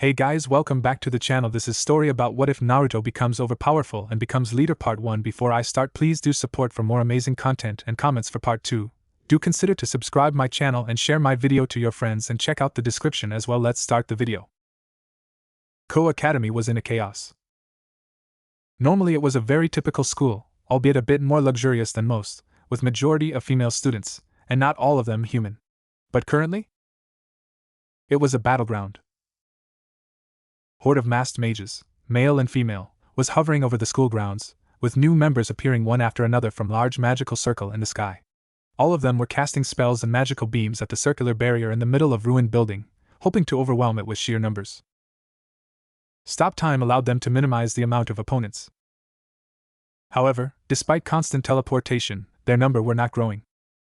Hey guys, welcome back to the channel. This is story about what if Naruto becomes overpowerful and becomes leader part 1. Before I start, please do support for more amazing content and comments for part 2. Do consider to subscribe my channel and share my video to your friends and check out the description as well. Let's start the video. Ko Academy was in a chaos. Normally it was a very typical school, albeit a bit more luxurious than most, with majority of female students, and not all of them human. But currently? It was a battleground. Horde of masked mages, male and female, was hovering over the school grounds, with new members appearing one after another from large magical circle in the sky. All of them were casting spells and magical beams at the circular barrier in the middle of ruined building, hoping to overwhelm it with sheer numbers. Stop time allowed them to minimize the amount of opponents. However, despite constant teleportation, their number were not growing.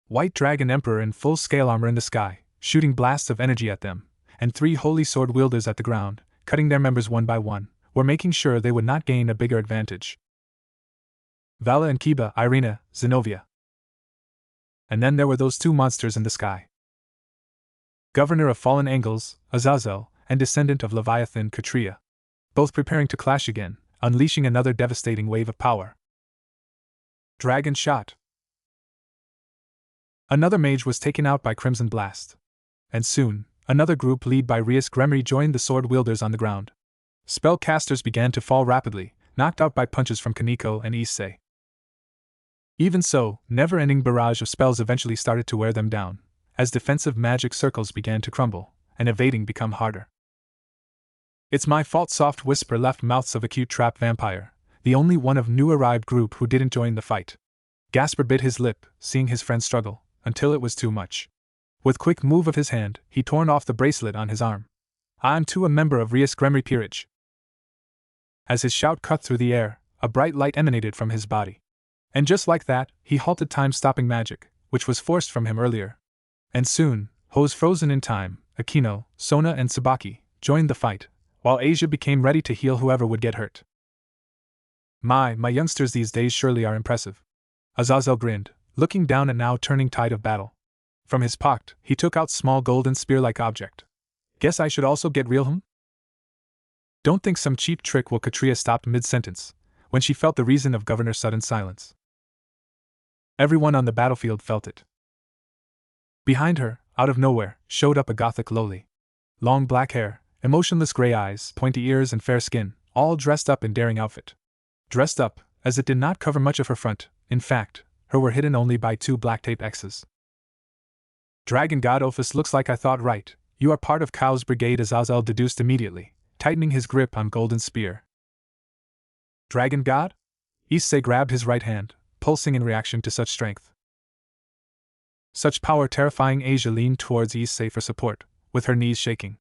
White Dragon Emperor in full-scale armor in the sky, shooting blasts of energy at them, and 3 holy sword wielders at the ground, cutting their members one by one, were making sure they would not gain a bigger advantage. Vala and Kiba, Irina, Zenobia. And then there were those 2 monsters in the sky. Governor of Fallen Angles, Azazel, and descendant of Leviathan, Katria. Both preparing to clash again, unleashing another devastating wave of power. Dragon Shot. Another mage was taken out by Crimson Blast. And soon, another group led by Rias Gremory joined the sword wielders on the ground. Spellcasters began to fall rapidly, knocked out by punches from Kaneko and Issei. Even so, never-ending barrage of spells eventually started to wear them down, as defensive magic circles began to crumble, and evading become harder. It's my fault, soft whisper left mouths of acute trap vampire, the only one of new arrived group who didn't join the fight. Gasper bit his lip, seeing his friend struggle, until it was too much. With quick move of his hand, he torn off the bracelet on his arm. I'm too a member of Rias Gremory Peerage. As his shout cut through the air, a bright light emanated from his body. And just like that, he halted time-stopping magic, which was forced from him earlier. And soon, Hose frozen in time, Akino, Sona and Tsubaki, joined the fight, while Asia became ready to heal whoever would get hurt. My youngsters these days surely are impressive. Azazel grinned, looking down at now turning tide of battle. From his pocket, he took out small golden spear-like object. Guess I should also get real, Don't think some cheap trick. Will Katria stopped mid-sentence, when she felt the reason of Governor's sudden silence. Everyone on the battlefield felt it. Behind her, out of nowhere, showed up a gothic lowly. Long black hair, emotionless gray eyes, pointy ears and fair skin, all dressed up in daring outfit. Dressed up, as it did not cover much of her front, in fact, her were hidden only by 2 black tape X's. Dragon God Ophis, looks like I thought right, you are part of Kao's brigade, Azazel deduced immediately, tightening his grip on Golden Spear. Dragon God? Issei grabbed his right hand, pulsing in reaction to such strength. Such power terrifying. Asia leaned towards Issei for support, with her knees shaking.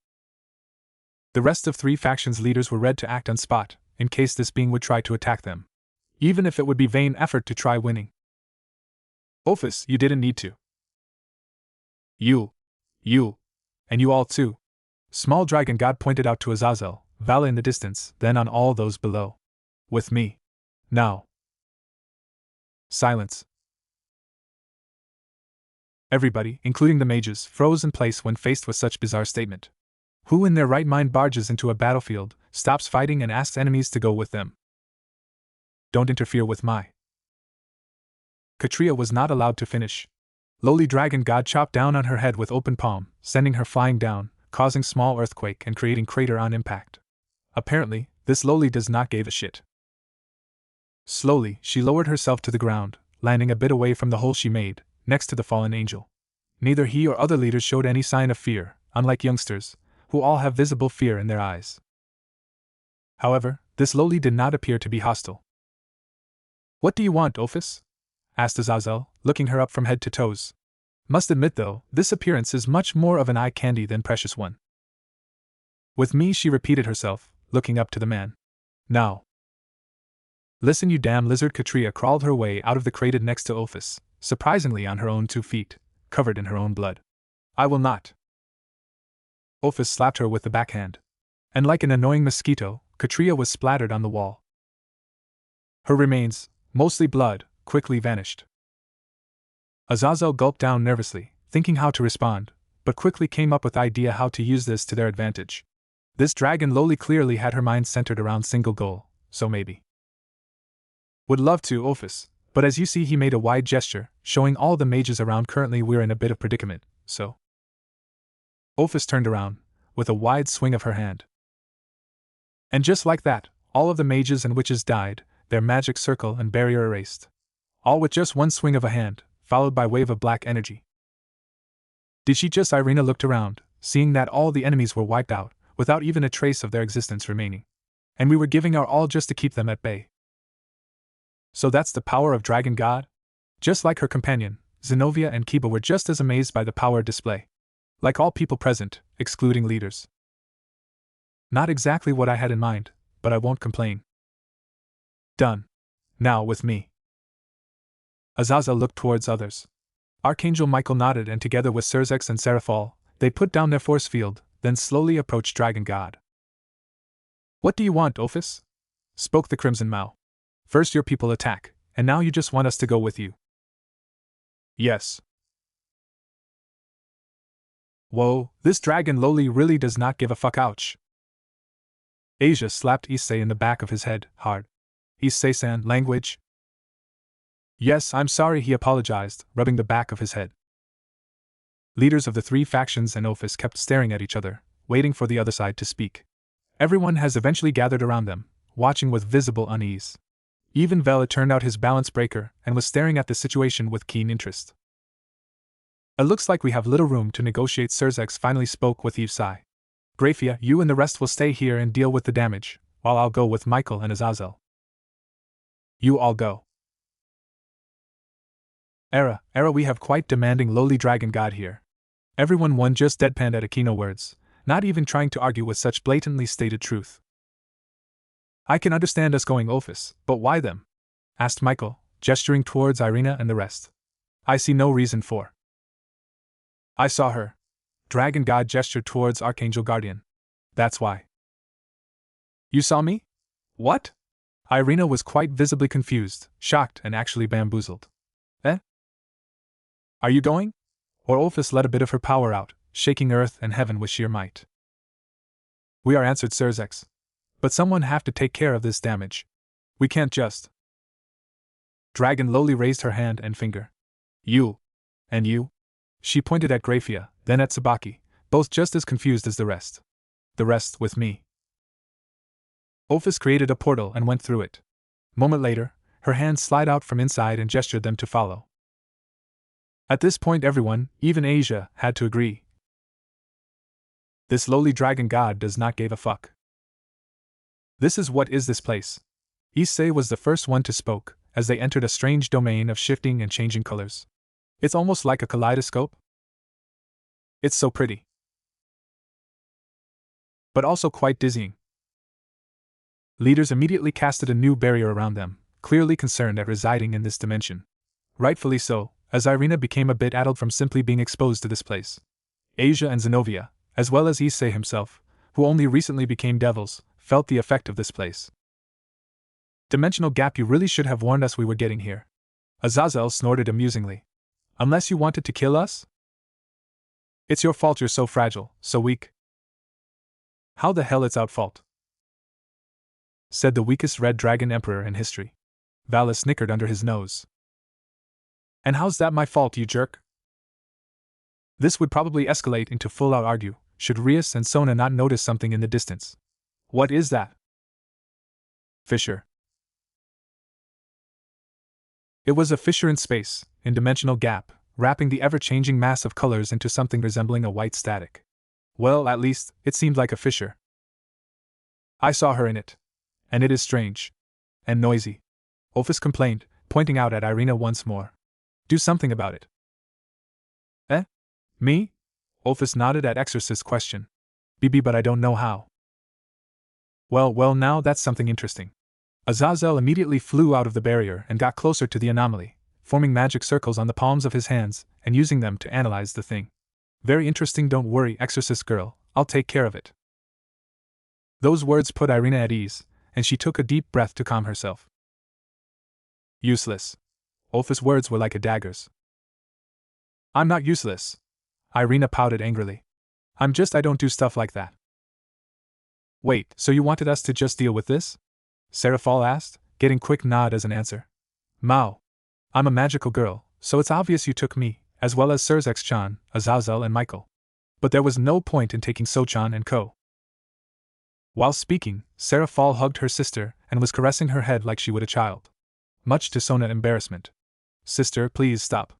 The rest of 3 factions leaders were ready to act on spot, in case this being would try to attack them. Even if it would be vain effort to try winning. Ophis, you didn't need to. You, and you all too. Small Dragon God pointed out to Azazel, Vala in the distance, then on all those below. With me. Now. Silence. Everybody, including the mages, froze in place when faced with such bizarre statement. Who in their right mind barges into a battlefield, stops fighting and asks enemies to go with them? Don't interfere with my. Katria was not allowed to finish. Lowly Dragon God chopped down on her head with open palm, sending her flying down, causing small earthquake and creating crater on impact. Apparently, this lowly does not give a shit. Slowly, she lowered herself to the ground, landing a bit away from the hole she made, next to the fallen angel. Neither he or other leaders showed any sign of fear, unlike youngsters, who all have visible fear in their eyes. However, this lowly did not appear to be hostile. What do you want, Ophis? Asked Azazel, looking her up from head to toes. Must admit though, this appearance is much more of an eye candy than precious one. With me, she repeated herself, looking up to the man. Now. Listen, you damn lizard. Katria crawled her way out of the crated next to Ophis, surprisingly on her own 2 feet, covered in her own blood. I will not. Ophis slapped her with the backhand. And like an annoying mosquito, Katria was splattered on the wall. Her remains, mostly blood, quickly vanished. Azazel gulped down nervously, thinking how to respond, but quickly came up with idea how to use this to their advantage. This dragon loli clearly had her mind centered around single goal, so maybe. Would love to, Ophis, but as you see, he made a wide gesture, showing all the mages around. Currently we're in a bit of predicament, so. Ophis turned around, with a wide swing of her hand. And just like that, all of the mages and witches died, their magic circle and barrier erased. All with just one swing of a hand, followed by a wave of black energy. Did she just? Irina looked around, seeing that all the enemies were wiped out, without even a trace of their existence remaining. And we were giving our all just to keep them at bay. So that's the power of Dragon God? Just like her companion, Zenobia and Kiba were just as amazed by the power display. Like all people present, excluding leaders. Not exactly what I had in mind, but I won't complain. Done. Now with me. Azazel looked towards others. Archangel Michael nodded, and together with Serzex and Seraphol, they put down their force field, then slowly approached Dragon God. What do you want, Ophis? Spoke the Crimson Mao. First your people attack, and now you just want us to go with you. Yes. Whoa, this dragon loli really does not give a fuck. Ouch. Asia slapped Issei in the back of his head, hard. Issei-san, language? Yes, I'm sorry, he apologized, rubbing the back of his head. Leaders of the three factions and Ophis kept staring at each other, waiting for the other side to speak. Everyone has eventually gathered around them, watching with visible unease. Even Vela turned out his balance breaker and was staring at the situation with keen interest. It looks like we have little room to negotiate. Serzex finally spoke with Eve Sai. Grafia, you and the rest will stay here and deal with the damage, while I'll go with Michael and Azazel. You all go. Era, we have quite demanding lowly dragon god here. Everyone just deadpanned at Aquino words, not even trying to argue with such blatantly stated truth. I can understand us going Ophis, but why them? Asked Michael, gesturing towards Irina and the rest. I see no reason for. I saw her. Dragon God gestured towards Archangel Guardian. That's why. You saw me? What? Irina was quite visibly confused, shocked, and actually bamboozled. Are you going? Or Ophis let a bit of her power out, shaking earth and heaven with sheer might. We are, answered Serzex. But someone have to take care of this damage. We can't just. Dragon lowly raised her hand and finger. You. And you? She pointed at Grafia, then at Sabaki, both just as confused as the rest. The rest with me. Ophis created a portal and went through it. Moment later, her hand slid out from inside and gestured them to follow. At this point everyone, even Asia, had to agree. This lowly dragon god does not give a fuck. This is what is this place? Issei was the first one to spoke, as they entered a strange domain of shifting and changing colors. It's almost like a kaleidoscope. It's so pretty. But also quite dizzying. Leaders immediately casted a new barrier around them, clearly concerned at residing in this dimension. Rightfully so, as Irina became a bit addled from simply being exposed to this place. Asia and Zenobia, as well as Issei himself, who only recently became devils, felt the effect of this place. Dimensional gap, you really should have warned us we were getting here. Azazel snorted amusingly. Unless you wanted to kill us? It's your fault you're so fragile, so weak. How the hell it's our fault? Said the weakest red dragon emperor in history. Vala snickered under his nose. And how's that my fault, you jerk? This would probably escalate into full-out argue, should Rias and Sona not notice something in the distance. What is that? Fissure. It was a fissure in space, in dimensional gap, wrapping the ever-changing mass of colors into something resembling a white static. Well, at least, it seemed like a fissure. I saw her in it. And it is strange. And noisy. Ophis complained, pointing out at Irina once more. Do something about it. Me? Ophis nodded at Exorcist's question. BB, but I don't know how. Well, now that's something interesting. Azazel immediately flew out of the barrier and got closer to the anomaly, forming magic circles on the palms of his hands and using them to analyze the thing. Very interesting, don't worry, Exorcist girl, I'll take care of it. Those words put Irina at ease, and she took a deep breath to calm herself. Useless. Ophis' words were like daggers. I'm not useless. Irina pouted angrily. I don't do stuff like that. Wait, so you wanted us to just deal with this? Seraphal asked, getting quick nod as an answer. Mao. I'm a magical girl, so it's obvious you took me, as well as Surzek-chan, Azazel and Michael. But there was no point in taking Sochan and Co. While speaking, Seraphal hugged her sister and was caressing her head like she would a child. Much to Sona's embarrassment. Sister, please stop.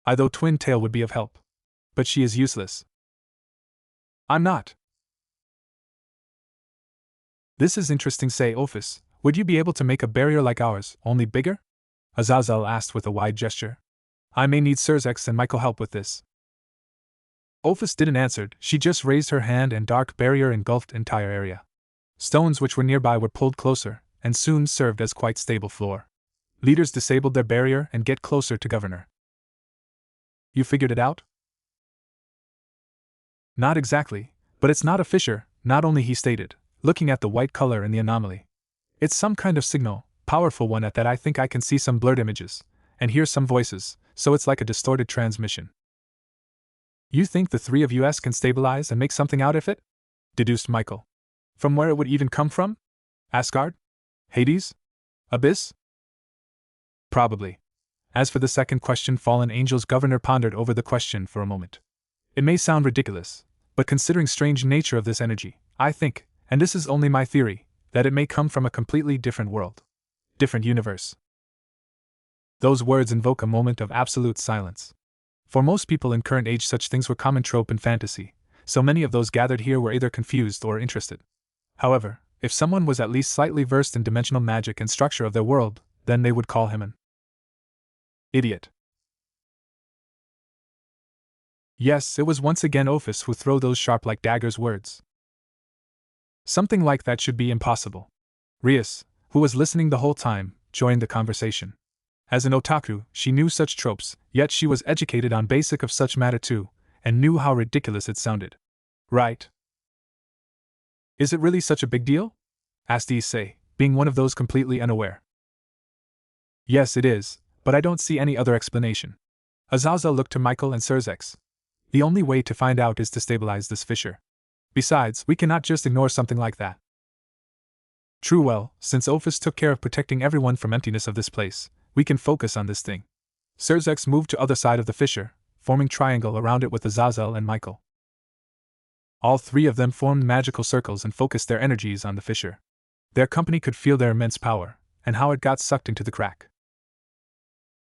I though Twin Tail would be of help. But she is useless. I'm not. This is interesting, say Ophis. Would you be able to make a barrier like ours, only bigger? Azazel asked with a wide gesture. I may need Surzek's and Michael help with this. Ophis didn't answer, she just raised her hand and dark barrier engulfed entire area. Stones which were nearby were pulled closer, and soon served as quite stable floor. Leaders disabled their barrier and get closer to Governor. You figured it out? Not exactly, but it's not a fissure, not only he stated, looking at the white color in the anomaly. It's some kind of signal, powerful one at that. I think I can see some blurred images, and hear some voices, so it's like a distorted transmission. You think the three of us can stabilize and make something out of it? Deduced Michael. From where it would even come from? Asgard? Hades? Abyss? Probably. As for the second question, Fallen Angel's governor pondered over the question for a moment. It may sound ridiculous, but considering strange nature of this energy, I think, and this is only my theory, that it may come from a completely different world. Different universe. Those words invoke a moment of absolute silence. For most people in current age, such things were common trope in fantasy, so many of those gathered here were either confused or interested. However, if someone was at least slightly versed in dimensional magic and structure of their world, then they would call him an idiot. Yes, it was once again Ophis who threw those sharp like daggers words. Something like that should be impossible. Rias, who was listening the whole time, joined the conversation. As an otaku, she knew such tropes, yet she was educated on basic of such matter too, and knew how ridiculous it sounded. Right. Is it really such a big deal? Asked Issei, being one of those completely unaware. Yes, it is, but I don't see any other explanation. Azazel looked to Michael and Surzek. The only way to find out is to stabilize this fissure. Besides, we cannot just ignore something like that. True, well, since Ophis took care of protecting everyone from emptiness of this place, we can focus on this thing. Surzek moved to other side of the fissure, forming triangle around it with Azazel and Michael. All three of them formed magical circles and focused their energies on the fissure. Their company could feel their immense power, and how it got sucked into the crack.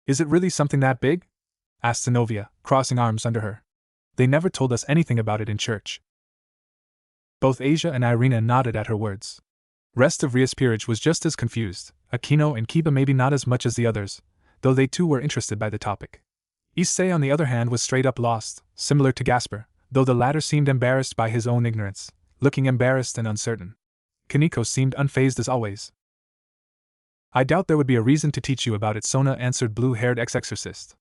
Is it really something that big? Asked Zenovia, crossing arms under her. They never told us anything about it in church. Both Asia and Irina nodded at her words. Rest of Rias' peerage was just as confused, Aquino and Kiba maybe not as much as the others, though they too were interested by the topic. Issei on the other hand was straight up lost, similar to Gasper, though the latter seemed embarrassed by his own ignorance, looking embarrassed and uncertain. Kaneko seemed unfazed as always. I doubt there would be a reason to teach you about it, Sona answered blue-haired ex-exorcist.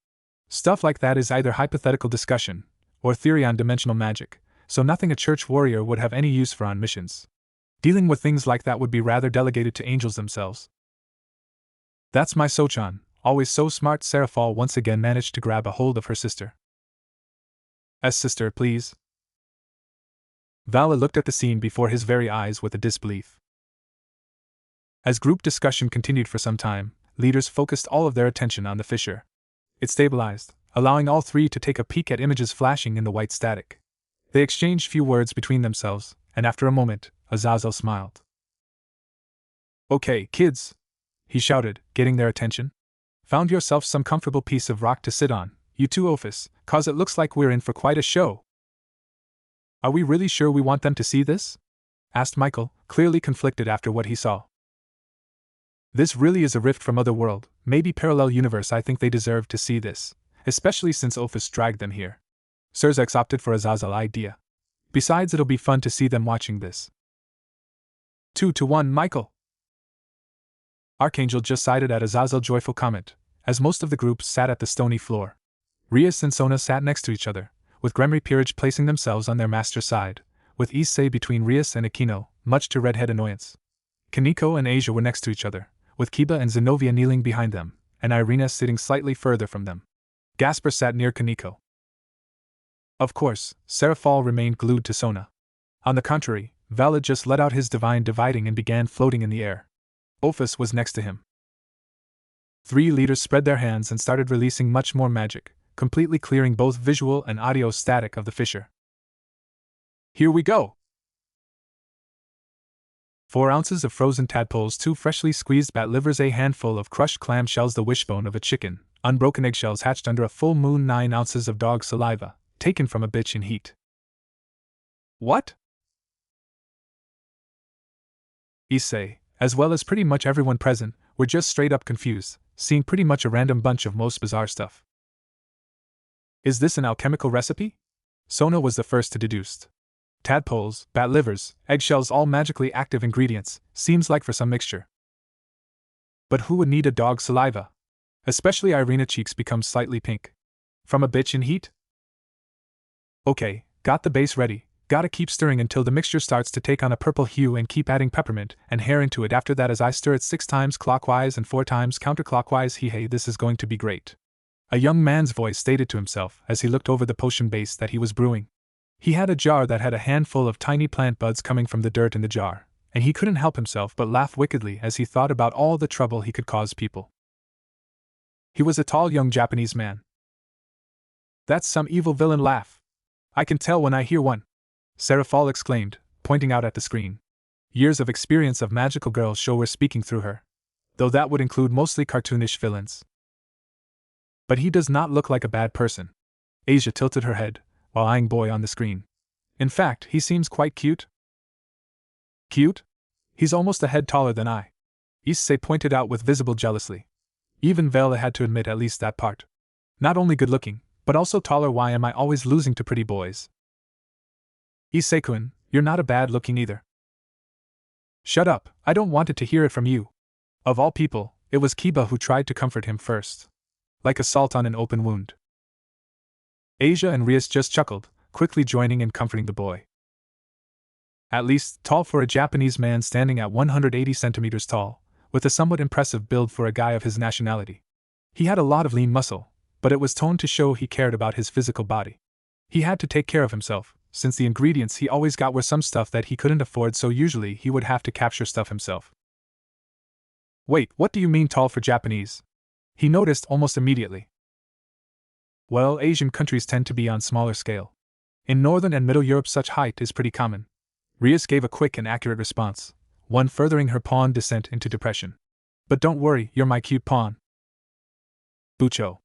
Stuff like that is either hypothetical discussion, or theory on dimensional magic, so nothing a church warrior would have any use for on missions. Dealing with things like that would be rather delegated to angels themselves. That's my Sochan, always so smart. Seraphal once again managed to grab a hold of her sister. Sister, please. Vala looked at the scene before his very eyes with a disbelief. As group discussion continued for some time, leaders focused all of their attention on the fissure. It stabilized, allowing all three to take a peek at images flashing in the white static. They exchanged few words between themselves, and after a moment, Azazel smiled. Okay, kids, he shouted, getting their attention. Found yourself some comfortable piece of rock to sit on, you two Ophis, cause it looks like we're in for quite a show. Are we really sure we want them to see this? Asked Michael, clearly conflicted after what he saw. This really is a rift from other world, maybe parallel universe. I think they deserve to see this, especially since Ophis dragged them here. Surzek opted for Azazel's idea. Besides, it'll be fun to see them watching this. 2-1, Michael. Archangel just sided at Azazel's joyful comment, as most of the group sat at the stony floor. Rias and Sona sat next to each other, with Gremry Peerage placing themselves on their master's side, with Issei between Rias and Aquino, much to Redhead annoyance. Kaneko and Asia were next to each other, with Kiba and Zenovia kneeling behind them, and Irina sitting slightly further from them. Gasper sat near Kaneko. Of course, Seraphal remained glued to Sona. On the contrary, Vala just let out his divine dividing and began floating in the air. Ophis was next to him. 3 leaders spread their hands and started releasing much more magic, completely clearing both visual and audio static of the fissure. Here we go! 4 ounces of frozen tadpoles, 2 freshly squeezed bat livers, a handful of crushed clam shells, the wishbone of a chicken, unbroken eggshells hatched under a full moon, 9 ounces of dog saliva, taken from a bitch in heat. What? Issei, as well as pretty much everyone present, were just straight up confused, seeing pretty much a random bunch of most bizarre stuff. Is this an alchemical recipe? Sona was the first to deduce. Tadpoles, bat livers, eggshells, all magically active ingredients, seems like for some mixture. But who would need a dog saliva? Especially Irina. Cheeks become slightly pink. From a bitch in heat? Okay, got the base ready, gotta keep stirring until the mixture starts to take on a purple hue and keep adding peppermint and hair into it after that as I stir it 6 times clockwise and 4 times counterclockwise. Hey, this is going to be great. A young man's voice stated to himself as he looked over the potion base that he was brewing. He had a jar that had a handful of tiny plant buds coming from the dirt in the jar, and he couldn't help himself but laugh wickedly as he thought about all the trouble he could cause people. He was a tall young Japanese man. That's some evil villain laugh. I can tell when I hear one, Seraphal exclaimed, pointing out at the screen. Years of experience of magical girl show were speaking through her, though that would include mostly cartoonish villains. But he does not look like a bad person. Asia tilted her head, while eyeing boy on the screen. In fact, he seems quite cute. Cute? He's almost a head taller than I, Issei pointed out with visible jealousy. Even Vela had to admit at least that part. Not only good looking, but also taller. Why am I always losing to pretty boys? Issei-kun, you're not a bad looking either. Shut up, I don't want it to hear it from you. Of all people, it was Kiba who tried to comfort him first. Like a salt on an open wound. Asia and Rias just chuckled, quickly joining in comforting the boy. At least, tall for a Japanese man standing at 180 centimeters tall, with a somewhat impressive build for a guy of his nationality. He had a lot of lean muscle, but it was toned to show he cared about his physical body. He had to take care of himself, since the ingredients he always got were some stuff that he couldn't afford, so usually he would have to capture stuff himself. Wait, what do you mean tall for Japanese? He noticed almost immediately. Well, Asian countries tend to be on smaller scale. In Northern and Middle Europe such height is pretty common. Rias gave a quick and accurate response, one furthering her pawn descent into depression. But don't worry, you're my cute pawn. Bucho.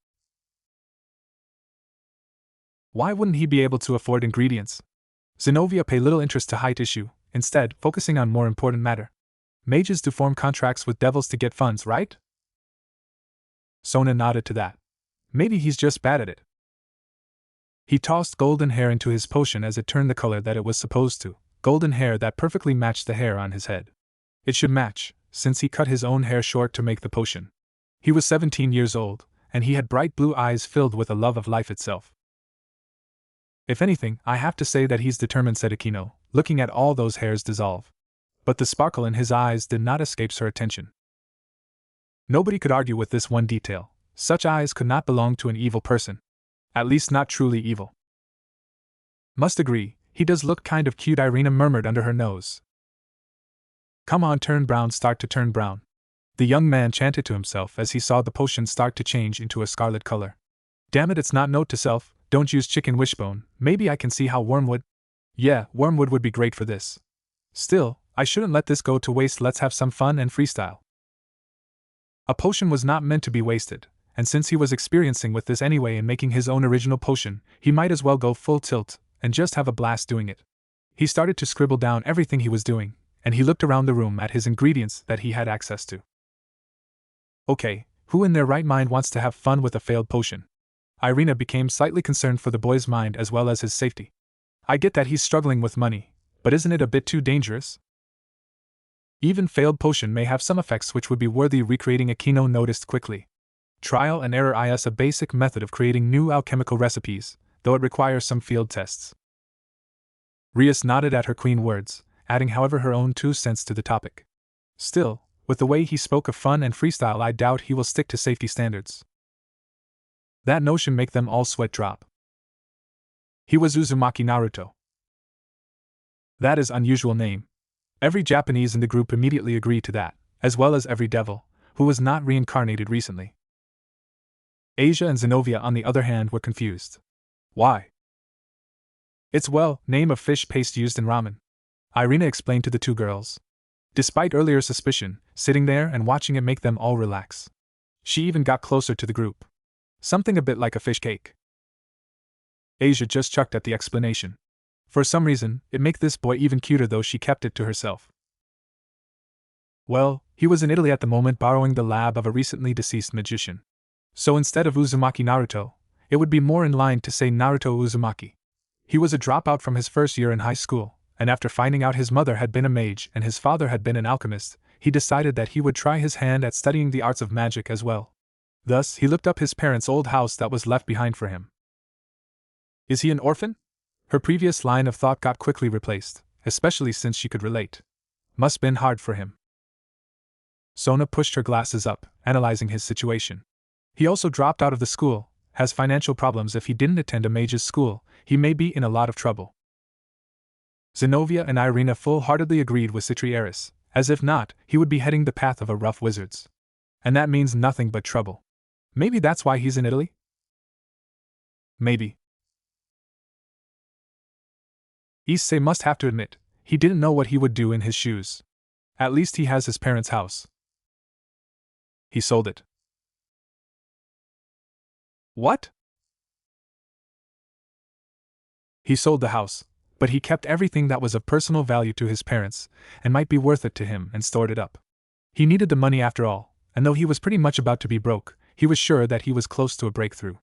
Why wouldn't he be able to afford ingredients? Zenobia pay little interest to height issue, instead focusing on more important matter. Mages do form contracts with devils to get funds, right? Sona nodded to that. Maybe he's just bad at it. He tossed golden hair into his potion as it turned the color that it was supposed to, golden hair that perfectly matched the hair on his head. It should match, since he cut his own hair short to make the potion. He was 17 years old, and he had bright blue eyes filled with a love of life itself. If anything, I have to say that he's determined, said Akino, looking at all those hairs dissolve. But the sparkle in his eyes did not escape her attention. Nobody could argue with this one detail. Such eyes could not belong to an evil person. At least not truly evil. Must agree, he does look kind of cute, Irina murmured under her nose. Come on, turn brown, start to turn brown. The young man chanted to himself as he saw the potion start to change into a scarlet color. Damn it, it's not note to self, don't use chicken wishbone, maybe I can see how wormwood. Yeah, wormwood would be great for this. Still, I shouldn't let this go to waste, let's have some fun and freestyle. A potion was not meant to be wasted, and since he was experiencing with this anyway and making his own original potion, he might as well go full tilt and just have a blast doing it. He started to scribble down everything he was doing, and he looked around the room at his ingredients that he had access to. Okay, who in their right mind wants to have fun with a failed potion? Irina became slightly concerned for the boy's mind as well as his safety. I get that he's struggling with money, but isn't it a bit too dangerous? Even failed potion may have some effects which would be worthy recreating, Akino noticed quickly. Trial and error is a basic method of creating new alchemical recipes, though it requires some field tests. Rias nodded at her clean words, adding however her own 2 cents to the topic. Still, with the way he spoke of fun and freestyle, I doubt he will stick to safety standards. That notion make them all sweat drop. He was Uzumaki Naruto. That is unusual name. Every Japanese in the group immediately agreed to that, as well as every devil, who was not reincarnated recently. Asia and Zenobia, on the other hand, were confused. Why? It's name of fish paste used in ramen, Irina explained to the two girls. Despite earlier suspicion, sitting there and watching it make them all relax. She even got closer to the group. Something a bit like a fish cake. Asia just chucked at the explanation. For some reason, it made this boy even cuter, though she kept it to herself. Well, he was in Italy at the moment borrowing the lab of a recently deceased magician. So instead of Uzumaki Naruto, it would be more in line to say Naruto Uzumaki. He was a dropout from his first year in high school, and after finding out his mother had been a mage and his father had been an alchemist, he decided that he would try his hand at studying the arts of magic as well. Thus, he looked up his parents' old house that was left behind for him. Is he an orphan? Her previous line of thought got quickly replaced, especially since she could relate. Must been hard for him. Sona pushed her glasses up, analyzing his situation. He also dropped out of the school, has financial problems. If he didn't attend a mage's school, he may be in a lot of trouble. Zenobia and Irina full-heartedly agreed with Citrieris, as if not, he would be heading the path of a rough wizard's. And that means nothing but trouble. Maybe that's why he's in Italy? Maybe. Issei must have to admit, he didn't know what he would do in his shoes. At least he has his parents' house. He sold it. What? He sold the house, but he kept everything that was of personal value to his parents, and might be worth it to him, and stored it up. He needed the money after all, and though he was pretty much about to be broke, he was sure that he was close to a breakthrough.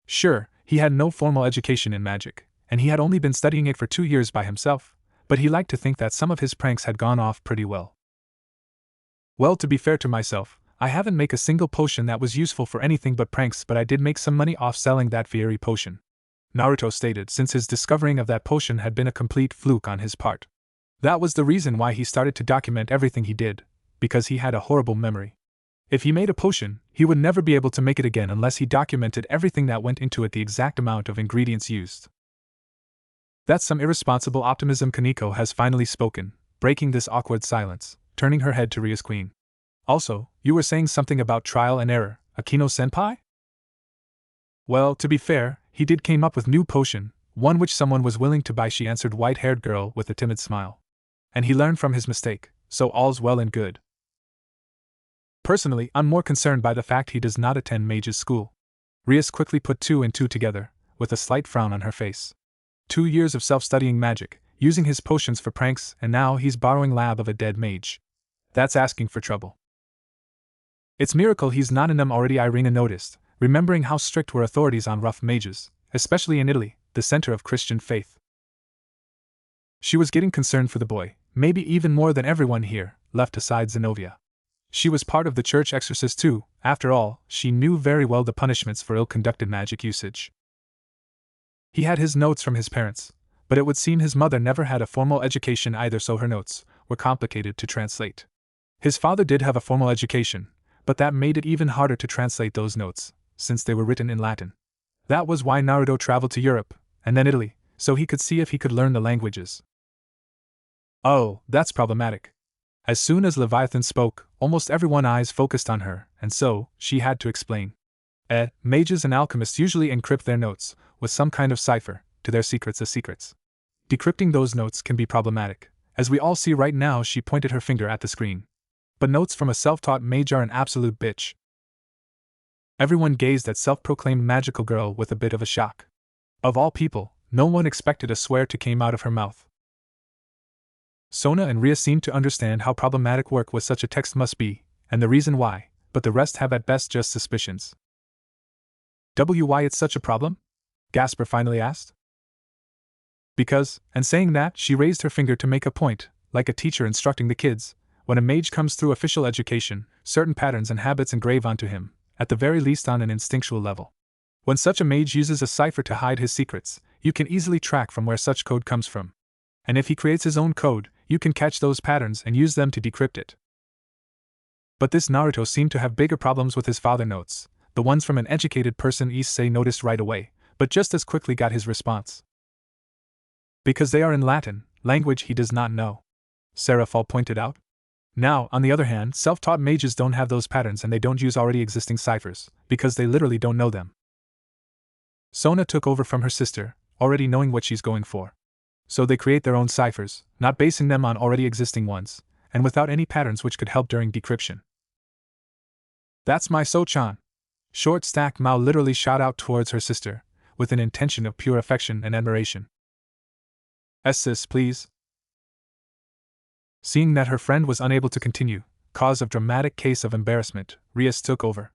Sure, he had no formal education in magic, and he had only been studying it for 2 years by himself, but he liked to think that some of his pranks had gone off pretty well. Well, to be fair to myself, I haven't made a single potion that was useful for anything but pranks, but I did make some money off selling that fiery potion, Naruto stated, since his discovering of that potion had been a complete fluke on his part. That was the reason why he started to document everything he did, because he had a horrible memory. If he made a potion, he would never be able to make it again unless he documented everything that went into it, the exact amount of ingredients used. That's some irresponsible optimism. Kaneko has finally spoken, breaking this awkward silence, turning her head to Ria's queen. Also, you were saying something about trial and error, Akino-senpai? Well, to be fair, he did came up with new potion, one which someone was willing to buy, she answered, white-haired girl with a timid smile. And he learned from his mistake, so all's well and good. Personally, I'm more concerned by the fact he does not attend mage's school. Rias quickly put 2 and 2 together, with a slight frown on her face. 2 years of self-studying magic, using his potions for pranks, and now he's borrowing lab of a dead mage. That's asking for trouble. It's miracle he's not in them already, Irina noticed, remembering how strict were authorities on rough mages, especially in Italy, the center of Christian faith. She was getting concerned for the boy, maybe even more than everyone here, left aside Zenobia. She was part of the church exorcist too. After all, she knew very well the punishments for ill-conducted magic usage. He had his notes from his parents, but it would seem his mother never had a formal education either, so her notes were complicated to translate. His father did have a formal education, but that made it even harder to translate those notes, since they were written in Latin. That was why Naruto traveled to Europe, and then Italy, so he could see if he could learn the languages. Oh, that's problematic. As soon as Leviathan spoke, almost everyone's eyes focused on her, and so, she had to explain. Mages and alchemists usually encrypt their notes, with some kind of cipher, to their secrets as secrets. Decrypting those notes can be problematic, as we all see right now. She pointed her finger at the screen. But notes from a self-taught mage are an absolute bitch. Everyone gazed at self-proclaimed magical girl with a bit of a shock. Of all people, no one expected a swear to come out of her mouth. Sona and Ria seemed to understand how problematic work with such a text must be, and the reason why, but the rest have at best just suspicions. Why it's such a problem? Gasper finally asked. Because, and saying that, she raised her finger to make a point, like a teacher instructing the kids. When a mage comes through official education, certain patterns and habits engrave onto him, at the very least on an instinctual level. When such a mage uses a cipher to hide his secrets, you can easily track from where such code comes from. And if he creates his own code, you can catch those patterns and use them to decrypt it. But this Naruto seemed to have bigger problems with his father notes, the ones from an educated person. Issei noticed right away, but just as quickly got his response. Because they are in Latin, Language he does not know, Seraphol pointed out. Now, on the other hand, self-taught mages don't have those patterns and they don't use already existing ciphers, because they literally don't know them. Sona took over from her sister, already knowing what she's going for. So they create their own ciphers, not basing them on already existing ones, and without any patterns which could help during decryption. That's my So-chan! Short stacked Mao literally shot out towards her sister, with an intention of pure affection and admiration. Sis, please. Seeing that her friend was unable to continue, cause of dramatic case of embarrassment, Rias took over.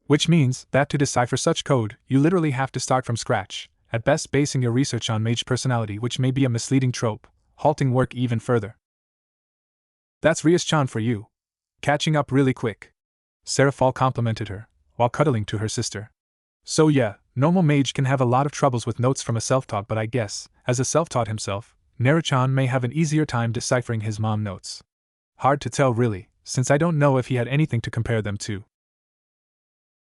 Which means that to decipher such code, you literally have to start from scratch, at best basing your research on mage personality, which may be a misleading trope, halting work even further. That's Rias-chan for you. Catching up really quick. Seraphol complimented her, while cuddling to her sister. So yeah, normal mage can have a lot of troubles with notes from a self-taught, but I guess, as a self-taught himself, Naruto-chan may have an easier time deciphering his mom notes. Hard to tell really, since I don't know if he had anything to compare them to.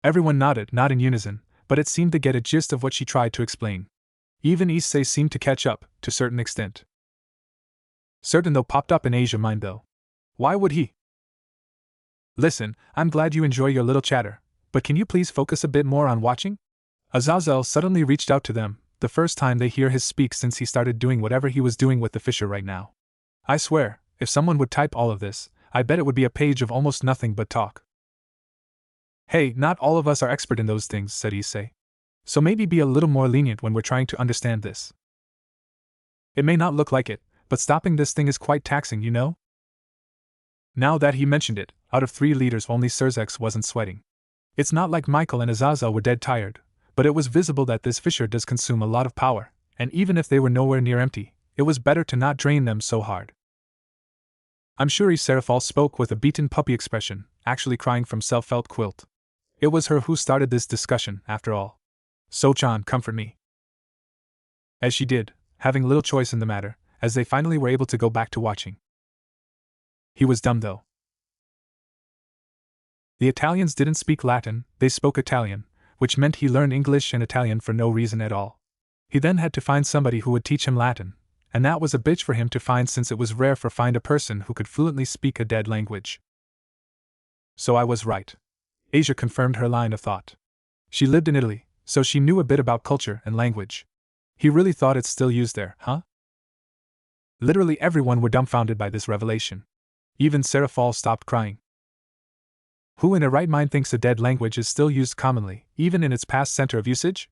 Everyone nodded, not in unison, but it seemed to get a gist of what she tried to explain. Even Issei seemed to catch up, to a certain extent. Certain though popped up in Asia mind though. Why would he? Listen, I'm glad you enjoy your little chatter, but can you please focus a bit more on watching? Azazel suddenly reached out to them, the first time they hear his speak since he started doing whatever he was doing with the Fisher right now. I swear, if someone would type all of this, I bet it would be a page of almost nothing but talk. Hey, not all of us are expert in those things, said Issei. So maybe be a little more lenient when we're trying to understand this. It may not look like it, but stopping this thing is quite taxing, you know? Now that he mentioned it, out of 3 leaders only Surzex wasn't sweating. It's not like Michael and Azazel were dead tired, but it was visible that this Fisher does consume a lot of power, and even if they were nowhere near empty, it was better to not drain them so hard. I'm sure Seraphol spoke with a beaten puppy expression, actually crying from self-felt quilt. It was her who started this discussion, after all. So-chan, comfort me. As she did, having little choice in the matter, as they finally were able to go back to watching. He was dumb though. The Italians didn't speak Latin, they spoke Italian, which meant he learned English and Italian for no reason at all. He then had to find somebody who would teach him Latin, and that was a bitch for him to find since it was rare for find a person who could fluently speak a dead language. So I was right. Asia confirmed her line of thought. She lived in Italy, so she knew a bit about culture and language. He really thought it's still used there, huh? Literally everyone were dumbfounded by this revelation. Even Seraphol stopped crying. Who in a right mind thinks a dead language is still used commonly, even in its past center of usage?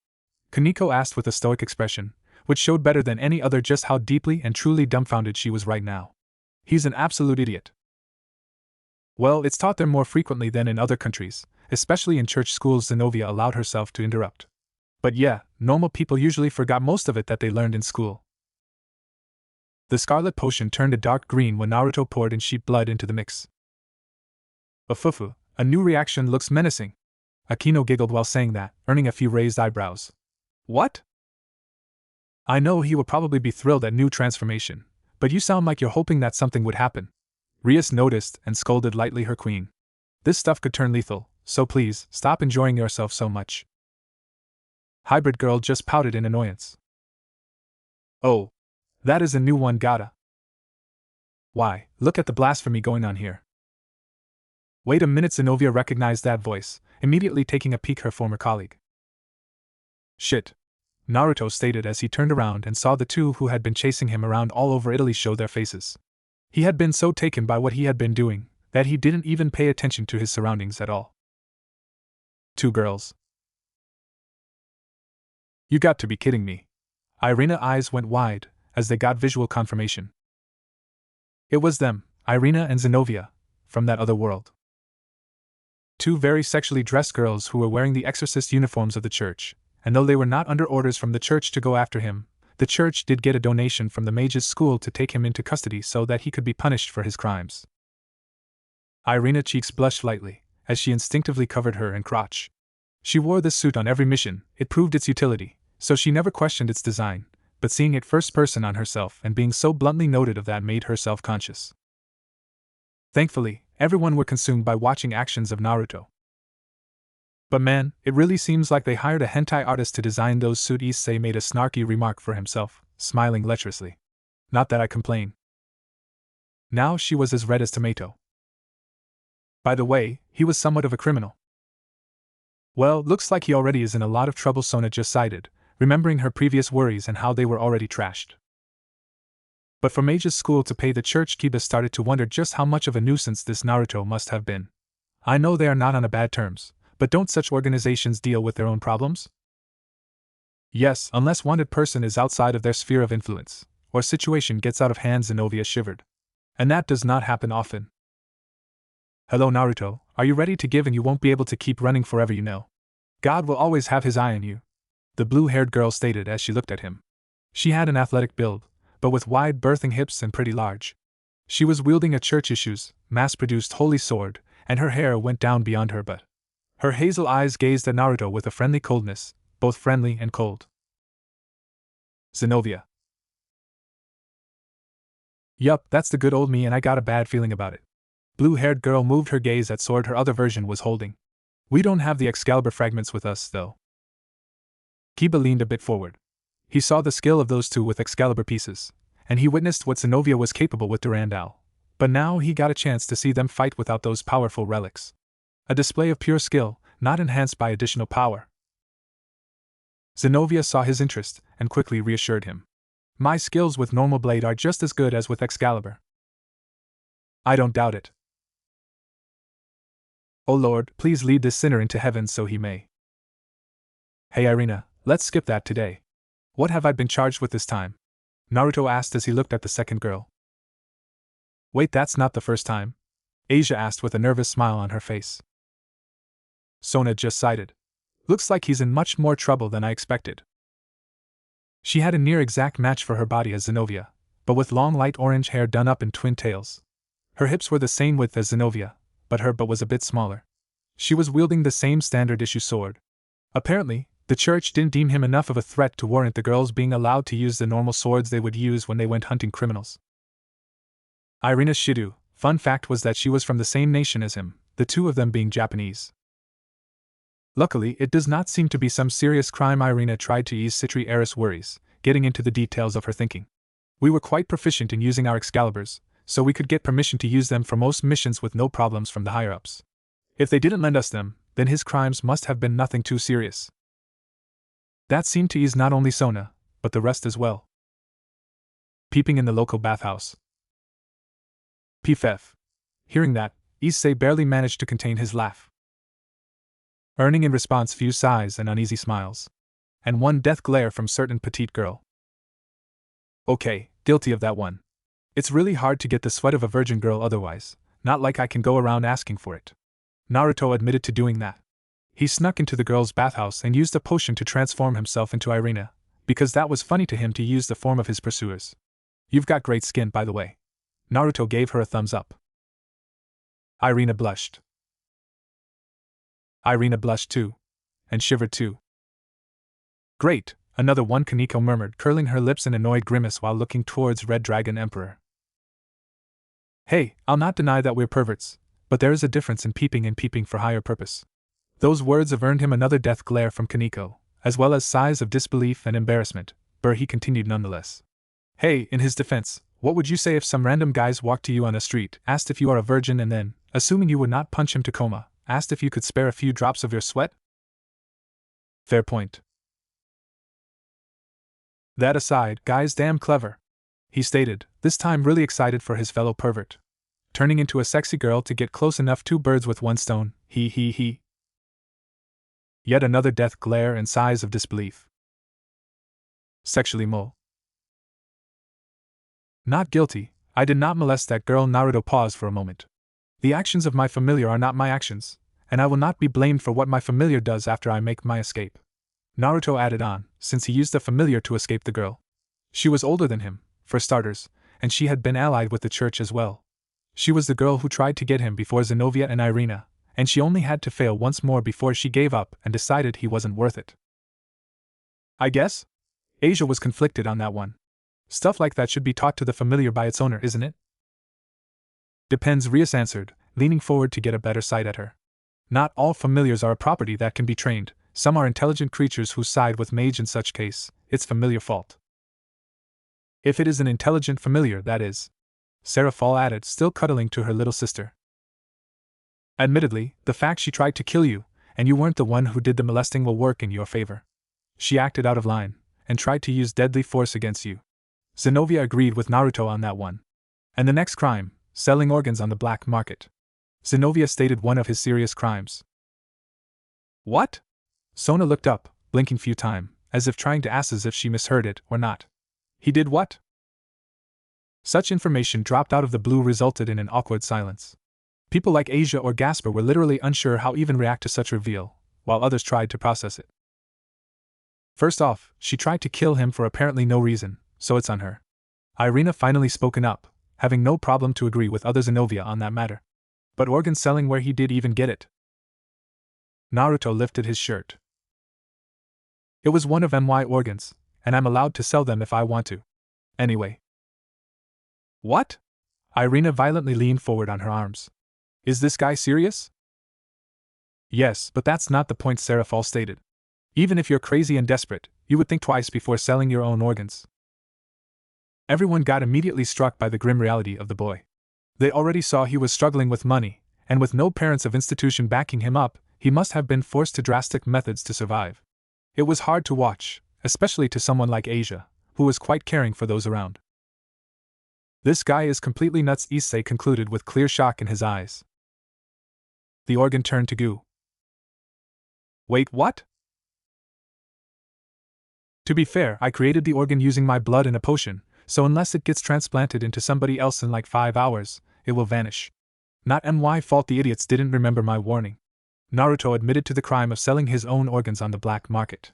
Kaneko asked with a stoic expression, which showed better than any other just how deeply and truly dumbfounded she was right now. He's an absolute idiot. Well, it's taught there more frequently than in other countries, especially in church schools. Zenobia allowed herself to interrupt. But yeah, normal people usually forgot most of it that they learned in school. The scarlet potion turned a dark green when Naruto poured in sheep blood into the mix. Fufu. A new reaction looks menacing. Akino giggled while saying that, earning a few raised eyebrows. What? I know he will probably be thrilled at new transformation, but you sound like you're hoping that something would happen. Rias noticed and scolded lightly her queen. This stuff could turn lethal, so please, stop enjoying yourself so much. Hybrid girl just pouted in annoyance. Oh. That is a new one, gotta. Why, look at the blasphemy going on here. Wait a minute, Zenobia recognized that voice, immediately taking a peek her former colleague. Shit. Naruto stated as he turned around and saw the two who had been chasing him around all over Italy show their faces. He had been so taken by what he had been doing, that he didn't even pay attention to his surroundings at all. 2 girls. You got to be kidding me. Irina's eyes went wide, as they got visual confirmation. It was them, Irina and Zenobia, from that other world. 2 very sexually dressed girls who were wearing the exorcist uniforms of the church, and though they were not under orders from the church to go after him, the church did get a donation from the mage's school to take him into custody so that he could be punished for his crimes. Irina's cheeks blushed lightly, as she instinctively covered her and crotch. She wore this suit on every mission, it proved its utility, so she never questioned its design, but seeing it first person on herself and being so bluntly noted of that made her self-conscious. Thankfully, everyone were consumed by watching actions of Naruto. But man, it really seems like they hired a hentai artist to design those suit. Issei made a snarky remark for himself, smiling lecherously. Not that I complain. Now she was as red as tomato. By the way, he was somewhat of a criminal. Well, looks like he already is in a lot of trouble, Sona just sighed, remembering her previous worries and how they were already trashed. But for Mage's school to pay the church, Kiba started to wonder just how much of a nuisance this Naruto must have been. I know they are not on a bad terms, but don't such organizations deal with their own problems? Yes, unless wanted person is outside of their sphere of influence, or situation gets out of hand, Zenobia shivered. And that does not happen often. Hello Naruto, are you ready to give? And you won't be able to keep running forever, you know. God will always have his eye on you, the blue-haired girl stated as she looked at him. She had an athletic build, but with wide birthing hips and pretty large. She was wielding a church-issues, mass-produced holy sword, and her hair went down beyond her butt. Her hazel eyes gazed at Naruto with a friendly coldness, both friendly and cold. Zenobia. Yup, that's the good old me, and I got a bad feeling about it. Blue-haired girl moved her gaze at sword her other version was holding. We don't have the Excalibur fragments with us, though. Kiba leaned a bit forward. He saw the skill of those two with Excalibur pieces, and he witnessed what Zenobia was capable with Durandal. But now he got a chance to see them fight without those powerful relics. A display of pure skill, not enhanced by additional power. Zenobia saw his interest, and quickly reassured him. My skills with normal blade are just as good as with Excalibur. I don't doubt it. Oh Lord, please lead this sinner into heaven so he may. Hey Irina, let's skip that today. What have I been charged with this time? Naruto asked as he looked at the second girl. Wait, that's not the first time? Asia asked with a nervous smile on her face. Sona just sighed. Looks like he's in much more trouble than I expected. She had a near-exact match for her body as Zenobia, but with long light orange hair done up in twin tails. Her hips were the same width as Zenobia, but her butt was a bit smaller. She was wielding the same standard-issue sword. Apparently, the church didn't deem him enough of a threat to warrant the girls being allowed to use the normal swords they would use when they went hunting criminals. Irina Shido, fun fact was that she was from the same nation as him, the two of them being Japanese. Luckily, it does not seem to be some serious crime. Irina tried to ease Citri Eris' worries, getting into the details of her thinking. We were quite proficient in using our Excaliburs, so we could get permission to use them for most missions with no problems from the higher-ups. If they didn't lend us them, then his crimes must have been nothing too serious. That seemed to ease not only Sona, but the rest as well. Peeping in the local bathhouse. Pff. Hearing that, Issei barely managed to contain his laugh, earning in response few sighs and uneasy smiles. And one death glare from certain petite girl. Okay, guilty of that one. It's really hard to get the sweat of a virgin girl otherwise, not like I can go around asking for it. Naruto admitted to doing that. He snuck into the girl's bathhouse and used a potion to transform himself into Irina, because that was funny to him to use the form of his pursuers. You've got great skin, by the way. Naruto gave her a thumbs up. Irina blushed. Irina blushed too. And shivered too. Great, another one, Kaneko murmured, curling her lips in annoyed grimace while looking towards Red Dragon Emperor. Hey, I'll not deny that we're perverts, but there is a difference in peeping and peeping for higher purpose. Those words have earned him another death glare from Kaneko, as well as sighs of disbelief and embarrassment, but he continued nonetheless. Hey, in his defense, what would you say if some random guys walked to you on the street, asked if you are a virgin, and then, assuming you would not punch him to coma, asked if you could spare a few drops of your sweat? Fair point. That aside, guy's damn clever, he stated, this time really excited for his fellow pervert. Turning into a sexy girl to get close enough, two birds with one stone, he. Yet another death glare and sighs of disbelief. Sexually mole. Not guilty, I did not molest that girl. Naruto paused for a moment. The actions of my familiar are not my actions, and I will not be blamed for what my familiar does after I make my escape. Naruto added on, since he used the familiar to escape the girl. She was older than him, for starters, and she had been allied with the church as well. She was the girl who tried to get him before Zenobia and Irina, and she only had to fail once more before she gave up and decided he wasn't worth it. I guess? Asia was conflicted on that one. Stuff like that should be taught to the familiar by its owner, isn't it? Depends, Rias answered, leaning forward to get a better sight at her. Not all familiars are a property that can be trained, some are intelligent creatures who side with mage in such case, it's familiar fault. If it is an intelligent familiar, that is. Seraphol added, still cuddling to her little sister. Admittedly, the fact she tried to kill you, and you weren't the one who did the molesting, will work in your favor. She acted out of line, and tried to use deadly force against you. Zenobia agreed with Naruto on that one. And the next crime, selling organs on the black market. Zenobia stated one of his serious crimes. What? Sona looked up, blinking few times, as if trying to ask as if she misheard it or not. He did what? Such information dropped out of the blue resulted in an awkward silence. People like Asia or Gasper were literally unsure how even react to such reveal, while others tried to process it. First off, she tried to kill him for apparently no reason, so it's on her. Irina finally spoken up, having no problem to agree with other Zenobia on that matter. But organ selling, where he did even get it? Naruto lifted his shirt. It was one of my organs, and I'm allowed to sell them if I want to. Anyway. What? Irina violently leaned forward on her arms. Is this guy serious? Yes, but that's not the point, Seraphol stated. Even if you're crazy and desperate, you would think twice before selling your own organs. Everyone got immediately struck by the grim reality of the boy. They already saw he was struggling with money, and with no parents of institution backing him up, he must have been forced to drastic methods to survive. It was hard to watch, especially to someone like Asia, who was quite caring for those around. This guy is completely nuts, Issei concluded with clear shock in his eyes. The organ turned to goo. Wait, what? To be fair, I created the organ using my blood in a potion, so unless it gets transplanted into somebody else in like 5 hours, it will vanish. Not my fault the idiots didn't remember my warning. Naruto admitted to the crime of selling his own organs on the black market.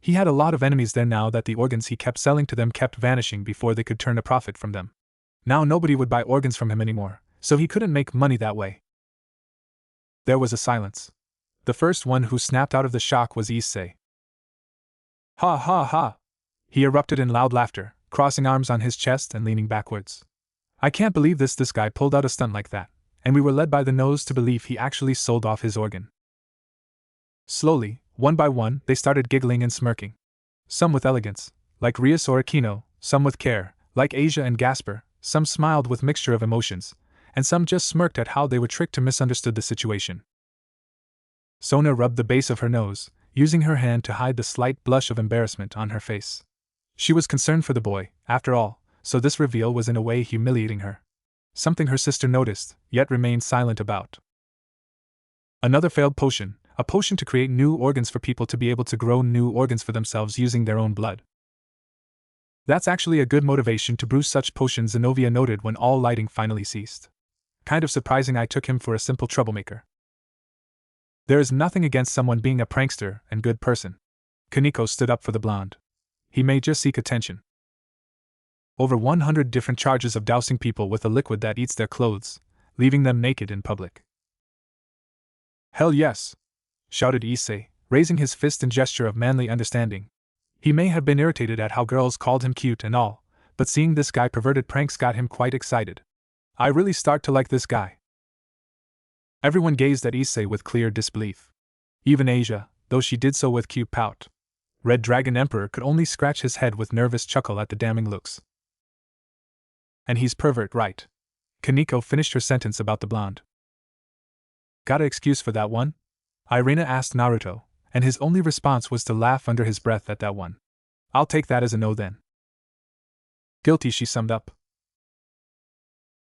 He had a lot of enemies there now that the organs he kept selling to them kept vanishing before they could turn a profit from them. Now nobody would buy organs from him anymore, so he couldn't make money that way. There was a silence. The first one who snapped out of the shock was Issei. Ha ha ha! He erupted in loud laughter, crossing arms on his chest and leaning backwards. I can't believe this guy pulled out a stunt like that, and we were led by the nose to believe he actually sold off his organ. Slowly, one by one, they started giggling and smirking. Some with elegance, like Rias or Aquino, some with care, like Asia and Gasper, some smiled with mixture of emotions, and some just smirked at how they were tricked to misunderstood the situation. Sona rubbed the base of her nose, using her hand to hide the slight blush of embarrassment on her face. She was concerned for the boy, after all, so this reveal was in a way humiliating her. Something her sister noticed, yet remained silent about. Another failed potion, a potion to create new organs for people to be able to grow new organs for themselves using their own blood. That's actually a good motivation to brew such potions, Zenobia noted when all lighting finally ceased. Kind of surprising I took him for a simple troublemaker. There is nothing against someone being a prankster and good person. Kaneko stood up for the blonde. He may just seek attention. Over 100 different charges of dousing people with a liquid that eats their clothes, leaving them naked in public. Hell yes! Shouted Issei, raising his fist in gesture of manly understanding. He may have been irritated at how girls called him cute and all, but seeing this guy perverted pranks got him quite excited. I really start to like this guy. Everyone gazed at Issei with clear disbelief. Even Asia, though she did so with cute pout. Red Dragon Emperor could only scratch his head with nervous chuckle at the damning looks. And he's pervert, right? Kaneko finished her sentence about the blonde. Got an excuse for that one? Irina asked Naruto, and his only response was to laugh under his breath at that one. I'll take that as a no then. Guilty, she summed up.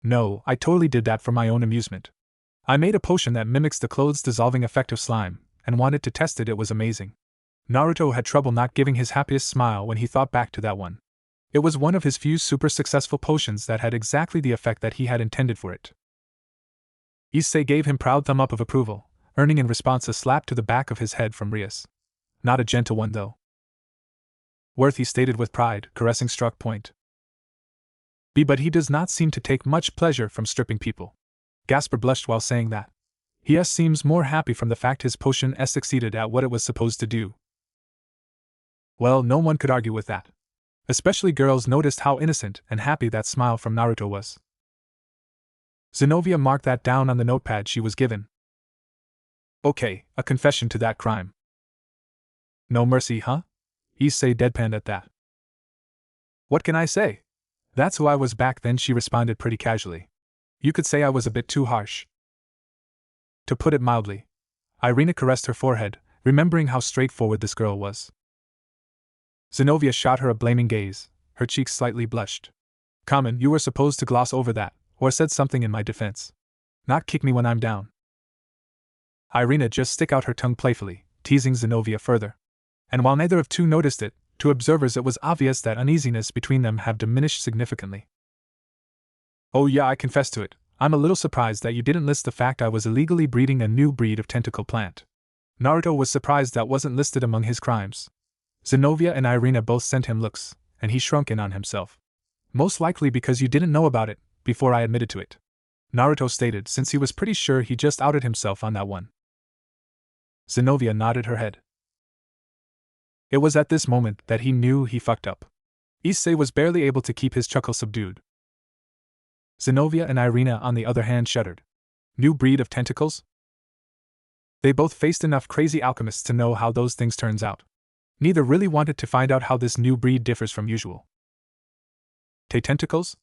No, I totally did that for my own amusement. I made a potion that mimics the clothes dissolving effect of slime, and wanted to test it. It was amazing. Naruto had trouble not giving his happiest smile when he thought back to that one. It was one of his few super successful potions that had exactly the effect that he had intended for it. Issei gave him proud thumb up of approval, earning in response a slap to the back of his head from Rias. Not a gentle one though. Worth, he stated with pride, caressing struck point. But he does not seem to take much pleasure from stripping people. Gasper blushed while saying that. He seems more happy from the fact his potion succeeded at what it was supposed to do. Well, no one could argue with that. Especially girls noticed how innocent and happy that smile from Naruto was. Zenobia marked that down on the notepad she was given. Okay, a confession to that crime. No mercy, huh? Issei deadpanned at that. What can I say? That's who I was back then, she responded pretty casually. You could say I was a bit too harsh. To put it mildly. Irina caressed her forehead, remembering how straightforward this girl was. Zenobia shot her a blaming gaze, her cheeks slightly blushed. Common, you were supposed to gloss over that, or said something in my defense. Not kick me when I'm down. Irina just stick out her tongue playfully, teasing Zenobia further. And while neither of two noticed it, to observers it was obvious that uneasiness between them had diminished significantly. Oh yeah, I confess to it. I'm a little surprised that you didn't list the fact I was illegally breeding a new breed of tentacle plant. Naruto was surprised that wasn't listed among his crimes. Zenobia and Irina both sent him looks, and he shrunk in on himself. Most likely because you didn't know about it, before I admitted to it. Naruto stated, since he was pretty sure he just outed himself on that one. Zenobia nodded her head. It was at this moment that he knew he fucked up. Issei was barely able to keep his chuckle subdued. Zenobia and Irina, on the other hand, shuddered. New breed of tentacles? They both faced enough crazy alchemists to know how those things turns out. Neither really wanted to find out how this new breed differs from usual. Tentacles?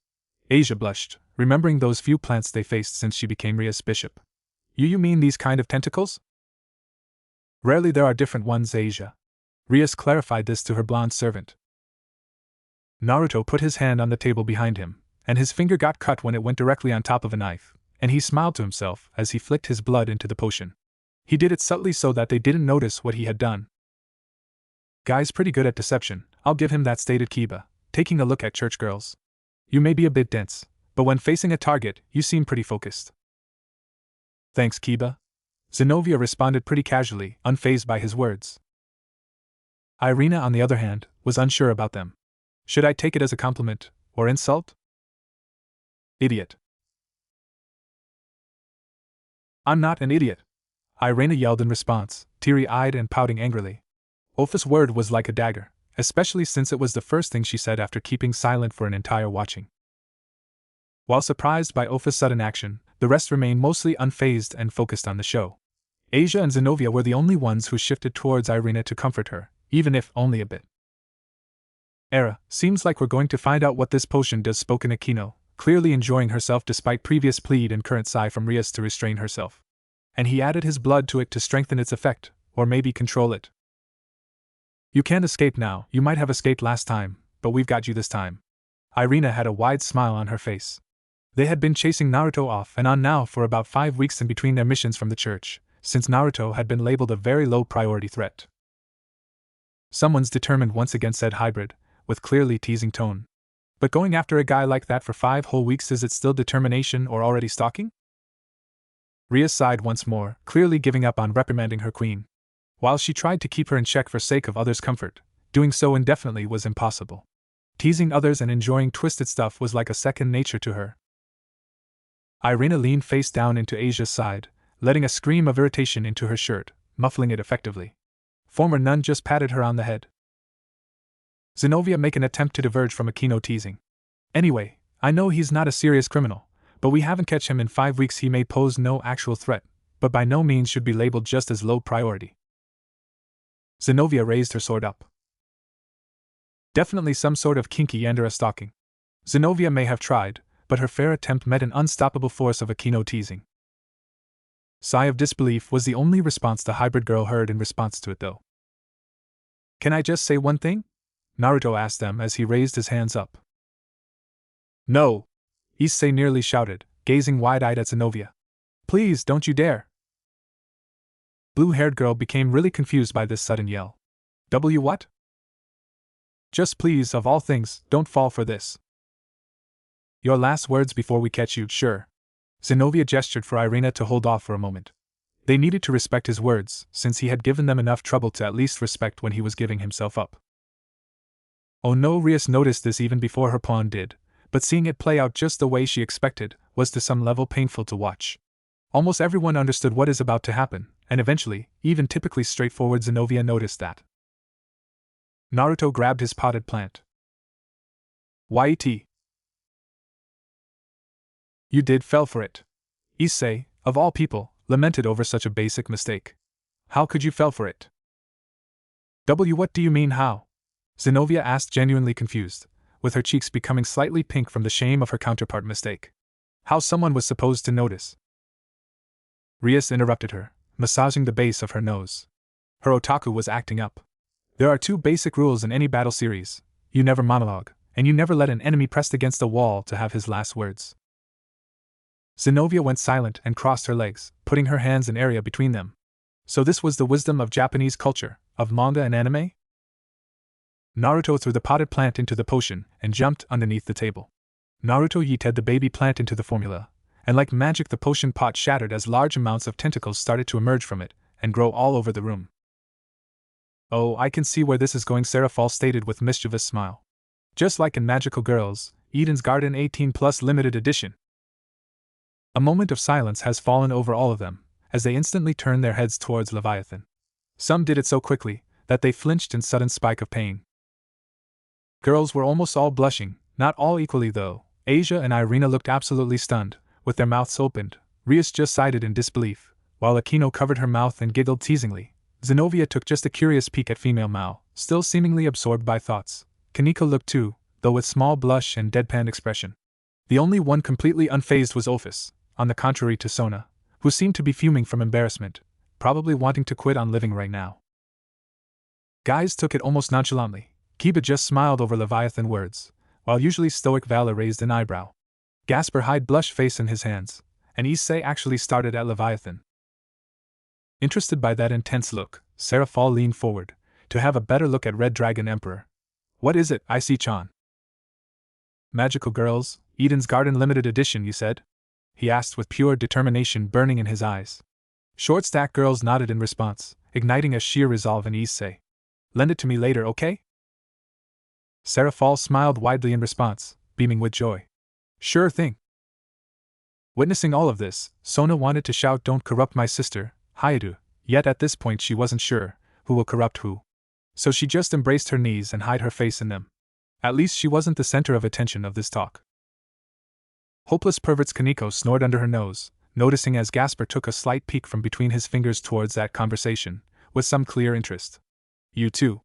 Asia blushed, remembering those few plants they faced since she became Ria's bishop. You mean these kind of tentacles? Rarely there are different ones, Asia. Rias clarified this to her blonde servant. Naruto put his hand on the table behind him, and his finger got cut when it went directly on top of a knife, and he smiled to himself as he flicked his blood into the potion. He did it subtly so that they didn't notice what he had done. Guy's pretty good at deception, I'll give him that, stated Kiba, taking a look at church girls. You may be a bit dense, but when facing a target, you seem pretty focused. Thanks, Kiba. Zenobia responded pretty casually, unfazed by his words. Irina, on the other hand, was unsure about them. Should I take it as a compliment, or insult? Idiot. I'm not an idiot, Irina yelled in response, teary-eyed and pouting angrily. Opha's word was like a dagger, especially since it was the first thing she said after keeping silent for an entire watching. While surprised by Opha's sudden action, the rest remained mostly unfazed and focused on the show. Asia and Zenobia were the only ones who shifted towards Irina to comfort her, even if only a bit. Era, seems like we're going to find out what this potion does, spoke Akino, clearly enjoying herself despite previous plead and current sigh from Rias to restrain herself. And he added his blood to it to strengthen its effect, or maybe control it. You can't escape now, you might have escaped last time, but we've got you this time. Irina had a wide smile on her face. They had been chasing Naruto off and on now for about 5 weeks in between their missions from the church, since Naruto had been labeled a very low priority threat. Someone's determined, once again said Hybrid, with clearly teasing tone. But going after a guy like that for 5 whole weeks, is it still determination or already stalking? Ria sighed once more, clearly giving up on reprimanding her queen. While she tried to keep her in check for sake of others' comfort, doing so indefinitely was impossible. Teasing others and enjoying twisted stuff was like a second nature to her. Irina leaned face down into Asia's side, letting a scream of irritation into her shirt, muffling it effectively. Former nun just patted her on the head. Zenobia make an attempt to diverge from Akino teasing. Anyway, I know he's not a serious criminal, but we haven't catch him in 5 weeks. He may pose no actual threat, but by no means should be labeled just as low priority. Zenobia raised her sword up. Definitely some sort of kinky Yandere stalking. Zenobia may have tried, but her fair attempt met an unstoppable force of Akino teasing. Sigh of disbelief was the only response the hybrid girl heard in response to it, though. Can I just say one thing? Naruto asked them as he raised his hands up. No! Issei nearly shouted, gazing wide-eyed at Zenobia. Please, don't you dare! Blue-haired girl became really confused by this sudden yell. What? Just please, of all things, don't fall for this. Your last words before we catch you, sure. Zenobia gestured for Irina to hold off for a moment. They needed to respect his words, since he had given them enough trouble to at least respect when he was giving himself up. Oh no, Rias noticed this even before her pawn did, but seeing it play out just the way she expected was to some level painful to watch. Almost everyone understood what is about to happen, and eventually, even typically straightforward Zenobia noticed that. Naruto grabbed his potted plant. Yet. You fell for it. Issei, of all people, lamented over such a basic mistake. How could you fell for it? What do you mean how? Zenobia asked, genuinely confused, with her cheeks becoming slightly pink from the shame of her counterpart mistake. How someone was supposed to notice. Rias interrupted her, massaging the base of her nose. Her otaku was acting up. There are two basic rules in any battle series: you never monologue, and you never let an enemy pressed against a wall to have his last words. Zenobia went silent and crossed her legs, putting her hands in area between them. So this was the wisdom of Japanese culture, of manga and anime? Naruto threw the potted plant into the potion and jumped underneath the table. Naruto yeeted the baby plant into the formula, and like magic the potion pot shattered as large amounts of tentacles started to emerge from it and grow all over the room. Oh, I can see where this is going, Sarah Fall stated with mischievous smile. Just like in Magical Girls, Eden's Garden 18+ limited edition. A moment of silence has fallen over all of them, as they instantly turned their heads towards Leviathan. Some did it so quickly that they flinched in sudden spike of pain. Girls were almost all blushing, not all equally though. Asia and Irina looked absolutely stunned, with their mouths opened. Rias just sighed in disbelief, while Akino covered her mouth and giggled teasingly. Zenobia took just a curious peek at female Mao, still seemingly absorbed by thoughts. Kaneko looked too, though with small blush and deadpan expression. The only one completely unfazed was Ophis, on the contrary to Sona, who seemed to be fuming from embarrassment, probably wanting to quit on living right now. Guys took it almost nonchalantly. Kiba just smiled over Leviathan words, while usually stoic Vala raised an eyebrow. Gasper hid blush face in his hands, and Issei actually started at Leviathan. Interested by that intense look, Sarah Fall leaned forward, to have a better look at Red Dragon Emperor. What is it, Issei-chan? Magical Girls, Eden's Garden limited edition, you said? He asked with pure determination burning in his eyes. Short-stacked girls nodded in response, igniting a sheer resolve in Issei. Lend it to me later, okay? Sarah Fall smiled widely in response, beaming with joy. Sure thing. Witnessing all of this, Sona wanted to shout, "Don't corrupt my sister, Hayato," yet at this point she wasn't sure who will corrupt who. So she just embraced her knees and hid her face in them. At least she wasn't the center of attention of this talk. Hopeless perverts, Kaneko snored under her nose, noticing as Gasper took a slight peek from between his fingers towards that conversation, with some clear interest. You too.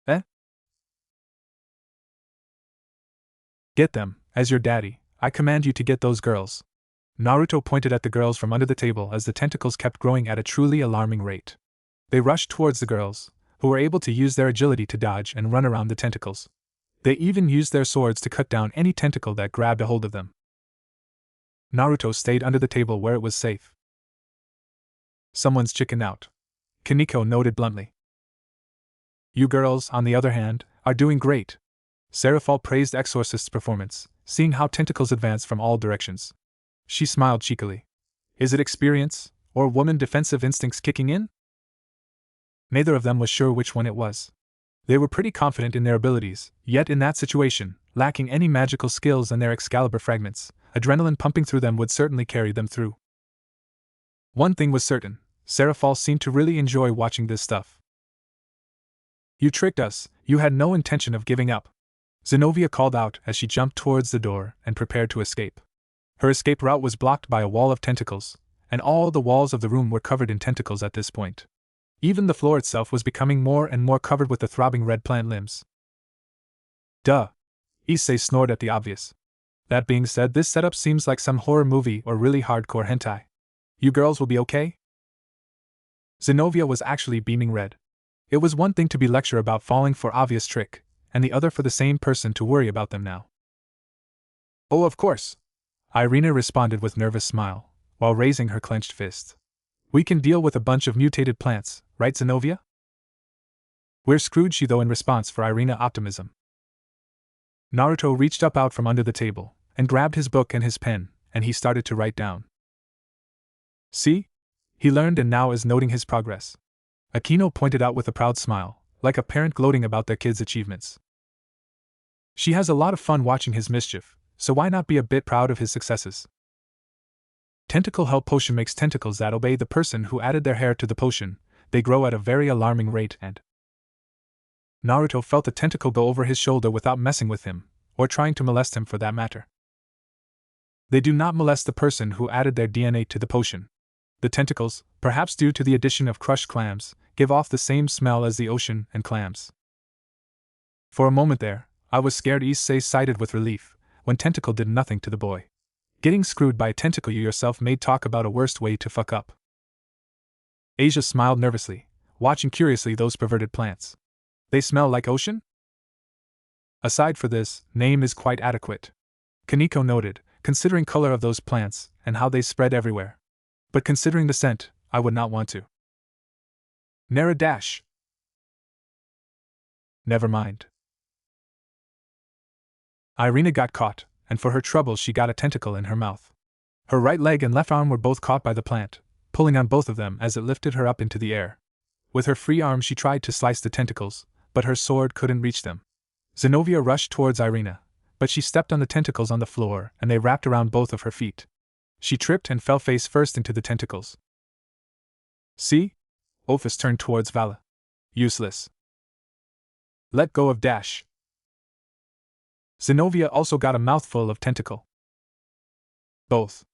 Eh? Get them, as your daddy, I command you to get those girls. Naruto pointed at the girls from under the table as the tentacles kept growing at a truly alarming rate. They rushed towards the girls, who were able to use their agility to dodge and run around the tentacles. They even used their swords to cut down any tentacle that grabbed a hold of them. Naruto stayed under the table where it was safe. Someone's chickened out, Kaneko noted bluntly. You girls, on the other hand, are doing great. Seraphal praised Exorcist's performance, seeing how tentacles advanced from all directions. She smiled cheekily. Is it experience, or woman defensive instincts kicking in? Neither of them was sure which one it was. They were pretty confident in their abilities, yet in that situation, lacking any magical skills and their Excalibur fragments, adrenaline pumping through them would certainly carry them through. One thing was certain, Seraphal seemed to really enjoy watching this stuff. You tricked us, you had no intention of giving up. Zenobia called out as she jumped towards the door and prepared to escape. Her escape route was blocked by a wall of tentacles, and all the walls of the room were covered in tentacles at this point. Even the floor itself was becoming more and more covered with the throbbing red plant limbs. Duh! Issei snored at the obvious. That being said, this setup seems like some horror movie or really hardcore hentai. You girls will be okay? Zenobia was actually beaming red. It was one thing to be lecture about falling for obvious trick, and the other for the same person to worry about them now. Oh, of course! Irina responded with nervous smile, while raising her clenched fist. We can deal with a bunch of mutated plants, right Zenobia? We're screwed, she though in response for Irina optimism. Naruto reached up out from under the table, and grabbed his book and his pen, and he started to write down. See? He learned and now is noting his progress. Akino pointed out with a proud smile, like a parent gloating about their kid's achievements. She has a lot of fun watching his mischief, so why not be a bit proud of his successes? Tentacle Hell Potion makes tentacles that obey the person who added their hair to the potion. They grow at a very alarming rate and... Naruto felt the tentacle go over his shoulder without messing with him, or trying to molest him for that matter. They do not molest the person who added their DNA to the potion. The tentacles, perhaps due to the addition of crushed clams, give off the same smell as the ocean and clams. For a moment there, I was scared, Issei sighed with relief, when Tentacle did nothing to the boy. Getting screwed by a tentacle you yourself made, talk about a worst way to fuck up. Asia smiled nervously, watching curiously those perverted plants. They smell like ocean? Aside for this, name is quite adequate. Kaneko noted, considering color of those plants, and how they spread everywhere. But considering the scent, I would not want to. Nara dash. Never mind. Irina got caught, and for her trouble she got a tentacle in her mouth. Her right leg and left arm were both caught by the plant, pulling on both of them as it lifted her up into the air. With her free arm she tried to slice the tentacles, but her sword couldn't reach them. Zenobia rushed towards Irina, but she stepped on the tentacles on the floor and they wrapped around both of her feet. She tripped and fell face first into the tentacles. See? Ophis turned towards Vala. Useless. Let go of Dash. Zenobia also got a mouthful of tentacle. Both.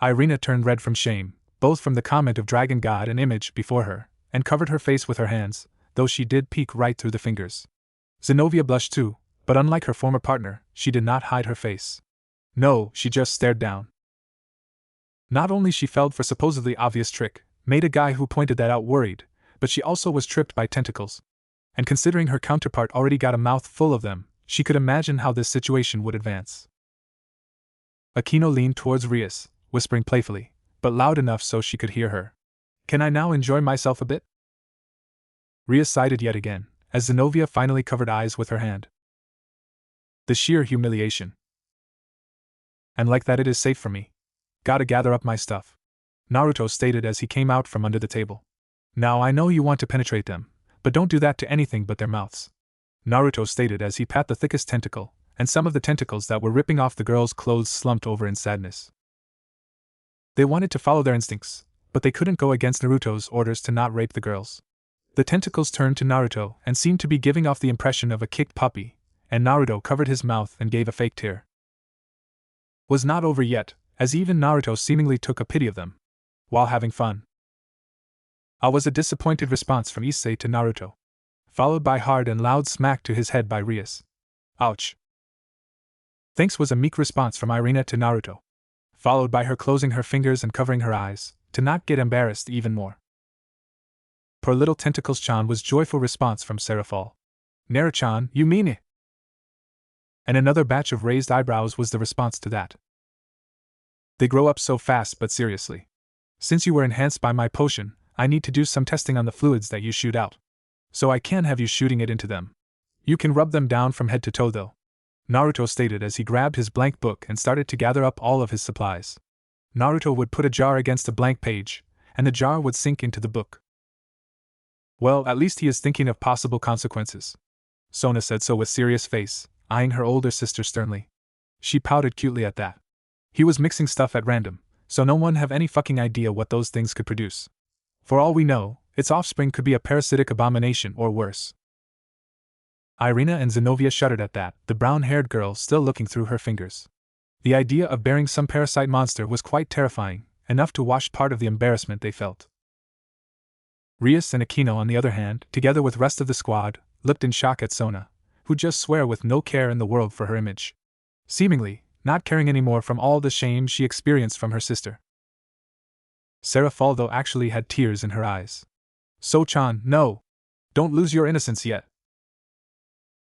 Irina turned red from shame, both from the comment of Dragon God and image before her, and covered her face with her hands, though she did peek right through the fingers. Zenobia blushed too, but unlike her former partner, she did not hide her face. No, she just stared down. Not only she fell for supposedly obvious trick, made a guy who pointed that out worried, but she also was tripped by tentacles. And considering her counterpart already got a mouth full of them, she could imagine how this situation would advance. Aquino leaned towards Rias, whispering playfully, but loud enough so she could hear her. Can I now enjoy myself a bit? Rias sighed yet again, as Zenobia finally covered eyes with her hand. The sheer humiliation. And like that it is safe for me. Gotta gather up my stuff. Naruto stated as he came out from under the table. Now I know you want to penetrate them, but don't do that to anything but their mouths. Naruto stated as he pat the thickest tentacle, and some of the tentacles that were ripping off the girl's clothes slumped over in sadness. They wanted to follow their instincts, but they couldn't go against Naruto's orders to not rape the girls. The tentacles turned to Naruto and seemed to be giving off the impression of a kicked puppy, and Naruto covered his mouth and gave a fake tear. Was not over yet, as even Naruto seemingly took a pity of them. While having fun. Was a disappointed response from Issei to Naruto, followed by hard and loud smack to his head by Rias. Ouch. Thanks was a meek response from Irina to Naruto, followed by her closing her fingers and covering her eyes, to not get embarrassed even more. Poor little Tentacles-chan was joyful response from Seraphol. Nara-chan, you mean it? And another batch of raised eyebrows was the response to that. They grow up so fast, but seriously. Since you were enhanced by my potion, I need to do some testing on the fluids that you shoot out. So I can't have you shooting it into them. You can rub them down from head to toe though. Naruto stated as he grabbed his blank book and started to gather up all of his supplies. Naruto would put a jar against a blank page, and the jar would sink into the book. Well, at least he is thinking of possible consequences. Sona said so with serious face, eyeing her older sister sternly. She pouted cutely at that. He was mixing stuff at random, so no one have any fucking idea what those things could produce. For all we know, its offspring could be a parasitic abomination or worse. Irina and Zenobia shuddered at that, the brown-haired girl still looking through her fingers. The idea of bearing some parasite monster was quite terrifying, enough to wash part of the embarrassment they felt. Rias and Aquino, on the other hand, together with rest of the squad, looked in shock at Sona, who just swear with no care in the world for her image. Seemingly, not caring anymore from all the shame she experienced from her sister. Seraphol though actually had tears in her eyes. So-chan, no! Don't lose your innocence yet!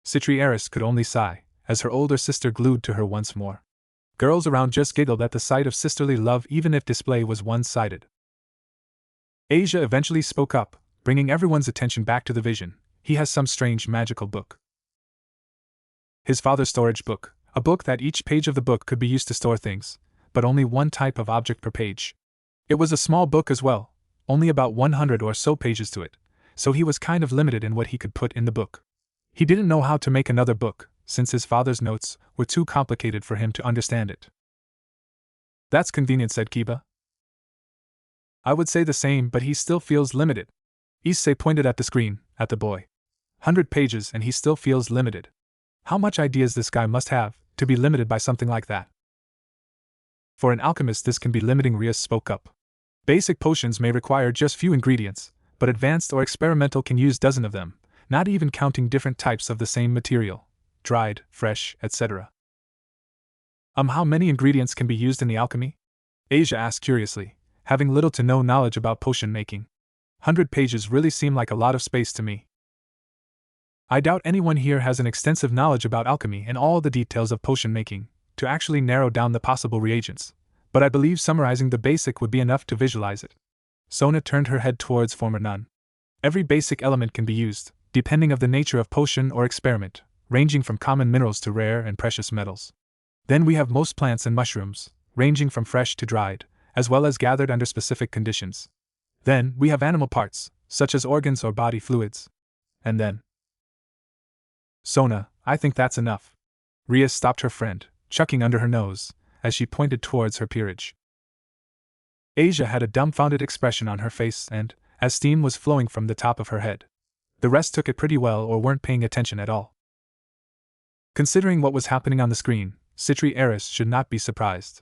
Citri Eris could only sigh, as her older sister glued to her once more. Girls around just giggled at the sight of sisterly love even if display was one-sided. Asia eventually spoke up, bringing everyone's attention back to the vision. He has some strange magical book. His father's storage book, a book that each page of the book could be used to store things, but only one type of object per page. It was a small book as well, only about 100 or so pages to it, so he was kind of limited in what he could put in the book. He didn't know how to make another book, since his father's notes were too complicated for him to understand it. That's convenient, said Kiba. I would say the same, but he still feels limited. Issei pointed at the screen, at the boy. 100 pages and he still feels limited. How much ideas this guy must have, to be limited by something like that. For an alchemist this can be limiting, Rias spoke up. Basic potions may require just few ingredients, but advanced or experimental can use dozens of them, not even counting different types of the same material, dried, fresh, etc. How many ingredients can be used in the alchemy? Asia asked curiously, having little to no knowledge about potion making. 100 pages really seem like a lot of space to me. I doubt anyone here has an extensive knowledge about alchemy and all the details of potion making, to actually narrow down the possible reagents, but I believe summarizing the basic would be enough to visualize it. Sona turned her head towards former nun. Every basic element can be used, depending of the nature of potion or experiment, ranging from common minerals to rare and precious metals. Then we have most plants and mushrooms, ranging from fresh to dried, as well as gathered under specific conditions. Then we have animal parts, such as organs or body fluids. And then… Sona, I think that's enough. Rhea stopped her friend, chuckling under her nose, as she pointed towards her peerage. Asia had a dumbfounded expression on her face and, as steam was flowing from the top of her head, the rest took it pretty well or weren't paying attention at all. Considering what was happening on the screen, Citri Eris should not be surprised.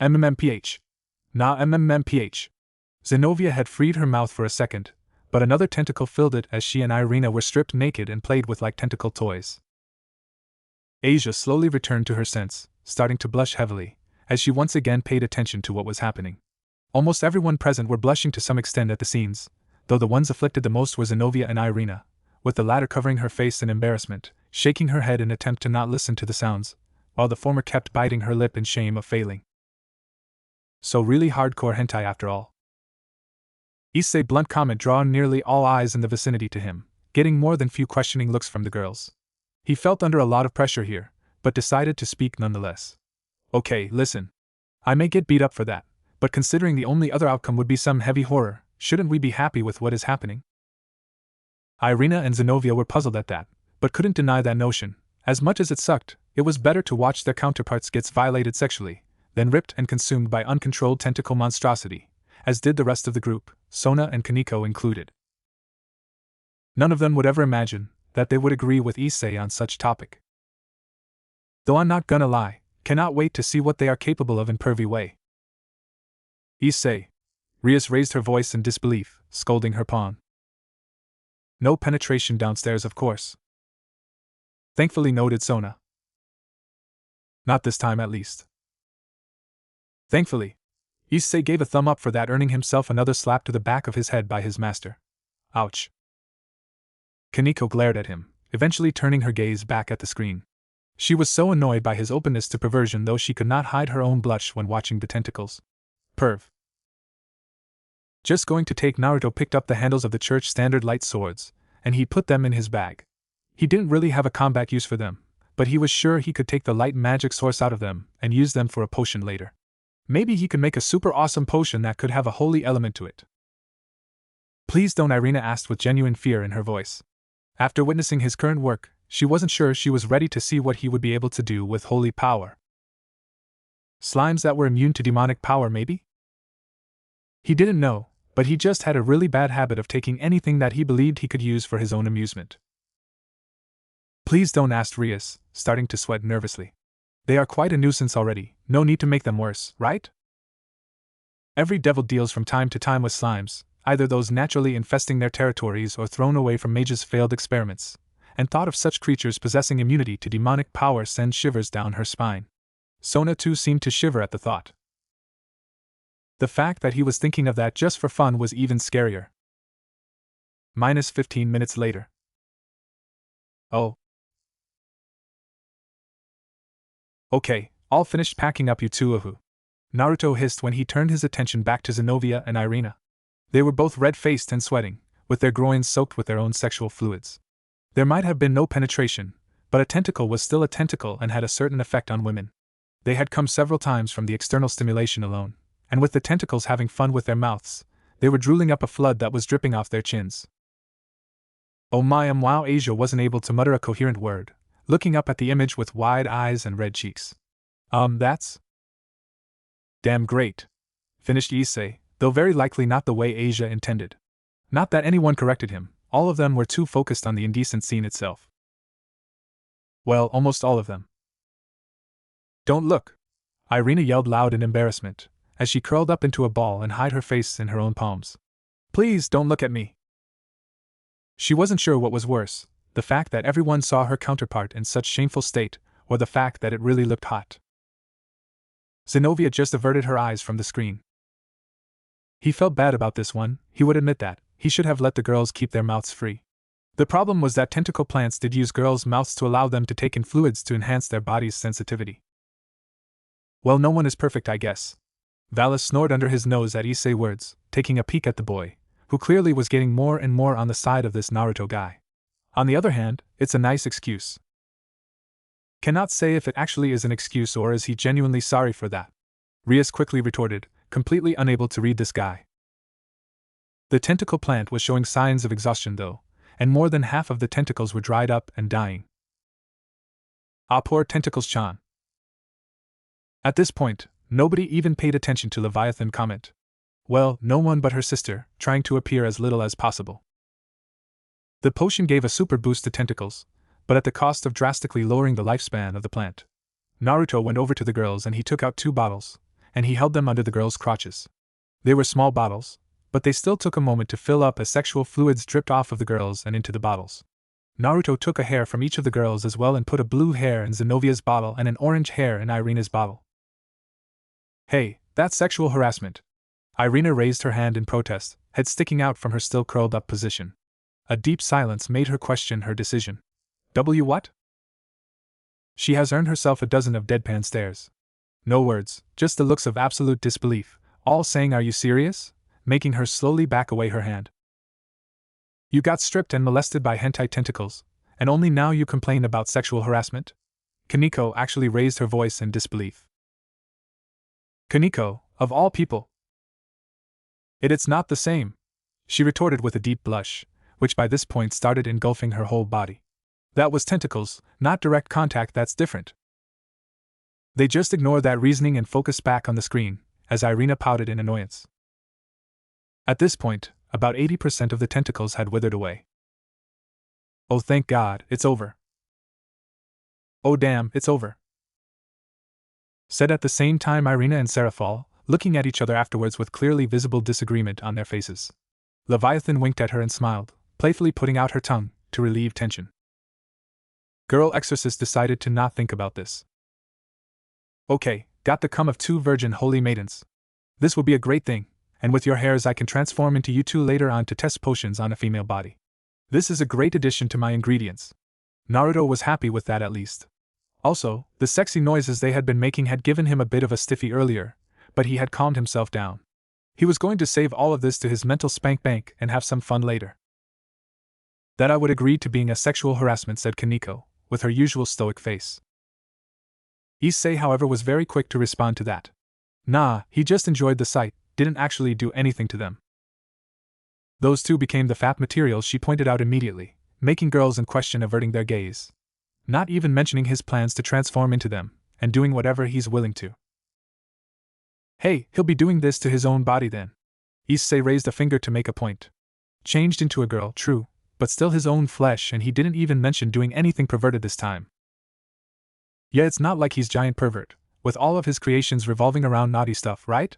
MMMPH. Nah, MMMPH. Zenobia had freed her mouth for a second, but another tentacle filled it as she and Irina were stripped naked and played with like tentacle toys. Asia slowly returned to her sense, starting to blush heavily, as she once again paid attention to what was happening. Almost everyone present were blushing to some extent at the scenes, though the ones afflicted the most were Zenobia and Irina, with the latter covering her face in embarrassment, shaking her head in attempt to not listen to the sounds, while the former kept biting her lip in shame of failing. So really hardcore hentai after all. Issei's blunt comment drew nearly all eyes in the vicinity to him, getting more than few questioning looks from the girls. He felt under a lot of pressure here, but decided to speak nonetheless. Okay, listen. I may get beat up for that, but considering the only other outcome would be some heavy horror, shouldn't we be happy with what is happening? Irina and Zenobia were puzzled at that, but couldn't deny that notion. As much as it sucked, it was better to watch their counterparts get violated sexually, than ripped and consumed by uncontrolled tentacle monstrosity, as did the rest of the group, Sona and Kaneko included. None of them would ever imagine that they would agree with Issei on such topic. Though I'm not gonna lie, cannot wait to see what they are capable of in pervy way. Issei. Rias raised her voice in disbelief, scolding her pawn. No penetration downstairs, of course. Thankfully noted Sona. Not this time at least. Thankfully. Issei gave a thumb up for that, earning himself another slap to the back of his head by his master. Ouch. Kaneko glared at him, eventually turning her gaze back at the screen. She was so annoyed by his openness to perversion, though she could not hide her own blush when watching the tentacles. Perv. Just going to take. Naruto picked up the handles of the church standard light swords, and he put them in his bag. He didn't really have a combat use for them, but he was sure he could take the light magic source out of them and use them for a potion later. Maybe he could make a super awesome potion that could have a holy element to it. Please don't, Irina asked with genuine fear in her voice. After witnessing his current work, she wasn't sure she was ready to see what he would be able to do with holy power. Slimes that were immune to demonic power, maybe? He didn't know, but he just had a really bad habit of taking anything that he believed he could use for his own amusement. Please don't, asked Rias, starting to sweat nervously. They are quite a nuisance already, no need to make them worse, right? Every devil deals from time to time with slimes, either those naturally infesting their territories or thrown away from mages' failed experiments, and thought of such creatures possessing immunity to demonic power sends shivers down her spine. Sona too seemed to shiver at the thought. The fact that he was thinking of that just for fun was even scarier. Minus 15 minutes later. Oh. Okay, all finished packing up, you two, ahu. Naruto hissed when he turned his attention back to Zenobia and Irina. They were both red-faced and sweating, with their groins soaked with their own sexual fluids. There might have been no penetration, but a tentacle was still a tentacle and had a certain effect on women. They had come several times from the external stimulation alone, and with the tentacles having fun with their mouths, they were drooling up a flood that was dripping off their chins. Oh my, wow, Asia wasn't able to mutter a coherent word, looking up at the image with wide eyes and red cheeks. That's damn great, finished Issei, though very likely not the way Asia intended. Not that anyone corrected him, all of them were too focused on the indecent scene itself. Well, almost all of them. Don't look! Irina yelled loud in embarrassment, as she curled up into a ball and hid her face in her own palms. Please don't look at me! She wasn't sure what was worse, the fact that everyone saw her counterpart in such shameful state, or the fact that it really looked hot. Zenobia just averted her eyes from the screen. He felt bad about this one, he would admit that. He should have let the girls keep their mouths free. The problem was that tentacle plants did use girls' mouths to allow them to take in fluids to enhance their body's sensitivity. Well, no one is perfect, I guess. Valis snored under his nose at Issei's words, taking a peek at the boy, who clearly was getting more and more on the side of this Naruto guy. On the other hand, it's a nice excuse. Cannot say if it actually is an excuse or is he genuinely sorry for that. Rias quickly retorted, completely unable to read this guy. The tentacle plant was showing signs of exhaustion though, and more than half of the tentacles were dried up and dying. Ah, poor Tentacles-chan. At this point, nobody even paid attention to Leviathan's comment. Well, no one but her sister, trying to appear as little as possible. The potion gave a super boost to Tentacles, but at the cost of drastically lowering the lifespan of the plant. Naruto went over to the girls and he took out 2 bottles, and he held them under the girls' crotches. They were small bottles, but they still took a moment to fill up as sexual fluids dripped off of the girls and into the bottles. Naruto took a hair from each of the girls as well and put a blue hair in Zenobia's bottle and an orange hair in Irina's bottle. Hey, that's sexual harassment. Irina raised her hand in protest, head sticking out from her still curled up position. A deep silence made her question her decision. What? She has earned herself a dozen of deadpan stares. No words, just the looks of absolute disbelief, all saying, "Are you serious?" making her slowly back away her hand. You got stripped and molested by hentai tentacles, and only now you complain about sexual harassment? Kaneko actually raised her voice in disbelief. Kaneko, of all people. It's not the same, she retorted with a deep blush, which by this point started engulfing her whole body. That was tentacles, not direct contact, that's different. They just ignored that reasoning and focused back on the screen, as Irina pouted in annoyance. At this point, about 80% of the tentacles had withered away. Oh, thank God, it's over. Oh damn, it's over. Said at the same time Irina and Seraphol, looking at each other afterwards with clearly visible disagreement on their faces. Leviathan winked at her and smiled, playfully putting out her tongue, to relieve tension. Girl Exorcist decided to not think about this. Okay, got the cum of 2 virgin holy maidens. This will be a great thing, and with your hairs I can transform into you 2 later on to test potions on a female body. This is a great addition to my ingredients. Naruto was happy with that at least. Also, the sexy noises they had been making had given him a bit of a stiffy earlier, but he had calmed himself down. He was going to save all of this to his mental spank bank and have some fun later. That I would agree to being a sexual harassment, said Kaneko, with her usual stoic face. Issei, however, was very quick to respond to that. Nah, he just enjoyed the sight, didn't actually do anything to them. Those 2 became the fap materials, she pointed out immediately, making girls in question averting their gaze. Not even mentioning his plans to transform into them, and doing whatever he's willing to. Hey, he'll be doing this to his own body then. Issei raised a finger to make a point. Changed into a girl, true, but still his own flesh, and he didn't even mention doing anything perverted this time. Yeah, it's not like he's giant pervert, with all of his creations revolving around naughty stuff, right?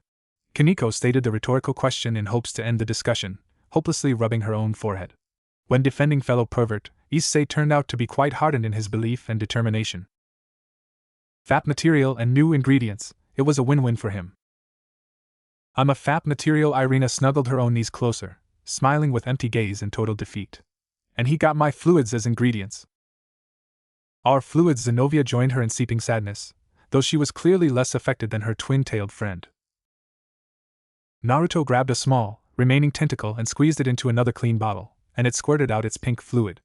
Kaneko stated the rhetorical question in hopes to end the discussion, hopelessly rubbing her own forehead. When defending fellow pervert, Issei turned out to be quite hardened in his belief and determination. Fap material and new ingredients, it was a win-win for him. I'm a fap material. Irina snuggled her own knees closer, smiling with empty gaze and total defeat. And he got my fluids as ingredients. Our fluids. Zenobia joined her in seeping sadness, though she was clearly less affected than her twin-tailed friend. Naruto grabbed a small, remaining tentacle and squeezed it into another clean bottle, and it squirted out its pink fluid.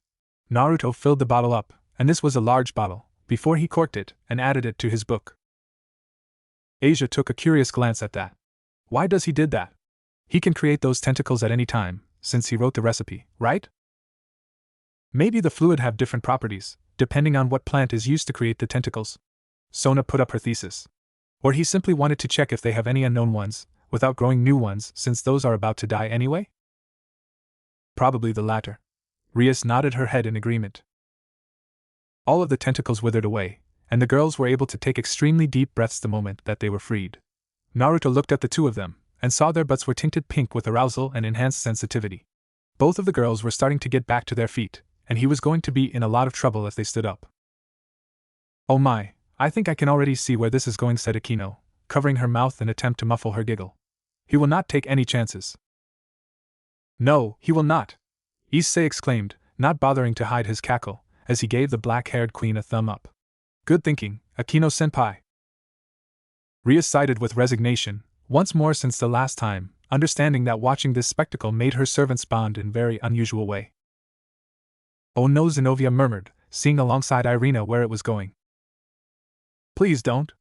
Naruto filled the bottle up, and this was a large bottle, before he corked it and added it to his book. Asia took a curious glance at that. Why does he did that? He can create those tentacles at any time, since he wrote the recipe, right? Maybe the fluid have different properties, depending on what plant is used to create the tentacles. Sona put up her thesis. Or he simply wanted to check if they have any unknown ones, without growing new ones since those are about to die anyway? Probably the latter. Rias nodded her head in agreement. All of the tentacles withered away, and the girls were able to take extremely deep breaths the moment that they were freed. Naruto looked at the 2 of them, and saw their butts were tinted pink with arousal and enhanced sensitivity. Both of the girls were starting to get back to their feet, and he was going to be in a lot of trouble if they stood up. "Oh my, I think I can already see where this is going," said Akino, covering her mouth in an attempt to muffle her giggle. "He will not take any chances." "No, he will not!" Issei exclaimed, not bothering to hide his cackle, as he gave the black-haired queen a thumb up. "Good thinking, Akino-senpai." Ria sighed with resignation, once more since the last time, understanding that watching this spectacle made her servants bond in very unusual way. "Oh no," Zenobia murmured, seeing alongside Irina where it was going. "Please don't."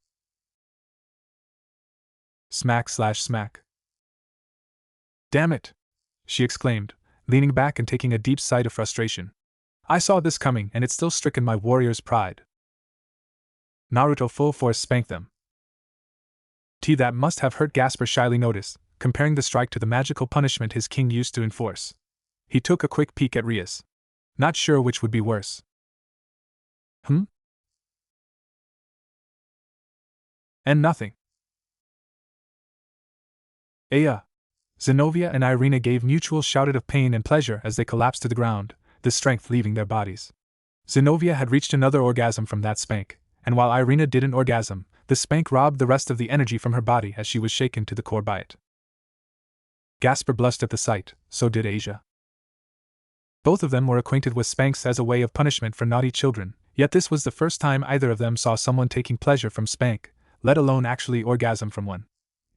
Smack/smack. "Damn it!" she exclaimed, leaning back and taking a deep sigh of frustration. "I saw this coming and it still stricken my warrior's pride." Naruto full force spanked them. That must have hurt, Gasper shyly noticed, comparing the strike to the magical punishment his king used to enforce. He took a quick peek at Rias. Not sure which would be worse. And nothing. Aya. Zenobia and Irina gave mutual shouted of pain and pleasure as they collapsed to the ground, the strength leaving their bodies. Zenobia had reached another orgasm from that spank, and while Irina didn't orgasm, the spank robbed the rest of the energy from her body as she was shaken to the core by it. Gasper blushed at the sight, so did Asia. Both of them were acquainted with spanks as a way of punishment for naughty children, yet this was the first time either of them saw someone taking pleasure from spank, let alone actually orgasm from one.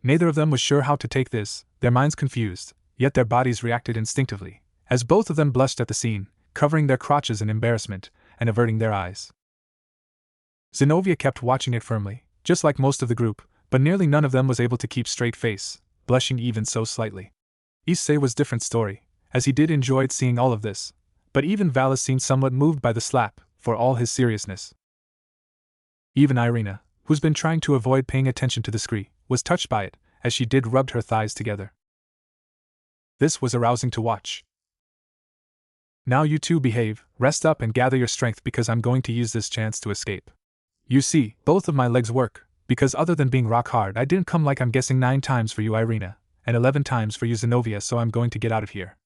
Neither of them was sure how to take this, their minds confused, yet their bodies reacted instinctively, as both of them blushed at the scene, covering their crotches in embarrassment, and averting their eyes. Zenobia kept watching it firmly, just like most of the group, but nearly none of them was able to keep straight face, blushing even so slightly. Issei was different story, as he did enjoyed seeing all of this, but even Valis seemed somewhat moved by the slap, for all his seriousness. Even Irina, who's been trying to avoid paying attention to the screen, was touched by it, as she did rubbed her thighs together. This was arousing to watch. "Now you two behave, rest up and gather your strength because I'm going to use this chance to escape. You see, both of my legs work, because other than being rock hard I didn't come like I'm guessing 9 times for you Irina, and 11 times for you Zenobia, so I'm going to get out of here.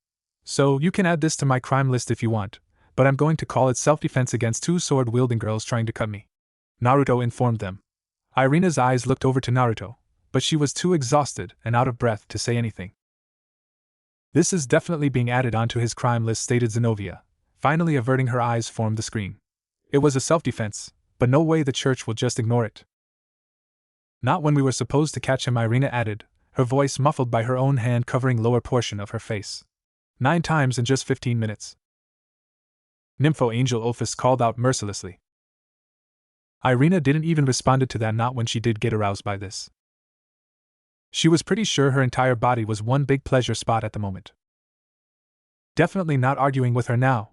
So you can add this to my crime list if you want, but I'm going to call it self-defense against 2 sword-wielding girls trying to cut me," Naruto informed them. Irina's eyes looked over to Naruto, but she was too exhausted and out of breath to say anything. "This is definitely being added onto his crime list," stated Zenobia, finally averting her eyes from the screen. "It was a self-defense, but no way the church will just ignore it." "Not when we were supposed to catch him," Irina added, her voice muffled by her own hand covering lower portion of her face. 9 times in just 15 minutes. Nympho Angel Ophis called out mercilessly. Irina didn't even respond to that, not when she did get aroused by this. She was pretty sure her entire body was one big pleasure spot at the moment. Definitely not arguing with her now,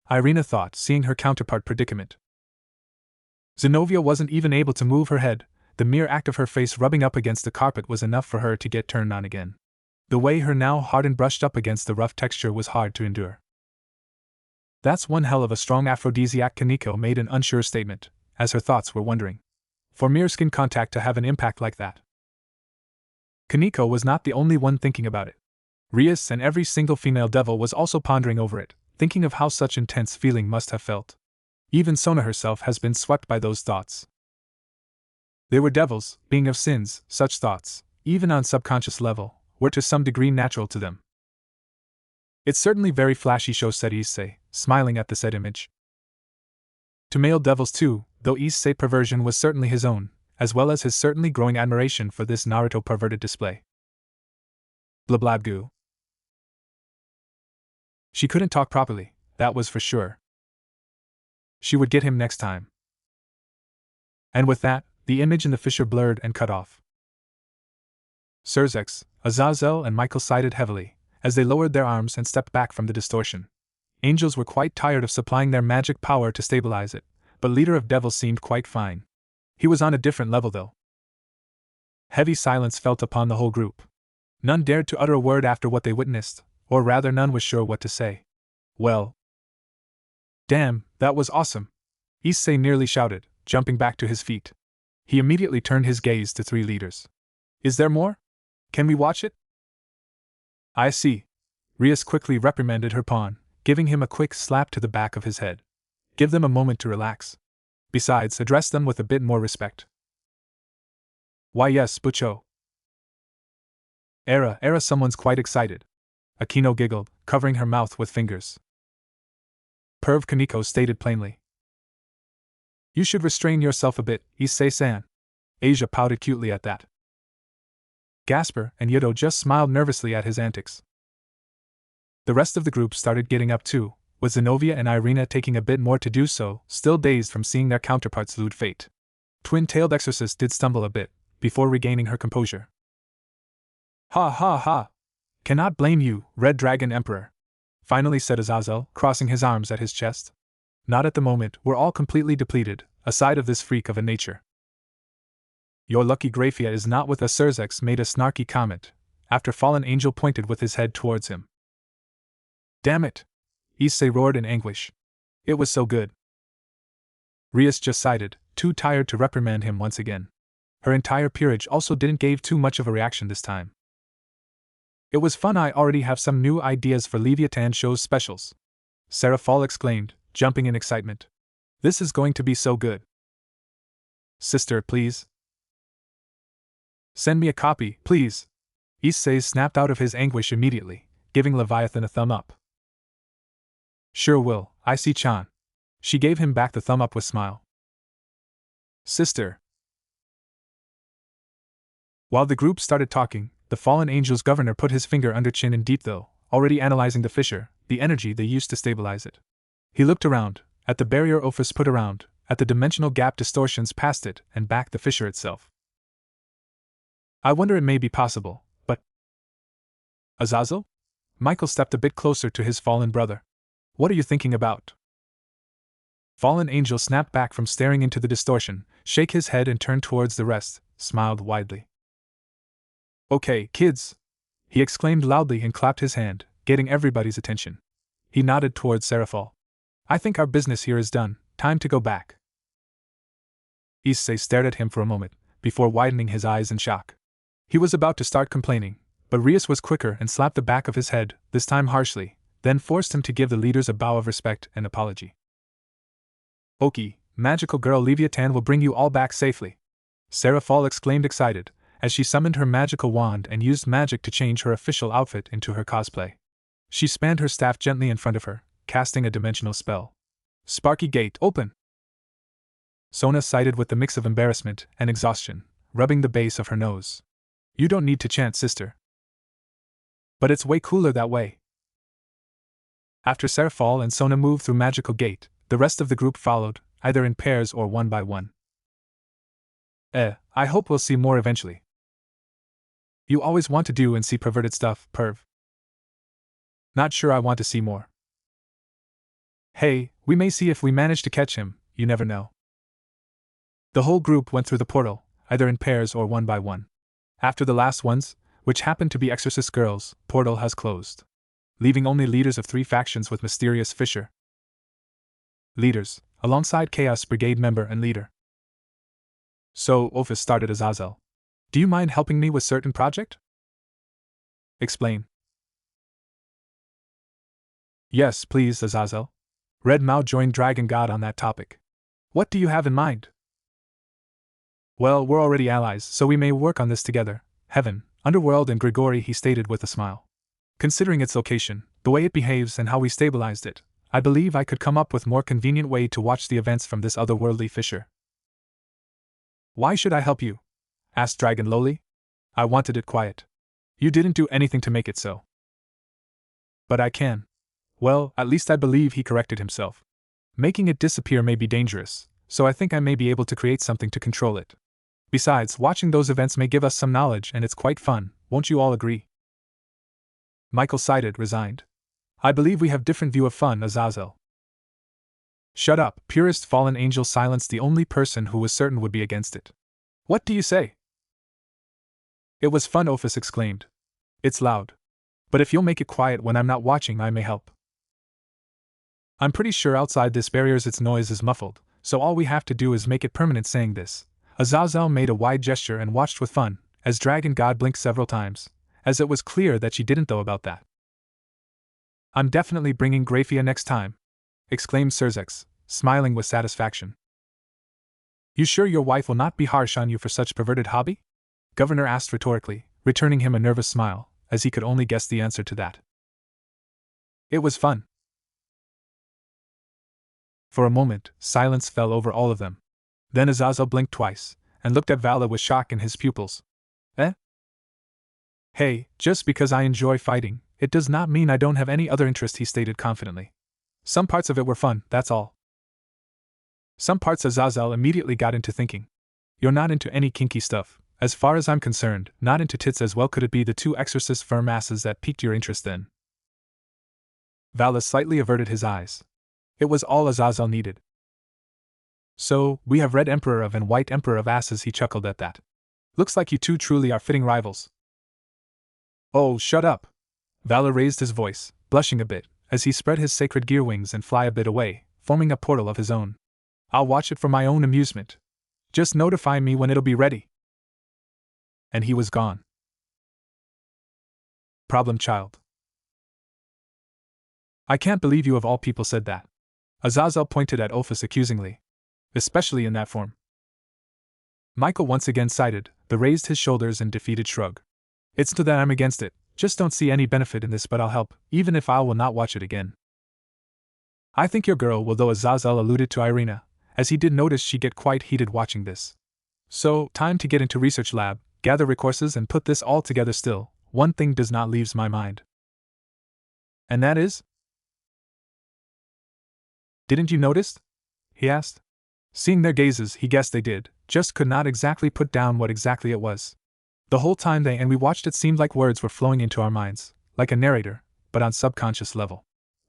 Irina thought, seeing her counterpart predicament. Zenobia wasn't even able to move her head, the mere act of her face rubbing up against the carpet was enough for her to get turned on again. The way her now hardened brushed up against the rough texture was hard to endure. "That's one hell of a strong aphrodisiac," Kaneko made an unsure statement, as her thoughts were wondering. For mere skin contact to have an impact like that. Kaneko was not the only one thinking about it. Rias and every single female devil was also pondering over it, thinking of how such intense feeling must have felt. Even Sona herself has been swept by those thoughts. They were devils, being of sins, such thoughts, even on subconscious level, were to some degree natural to them. "It's certainly very flashy show," said Issei, smiling at the said image. To male devils too, though Issei perversion was certainly his own, as well as his certainly growing admiration for this Naruto perverted display. Blablabgoo. She couldn't talk properly, that was for sure. She would get him next time. And with that, the image in the fissure blurred and cut off. Serzex, Azazel and Michael sighed heavily, as they lowered their arms and stepped back from the distortion. Angels were quite tired of supplying their magic power to stabilize it, but leader of devils seemed quite fine. He was on a different level though. Heavy silence fell upon the whole group. None dared to utter a word after what they witnessed, or rather none was sure what to say. "Well. Damn, that was awesome!" Issei nearly shouted, jumping back to his feet. He immediately turned his gaze to 3 leaders. "Is there more? Can we watch it?" "I see. Rias quickly reprimanded her pawn, giving him a quick slap to the back of his head. Give them a moment to relax. Besides, address them with a bit more respect. Why yes, Butcho. Era, someone's quite excited. Akino giggled, covering her mouth with fingers. Perv Kaneko stated plainly. You should restrain yourself a bit, Issei-san. Asia pouted cutely at that. Gasper and Yodo just smiled nervously at his antics. The rest of the group started getting up too, with Zenobia and Irina taking a bit more to do so, still dazed from seeing their counterparts lose fate. Twin-tailed Exorcist did stumble a bit, before regaining her composure. Ha ha ha! Cannot blame you, Red Dragon Emperor, finally said Azazel, crossing his arms at his chest. Not at the moment, we're all completely depleted, aside of this freak of a nature. Your lucky Graphia is not with us, Surzex made a snarky comment, after Fallen Angel pointed with his head towards him. Damn it! Issei roared in anguish. It was so good. Rias just sighed, too tired to reprimand him once again. Her entire peerage also didn't give too much of a reaction this time. It was fun. I already have some new ideas for Leviathan show's specials. Seraphol exclaimed, jumping in excitement. This is going to be so good. Sister, please. Send me a copy, please. Issei snapped out of his anguish immediately, giving Leviathan a thumb up. Sure will, Issei-chan. She gave him back the thumb up with smile. Sister. While the group started talking, the Fallen Angel's governor put his finger under chin in deep though, already analyzing the fissure, the energy they used to stabilize it. He looked around, at the barrier Ophis put around, at the dimensional gap distortions past it, and back the fissure itself. I wonder, it may be possible, but… Azazel? Michael stepped a bit closer to his fallen brother. What are you thinking about? Fallen Angel snapped back from staring into the distortion, shook his head and turned towards the rest, smiled widely. Okay, kids! He exclaimed loudly and clapped his hand, getting everybody's attention. He nodded towards Seraphol. I think our business here is done, time to go back. Issei stared at him for a moment, before widening his eyes in shock. He was about to start complaining, but Rias was quicker and slapped the back of his head, this time harshly, then forced him to give the leaders a bow of respect and apology. Oki, magical girl Leviathan will bring you all back safely. Seraphol exclaimed excited, as she summoned her magical wand and used magic to change her official outfit into her cosplay. She spanned her staff gently in front of her, casting a dimensional spell. Sparky Gate, open! Sona sighed with the mix of embarrassment and exhaustion, rubbing the base of her nose. You don't need to chant, sister. But it's way cooler that way. After Seraphol and Sona moved through Magical Gate, the rest of the group followed, either in pairs or one by one. I hope we'll see more eventually. You always want to do and see perverted stuff, perv. Not sure I want to see more. Hey, we may see if we manage to catch him, you never know. The whole group went through the portal, either in pairs or one by one. After the last ones, which happened to be Exorcist girls, portal has closed, leaving only leaders of 3 factions with mysterious fissure. Leaders, alongside Chaos Brigade member and leader. So, Ophis started Azazel. Do you mind helping me with certain project? Explain. Yes, please, Azazel. Red Mao joined Dragon God on that topic. What do you have in mind? Well, we're already allies, so we may work on this together. Heaven, Underworld and Grigori, he stated with a smile. Considering its location, the way it behaves and how we stabilized it, I believe I could come up with more convenient way to watch the events from this otherworldly fissure. Why should I help you? Asked Dragon lowly. I wanted it quiet. You didn't do anything to make it so. But I can. Well, at least I believe, he corrected himself. Making it disappear may be dangerous, so I think I may be able to create something to control it. Besides, watching those events may give us some knowledge and it's quite fun, won't you all agree? Michael sighed, resigned. I believe we have different view of fun, Azazel. Shut up, purest Fallen Angel silenced the only person who was certain would be against it. What do you say? It was fun, Ophis exclaimed. It's loud. But if you'll make it quiet when I'm not watching, I may help. I'm pretty sure outside this barrier's its noise is muffled, so all we have to do is make it permanent. Saying this, Azazel made a wide gesture and watched with fun, as Dragon God blinked several times, as it was clear that she didn't know about that. I'm definitely bringing Graphia next time, exclaimed Surzex, smiling with satisfaction. You sure your wife will not be harsh on you for such perverted hobby? Governor asked rhetorically, returning him a nervous smile, as he could only guess the answer to that. It was fun. For a moment, silence fell over all of them. Then Azazel blinked twice, and looked at Vala with shock in his pupils. Eh? Hey, just because I enjoy fighting, it does not mean I don't have any other interest, he stated confidently. Some parts of it were fun, that's all. Some parts, Azazel immediately got into thinking. You're not into any kinky stuff. As far as I'm concerned, not into tits as well. Could it be the two exorcist firm asses that piqued your interest then? Vala slightly averted his eyes. It was all Azazel needed. So, we have Red Emperor of and White Emperor of asses, he chuckled at that. Looks like you two truly are fitting rivals. Oh, shut up. Vala raised his voice, blushing a bit, as he spread his sacred gear wings and fly a bit away, forming a portal of his own. I'll watch it for my own amusement. Just notify me when it'll be ready. And he was gone. Problem child. I can't believe you of all people said that. Azazel pointed at Ophis accusingly. Especially in that form. Michael once again sighed, but raised his shoulders in defeated shrug. It's not that I'm against it, just don't see any benefit in this, but I'll help, even if I will not watch it again. I think your girl will, though. Azazel alluded to Irina, as he did notice she get quite heated watching this. So, time to get into research lab, gather resources and put this all together. Still, one thing does not leave my mind. And that is? Didn't you notice? He asked. Seeing their gazes, he guessed they did, just could not exactly put down what exactly it was. The whole time they and we watched, it seemed like words were flowing into our minds, like a narrator, but on subconscious level.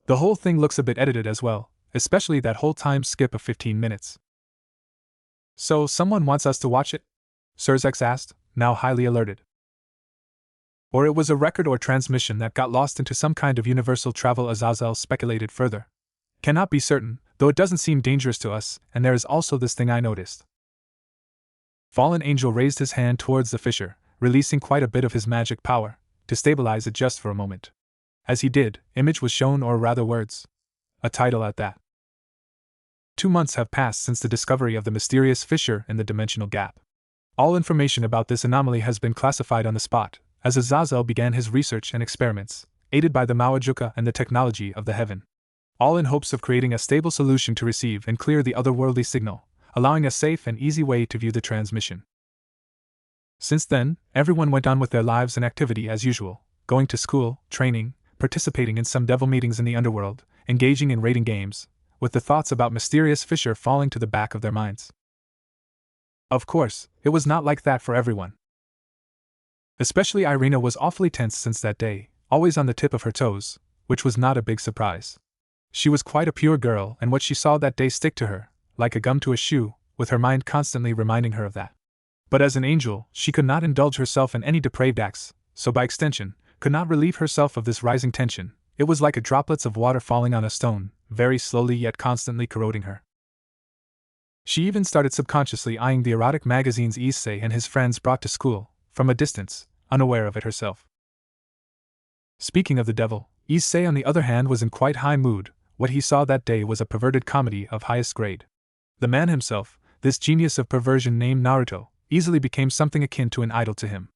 The whole thing looks a bit edited as well, especially that whole time skip of 15 minutes. So someone wants us to watch it? Surzex asked, now highly alerted. Or it was a record or transmission that got lost into some kind of universal travel, Azazel speculated further. Cannot be certain, though it doesn't seem dangerous to us, and there is also this thing I noticed. Fallen Angel raised his hand towards the fissure, releasing quite a bit of his magic power, to stabilize it just for a moment. As he did, image was shown, or rather words. A title at that. 2 months have passed since the discovery of the mysterious fissure in the dimensional gap. All information about this anomaly has been classified on the spot, as Azazel began his research and experiments, aided by the Mawajuka and the technology of the heaven. All in hopes of creating a stable solution to receive and clear the otherworldly signal, allowing a safe and easy way to view the transmission. Since then, everyone went on with their lives and activity as usual, going to school, training, participating in some devil meetings in the underworld, engaging in raiding games, with the thoughts about mysterious fissure falling to the back of their minds. Of course, it was not like that for everyone. Especially Irina was awfully tense since that day, always on the tip of her toes, which was not a big surprise. She was quite a pure girl, and what she saw that day stick to her, like a gum to a shoe, with her mind constantly reminding her of that. But as an angel, she could not indulge herself in any depraved acts, so by extension, could not relieve herself of this rising tension. It was like a droplets of water falling on a stone, very slowly yet constantly corroding her. She even started subconsciously eyeing the erotic magazines Issei and his friends brought to school, from a distance, unaware of it herself. Speaking of the devil, Issei on the other hand was in quite high mood. What he saw that day was a perverted comedy of highest grade. The man himself, this genius of perversion named Naruto, easily became something akin to an idol to him.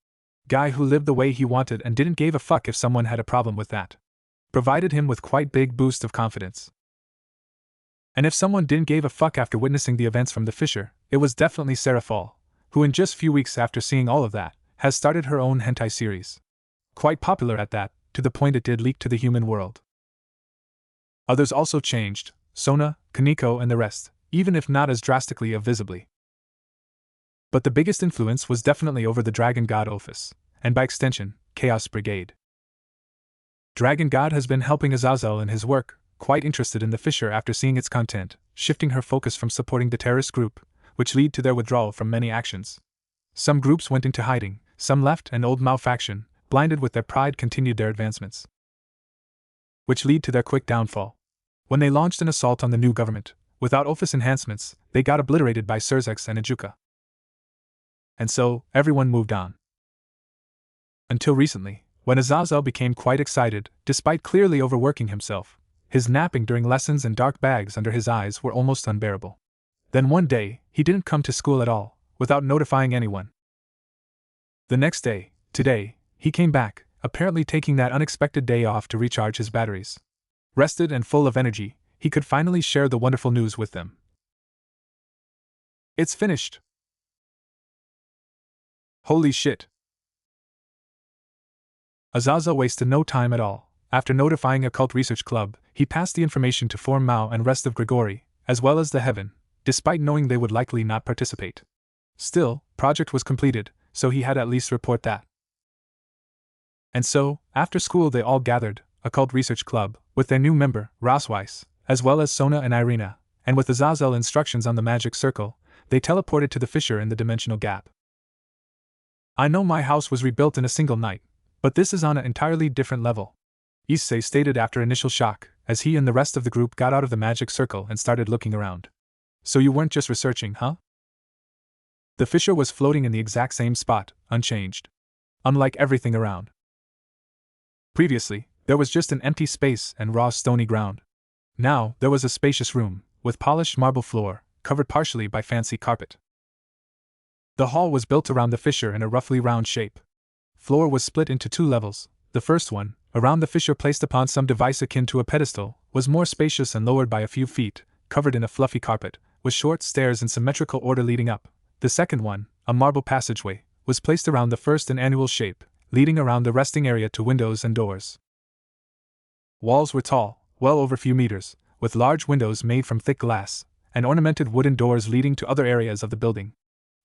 Guy who lived the way he wanted and didn't give a fuck if someone had a problem with that. Provided him with quite big boost of confidence. And if someone didn't give a fuck after witnessing the events from the fissure, it was definitely Sarah Fall, who in just few weeks after seeing all of that, has started her own hentai series. Quite popular at that, to the point it did leak to the human world. Others also changed, Sona, Kaneko and the rest, even if not as drastically or visibly. But the biggest influence was definitely over the Dragon God Ophis, and by extension, Chaos Brigade. Dragon God has been helping Azazel in his work, quite interested in the fissure after seeing its content, shifting her focus from supporting the terrorist group, which led to their withdrawal from many actions. Some groups went into hiding, some left, and Old Mao faction, blinded with their pride, continued their advancements, which led to their quick downfall. When they launched an assault on the new government, without Ophis enhancements, they got obliterated by Surzex and Ajuka. And so, everyone moved on. Until recently, When Azazel became quite excited, despite clearly overworking himself, his napping during lessons and dark bags under his eyes were almost unbearable. Then one day, he didn't come to school at all, without notifying anyone. The next day, today, he came back, apparently taking that unexpected day off to recharge his batteries. Rested and full of energy, he could finally share the wonderful news with them. It's finished! Holy shit! Azazel wasted no time at all. After notifying Occult Research Club, he passed the information to Form Mao and rest of Grigori, as well as the Heaven, despite knowing they would likely not participate. Still, project was completed, so he had at least report that. And so, after school they all gathered, Occult Research Club, with their new member, Rosweiss, as well as Sona and Irina, and with Azazel instructions on the magic circle, they teleported to the fissure in the dimensional gap. I know my house was rebuilt in a single night, but this is on an entirely different level, Issei stated after initial shock, as he and the rest of the group got out of the magic circle and started looking around. So you weren't just researching, huh? The fissure was floating in the exact same spot, unchanged. Unlike everything around. Previously, there was just an empty space and raw stony ground. Now, there was a spacious room, with polished marble floor, covered partially by fancy carpet. The hall was built around the fissure in a roughly round shape. Floor was split into two levels. The first one, around the fissure placed upon some device akin to a pedestal, was more spacious and lowered by a few feet, covered in a fluffy carpet, with short stairs in symmetrical order leading up. The second one, a marble passageway, was placed around the first in annual shape, leading around the resting area to windows and doors. Walls were tall, well over a few meters, with large windows made from thick glass, and ornamented wooden doors leading to other areas of the building.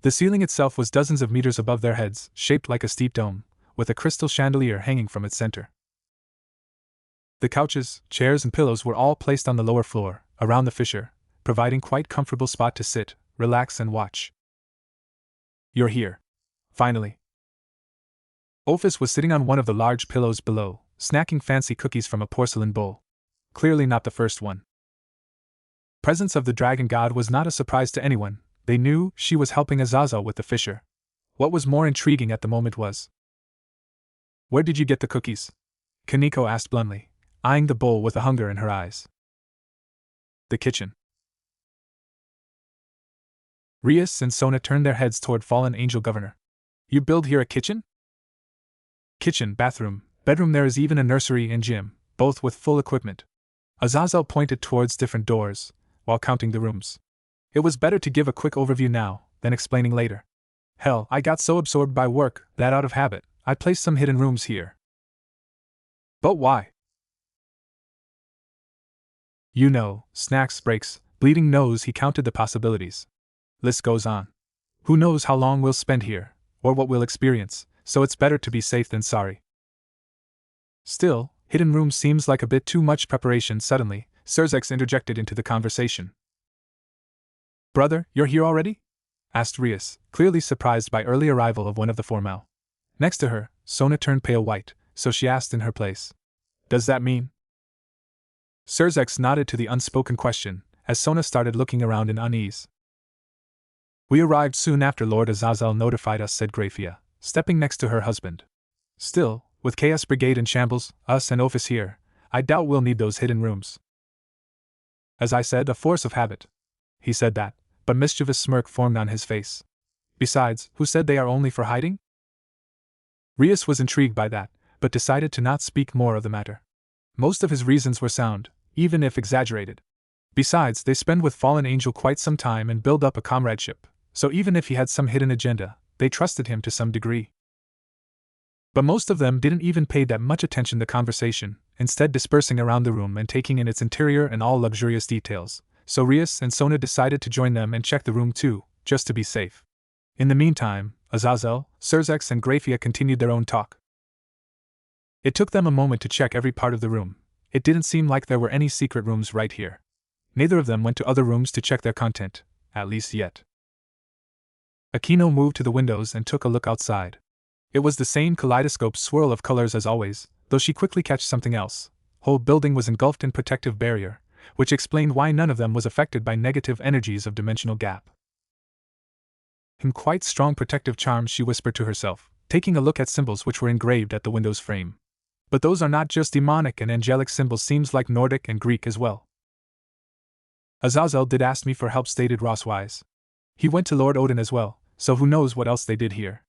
The ceiling itself was dozens of meters above their heads, shaped like a steep dome, with a crystal chandelier hanging from its center. The couches, chairs and pillows were all placed on the lower floor, around the fissure, providing quite comfortable spot to sit, relax and watch. You're here. Finally. Ophis was sitting on one of the large pillows below, snacking fancy cookies from a porcelain bowl. Clearly not the first one. Presence of the dragon god was not a surprise to anyone. They knew she was helping Azazel with the fissure. What was more intriguing at the moment was, where did you get the cookies? Kaneko asked bluntly, eyeing the bowl with a hunger in her eyes. The kitchen. Rias and Sona turned their heads toward fallen angel governor. You build here a kitchen? Kitchen, bathroom, bedroom, there is even a nursery and gym, both with full equipment. Azazel pointed towards different doors, while counting the rooms. It was better to give a quick overview now, than explaining later. Hell, I got so absorbed by work, that out of habit, I placed some hidden rooms here. But why? You know, snacks, breaks, bleeding nose, he counted the possibilities. List goes on. Who knows how long we'll spend here, or what we'll experience, so it's better to be safe than sorry. Still, hidden rooms seems like a bit too much preparation. Suddenly, Surzex interjected into the conversation. Brother, you're here already? Asked Rias, clearly surprised by early arrival of one of the Formel. Next to her, Sona turned pale white, so she asked in her place. Does that mean? Surzex nodded to the unspoken question, as Sona started looking around in unease. We arrived soon after Lord Azazel notified us, said Grafia, stepping next to her husband. Still, with KS Brigade in shambles, us and Ophis here, I doubt we'll need those hidden rooms. As I said, a force of habit. He said that, but mischievous smirk formed on his face. Besides, who said they are only for hiding? Rias was intrigued by that, but decided to not speak more of the matter. Most of his reasons were sound, even if exaggerated. Besides, they spend with Fallen Angel quite some time and build up a comradeship, so even if he had some hidden agenda, they trusted him to some degree. But most of them didn't even pay that much attention to the conversation, instead dispersing around the room and taking in its interior and all luxurious details, so Rias and Sona decided to join them and check the room too, just to be safe. In the meantime, Azazel, Surzex and Grafia continued their own talk. It took them a moment to check every part of the room. It didn't seem like there were any secret rooms right here. Neither of them went to other rooms to check their content, at least yet. Aquino moved to the windows and took a look outside. It was the same kaleidoscope swirl of colors as always, though she quickly catched something else. Whole building was engulfed in protective barrier, which explained why none of them was affected by negative energies of dimensional gap. In quite strong protective charms, she whispered to herself, taking a look at symbols which were engraved at the window's frame. But those are not just demonic and angelic symbols, seems like Nordic and Greek as well. Azazel did ask me for help, stated Ross wise. He went to Lord Odin as well, so who knows what else they did here.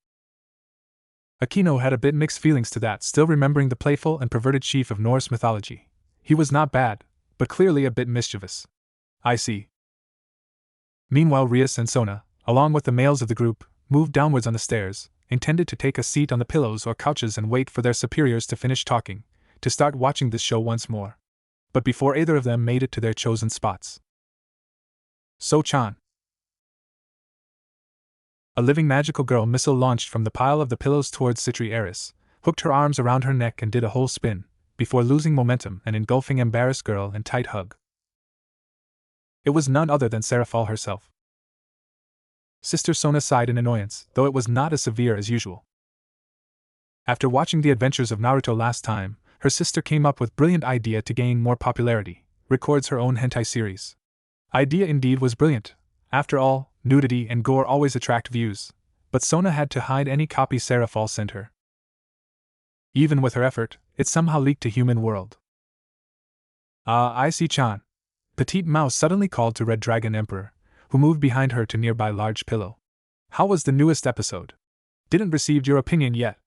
Aquino had a bit mixed feelings to that, still remembering the playful and perverted chief of Norse mythology. He was not bad, but clearly a bit mischievous. I see. Meanwhile, Rias and Sona, along with the males of the group, moved downwards on the stairs, intended to take a seat on the pillows or couches and wait for their superiors to finish talking, to start watching this show once more. But before either of them made it to their chosen spots, So-chan, a living magical girl missile launched from the pile of the pillows towards Citri Eris, hooked her arms around her neck and did a whole spin, before losing momentum and engulfing embarrassed girl in tight hug. It was none other than Seraphal herself. Sister Sona sighed in annoyance, though it was not as severe as usual. After watching the adventures of Naruto last time, her sister came up with brilliant idea to gain more popularity, records her own hentai series. Idea indeed was brilliant. After all, nudity and gore always attract views, but Sona had to hide any copy Seraphal sent her. Even with her effort, it somehow leaked to human world. I see Chan. Petite Mouse suddenly called to Red Dragon Emperor, who moved behind her to nearby large pillow. How was the newest episode? Didn't received your opinion yet.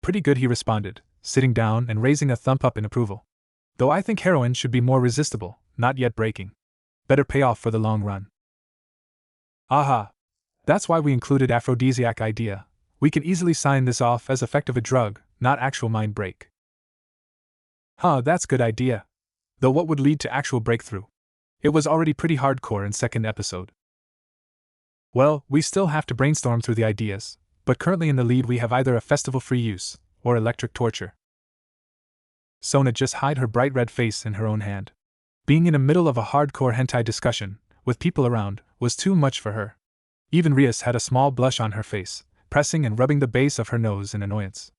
Pretty good, he responded, sitting down and raising a thumb up in approval. Though I think heroin should be more resistible, not yet breaking. Better pay off for the long run. Aha! That's why we included aphrodisiac idea. We can easily sign this off as effect of a drug, not actual mind break. Huh, that's good idea. Though what would lead to actual breakthrough? It was already pretty hardcore in second episode. Well, we still have to brainstorm through the ideas, but currently in the lead we have either a festival-free use, or electric torture. Sona just hid her bright red face in her own hand. Being in the middle of a hardcore hentai discussion, with people around, was too much for her. Even Rias had a small blush on her face, pressing and rubbing the base of her nose in annoyance.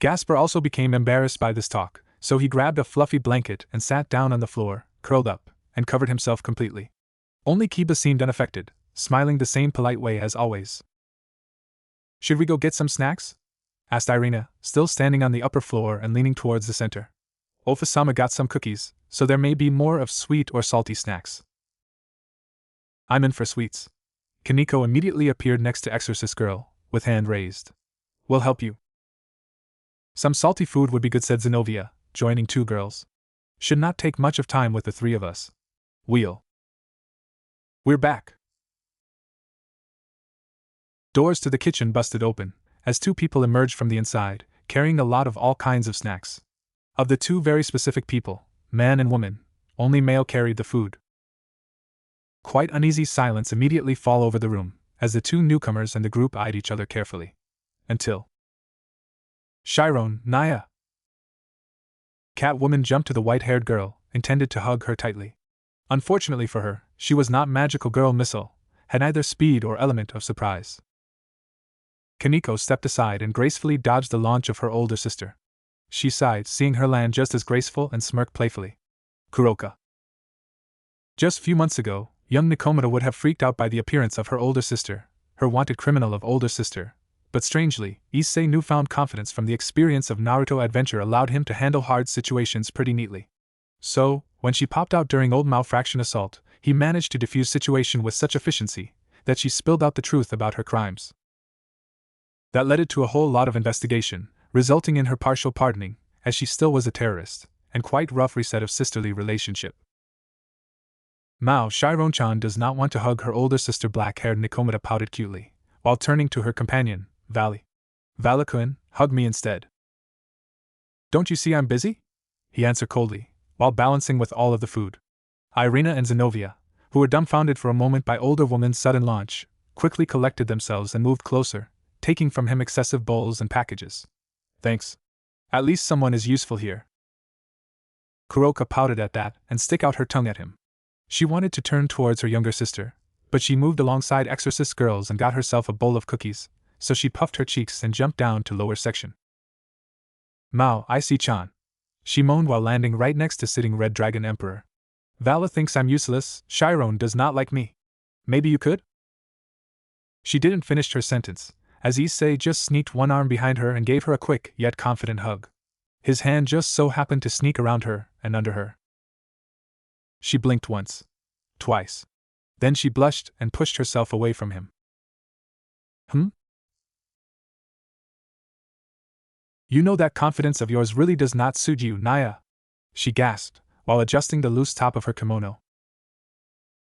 Gasper also became embarrassed by this talk, so he grabbed a fluffy blanket and sat down on the floor, curled up, and covered himself completely. Only Kiba seemed unaffected, smiling the same polite way as always. Should we go get some snacks? Asked Irina, still standing on the upper floor and leaning towards the center. Ofusama got some cookies, so there may be more of sweet or salty snacks. I'm in for sweets. Kaneko immediately appeared next to Exorcist Girl, with hand raised. We'll help you. Some salty food would be good, said Zenobia, joining two girls. Should not take much of time with the three of us. We're back. Doors to the kitchen busted open, as two people emerged from the inside, carrying a lot of all kinds of snacks. Of the two very specific people, man and woman, only male carried the food. Quite uneasy silence immediately fell over the room, as the two newcomers and the group eyed each other carefully. Until Chiron, Naya! Catwoman jumped to the white-haired girl, intended to hug her tightly. Unfortunately for her, she was not magical girl missile, had neither speed or element of surprise. Kaneko stepped aside and gracefully dodged the launch of her older sister. She sighed, seeing her land just as graceful, and smirked playfully. Kuroka. Just few months ago, young Nikomata would have freaked out by the appearance of her older sister, her wanted criminal of older sister, but strangely, Issei's newfound confidence from the experience of Naruto adventure allowed him to handle hard situations pretty neatly. So, when she popped out during old malfraction assault, he managed to defuse situation with such efficiency that she spilled out the truth about her crimes. That led it to a whole lot of investigation, resulting in her partial pardoning, as she still was a terrorist, and quite rough reset of sisterly relationship. Chiron-chan does not want to hug her older sister. Black-haired Nikomata pouted cutely, while turning to her companion, Valley. Valakun, hug me instead. Don't you see I'm busy? He answered coldly, while balancing with all of the food. Irina and Zenobia, who were dumbfounded for a moment by older woman's sudden launch, quickly collected themselves and moved closer, taking from him excessive bowls and packages. Thanks. At least someone is useful here. Kuroka pouted at that and stuck out her tongue at him. She wanted to turn towards her younger sister, but she moved alongside Exorcist Girls and got herself a bowl of cookies, so she puffed her cheeks and jumped down to lower section. I see Chan. She moaned while landing right next to sitting Red Dragon Emperor. Vala thinks I'm useless. Chiron does not like me. Maybe you could? She didn't finish her sentence, as Issei just sneaked one arm behind her and gave her a quick yet confident hug. His hand just so happened to sneak around her and under her. She blinked once. Twice. Then she blushed and pushed herself away from him. You know that confidence of yours really does not suit you, Naya, she gasped, while adjusting the loose top of her kimono.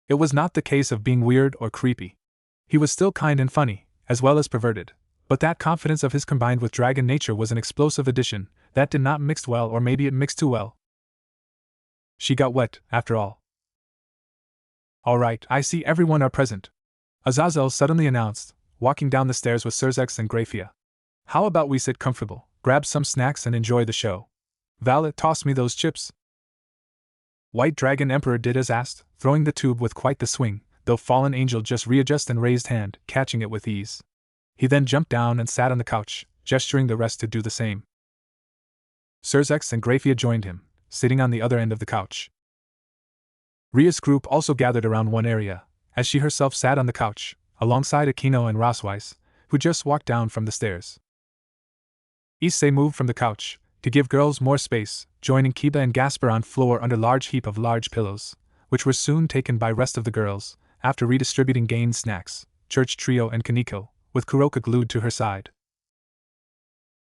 It was not the case of being weird or creepy. He was still kind and funny, as well as perverted, but that confidence of his combined with dragon nature was an explosive addition that did not mix well, or maybe it mixed too well. She got wet, after all. All right, I see everyone are present, Azazel suddenly announced, walking down the stairs with Serzex and Grafia. How about we sit comfortable, grab some snacks and enjoy the show? Valet, toss me those chips. White Dragon Emperor did as asked, throwing the tube with quite the swing, though Fallen Angel just readjusted and raised hand, catching it with ease. He then jumped down and sat on the couch, gesturing the rest to do the same. Serzex and Grafia joined him, sitting on the other end of the couch. Ria's group also gathered around one area, as she herself sat on the couch, alongside Aquino and Rosweiss, who just walked down from the stairs. Issei moved from the couch, to give girls more space, joining Kiba and Gasper on floor under large heap of large pillows, which were soon taken by rest of the girls, after redistributing gained snacks, Church Trio and Kaneko, with Kuroka glued to her side.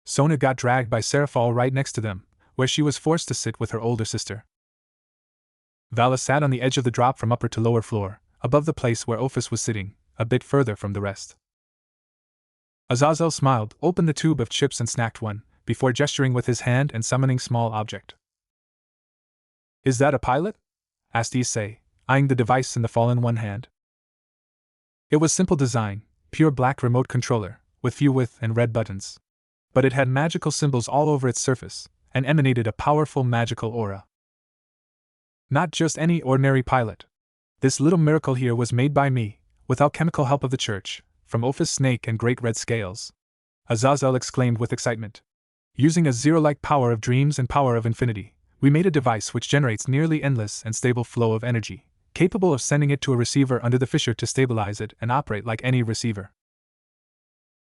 Sona got dragged by Seraphal right next to them, where she was forced to sit with her older sister. Vala sat on the edge of the drop from upper to lower floor, above the place where Ophis was sitting, a bit further from the rest. Azazel smiled, opened the tube of chips and snacked one, before gesturing with his hand and summoning small object. Is that a pilot? Asked Issei, eyeing the device in the fallen one hand. It was simple design, pure black remote controller, with few with and red buttons. But it had magical symbols all over its surface, and emanated a powerful magical aura. Not just any ordinary pilot. This little miracle here was made by me, without chemical help of the church, from Ophis Snake and Great Red Scales. Azazel exclaimed with excitement. Using a zero-like power of dreams and power of infinity, we made a device which generates nearly endless and stable flow of energy, capable of sending it to a receiver under the fissure to stabilize it and operate like any receiver.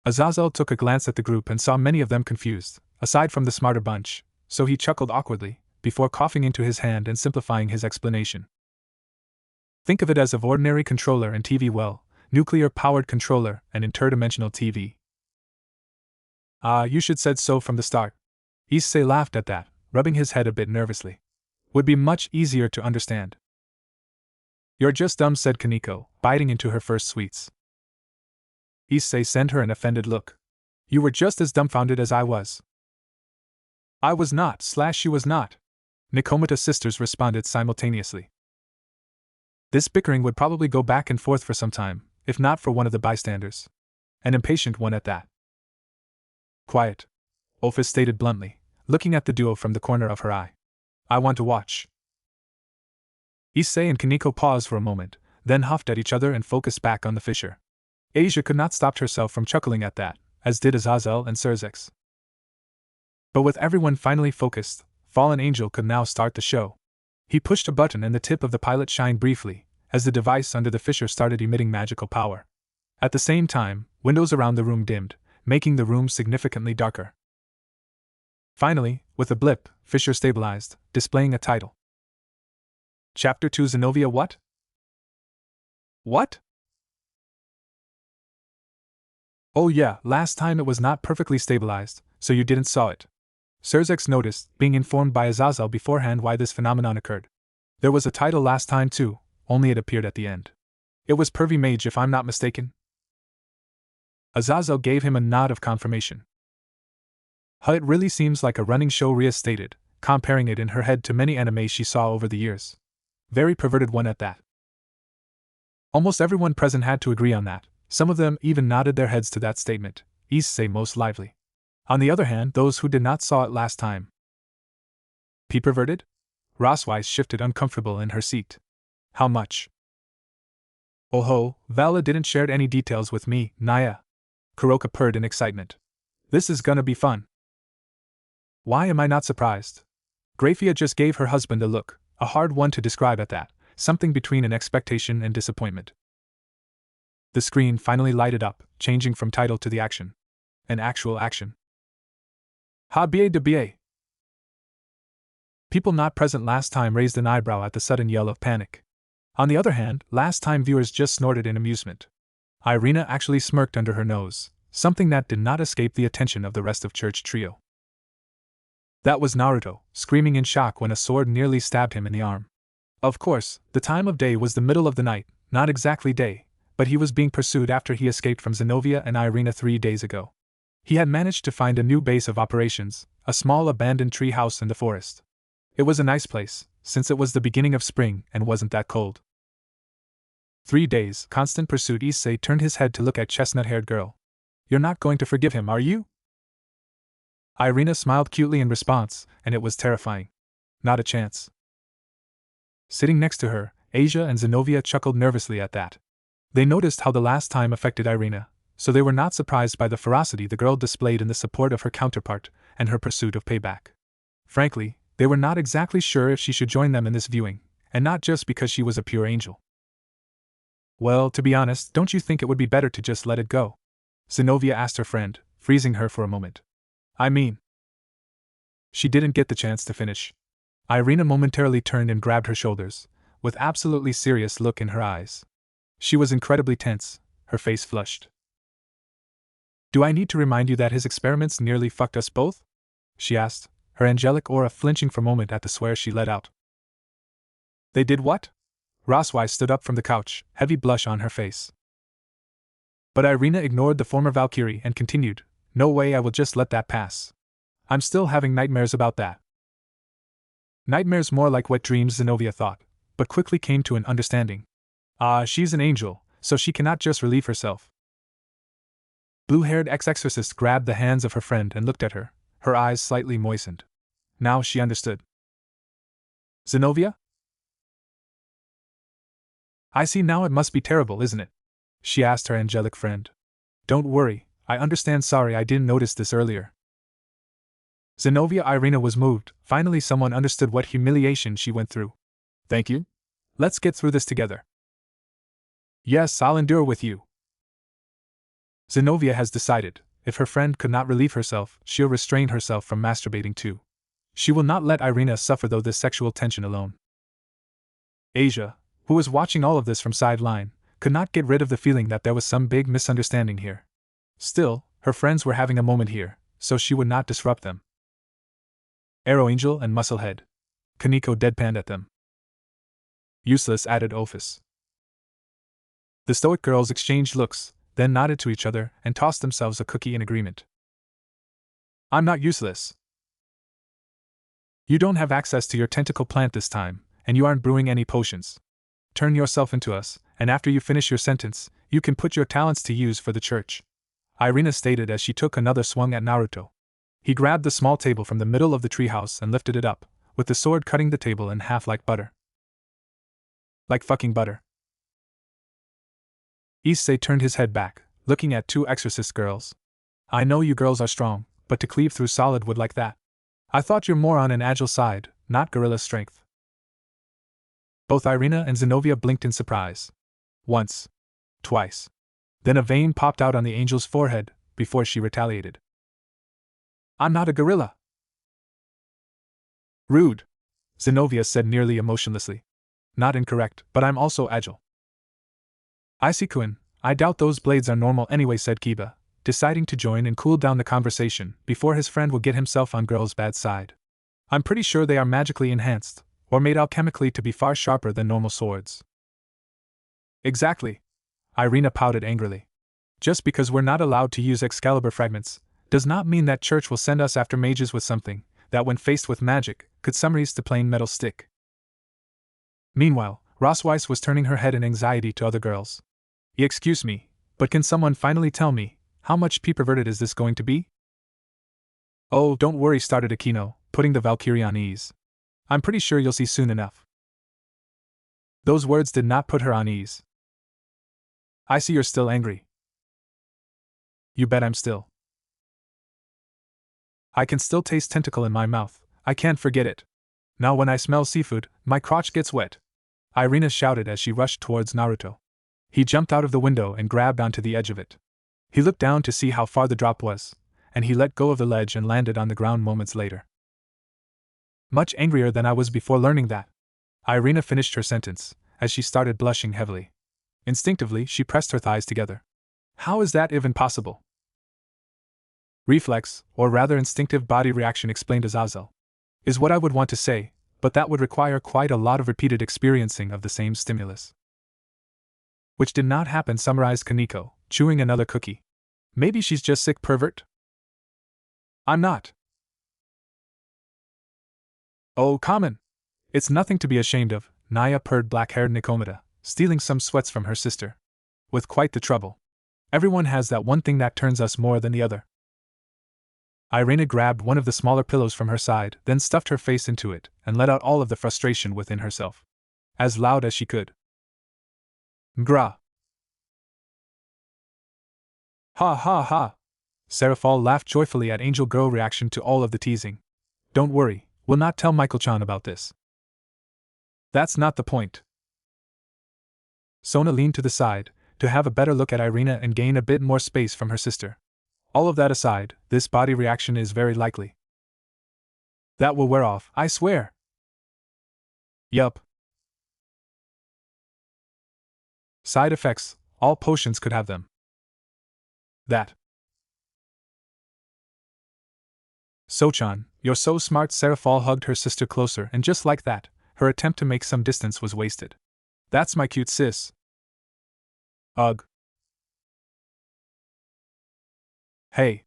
Azazel took a glance at the group and saw many of them confused, aside from the smarter bunch, so he chuckled awkwardly, before coughing into his hand and simplifying his explanation. Think of it as of ordinary controller and TV, well, nuclear-powered controller and interdimensional TV. Ah, you should said so from the start. Issei laughed at that, rubbing his head a bit nervously. Would be much easier to understand. You're just dumb, said Kaneko, biting into her first sweets. Issei sent her an offended look. You were just as dumbfounded as I was. I was not, she was not. Nikomata's sisters responded simultaneously. This bickering would probably go back and forth for some time, if not for one of the bystanders. An impatient one at that. Quiet, Ophis stated bluntly, looking at the duo from the corner of her eye. I want to watch. Issei and Kaneko paused for a moment, then huffed at each other and focused back on the fissure. Asia could not stop herself from chuckling at that, as did Azazel and Serzex. But with everyone finally focused, Fallen Angel could now start the show. He pushed a button and the tip of the pilot shined briefly, as the device under the fissure started emitting magical power. At the same time, windows around the room dimmed, making the room significantly darker. Finally, with a blip, fissure stabilized, displaying a title. Chapter 2 Zenobia what? What? Oh yeah, last time it was not perfectly stabilized, so you didn't saw it. Serzex noticed, being informed by Azazel beforehand why this phenomenon occurred. There was a title last time too, only it appeared at the end. It was Pervy Mage if I'm not mistaken. Azazel gave him a nod of confirmation. It really seems like a running show, Ria stated, comparing it in her head to many anime she saw over the years. Very perverted one at that. Almost everyone present had to agree on that, some of them even nodded their heads to that statement, Issei most lively. On the other hand, those who did not saw it last time. Perverted? Rosweiss shifted uncomfortable in her seat. How much? Oh ho, Vala didn't share any details with me, Naya. Kuroka purred in excitement. This is gonna be fun. Why am I not surprised? Grafia just gave her husband a look, a hard one to describe at that, something between an expectation and disappointment. The screen finally lighted up, changing from title to the action. An actual action. Ha bien de bien. People not present last time raised an eyebrow at the sudden yell of panic. On the other hand, last time viewers just snorted in amusement. Irina actually smirked under her nose, something that did not escape the attention of the rest of Church Trio. That was Naruto, screaming in shock when a sword nearly stabbed him in the arm. Of course, the time of day was the middle of the night, not exactly day, but he was being pursued after he escaped from Zenobia and Irina 3 days ago. He had managed to find a new base of operations, a small abandoned tree house in the forest. It was a nice place, since it was the beginning of spring and wasn't that cold. 3 days, constant pursuit. Issei turned his head to look at chestnut-haired girl. You're not going to forgive him, are you? Irina smiled cutely in response, and it was terrifying. Not a chance. Sitting next to her, Asia and Zenobia chuckled nervously at that. They noticed how the last time affected Irina, so they were not surprised by the ferocity the girl displayed in the support of her counterpart and her pursuit of payback. Frankly, they were not exactly sure if she should join them in this viewing, and not just because she was a pure angel. Well, to be honest, don't you think it would be better to just let it go? Zenobia asked her friend, freezing her for a moment. I mean. She didn't get the chance to finish. Irina momentarily turned and grabbed her shoulders, with absolutely serious look in her eyes. She was incredibly tense, her face flushed. Do I need to remind you that his experiments nearly fucked us both? She asked, her angelic aura flinching for a moment at the swear she let out. They did what? Roswise stood up from the couch, heavy blush on her face. But Irina ignored the former Valkyrie and continued, No way, I will just let that pass. I'm still having nightmares about that. Nightmares more like wet dreams, Zenobia thought, but quickly came to an understanding. She's an angel, so she cannot just relieve herself. Blue-haired ex-exorcist grabbed the hands of her friend and looked at her, her eyes slightly moistened. Now she understood. Zenobia? I see now, it must be terrible, isn't it? She asked her angelic friend. Don't worry, I understand. Sorry I didn't notice this earlier. Zenobia Irina was moved. Finally someone understood what humiliation she went through. Thank you. Let's get through this together. Yes, I'll endure with you. Zenobia has decided, if her friend could not relieve herself, she'll restrain herself from masturbating too. She will not let Irina suffer through this sexual tension alone. Asia, who was watching all of this from sideline, could not get rid of the feeling that there was some big misunderstanding here. Still, her friends were having a moment here, so she would not disrupt them. Arrow Angel and Musclehead. Kaneko deadpanned at them. Useless, added Ophis. The stoic girls exchanged looks, then nodded to each other and tossed themselves a cookie in agreement. I'm not useless. You don't have access to your tentacle plant this time, and you aren't brewing any potions. Turn yourself into us, and after you finish your sentence, you can put your talents to use for the church. Irina stated as she took another swung at Naruto. He grabbed the small table from the middle of the treehouse and lifted it up, with the sword cutting the table in half like butter. Like fucking butter. Issei turned his head back, looking at two exorcist girls. I know you girls are strong, but to cleave through solid wood like that. I thought you're more on an agile side, not gorilla strength. Both Irina and Zenobia blinked in surprise. Once. Twice. Then a vein popped out on the angel's forehead, before she retaliated. I'm not a gorilla. Rude. Zenobia said nearly emotionlessly. Not incorrect, but I'm also agile. Icy-kun, I doubt those blades are normal anyway, said Kiba, deciding to join and cool down the conversation before his friend would get himself on girl's bad side. I'm pretty sure they are magically enhanced, or made alchemically to be far sharper than normal swords. Exactly. Irina pouted angrily. Just because we're not allowed to use Excalibur fragments, does not mean that church will send us after mages with something that, when faced with magic, could summarize the plain metal stick. Meanwhile, Rosweiss was turning her head in anxiety to other girls. Excuse me, but can someone finally tell me, how much perverted is this going to be? Oh, don't worry, started Akino, putting the Valkyrie on ease. I'm pretty sure you'll see soon enough. Those words did not put her on ease. I see you're still angry. You bet I'm still. I can still taste tentacle in my mouth, I can't forget it. Now when I smell seafood, my crotch gets wet. Irina shouted as she rushed towards Naruto. He jumped out of the window and grabbed onto the edge of it. He looked down to see how far the drop was, and he let go of the ledge and landed on the ground moments later. Much angrier than I was before learning that. Irina finished her sentence, as she started blushing heavily. Instinctively, she pressed her thighs together. How is that even possible? Reflex, or rather instinctive body reaction, explained Azazel, is what I would want to say, but that would require quite a lot of repeated experiencing of the same stimulus. Which did not happen, summarized Kaneko, chewing another cookie. Maybe she's just sick, pervert? I'm not. Oh, common. It's nothing to be ashamed of, Naya purred, black-haired Nikomata, stealing some sweats from her sister. With quite the trouble. Everyone has that one thing that turns us more than the other. Irina grabbed one of the smaller pillows from her side, then stuffed her face into it, and let out all of the frustration within herself. As loud as she could. Gra. Ha ha ha. Seraphal laughed joyfully at Angel Girl's reaction to all of the teasing. Don't worry, we'll not tell Michael-chan about this. That's not the point. Sona leaned to the side, to have a better look at Irina and gain a bit more space from her sister. All of that aside, this body reaction is very likely. That will wear off, I swear. Yup. Side effects, all potions could have them. That. Sochan, you're so smart. Seraphal hugged her sister closer, and just like that, her attempt to make some distance was wasted. That's my cute sis. Ugh. Hey.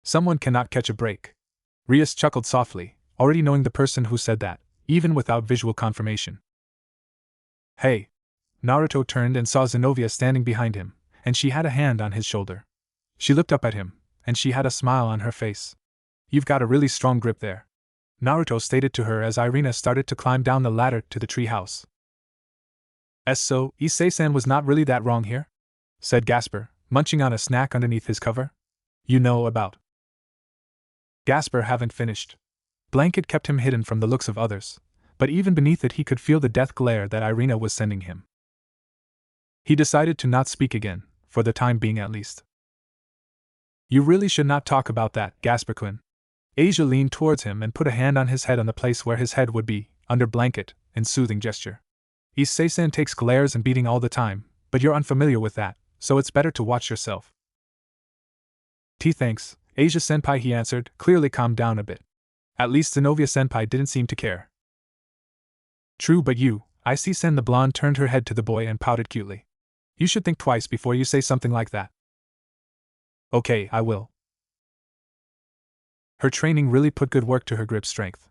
Someone cannot catch a break. Rias chuckled softly, already knowing the person who said that, even without visual confirmation. Hey. Naruto turned and saw Zenobia standing behind him, and she had a hand on his shoulder. She looked up at him, and she had a smile on her face. You've got a really strong grip there, Naruto stated to her as Irina started to climb down the ladder to the tree house. So, Issei-san was not really that wrong here? Said Gasper, munching on a snack underneath his cover. You know about. Gasper haven't finished. Blanket kept him hidden from the looks of others, but even beneath it he could feel the death glare that Irina was sending him. He decided to not speak again, for the time being at least. You really should not talk about that, Gasper-kun. Asia leaned towards him and put a hand on his head on the place where his head would be, under blanket, in soothing gesture. Issei-san takes glares and beating all the time, but you're unfamiliar with that, so it's better to watch yourself. Thanks, Asia-senpai, he answered, clearly calmed down a bit. At least Zenobia-senpai didn't seem to care. True, but you, I see. Sen the blonde turned her head to the boy and pouted cutely. You should think twice before you say something like that. Okay, I will. Her training really put good work to her grip strength.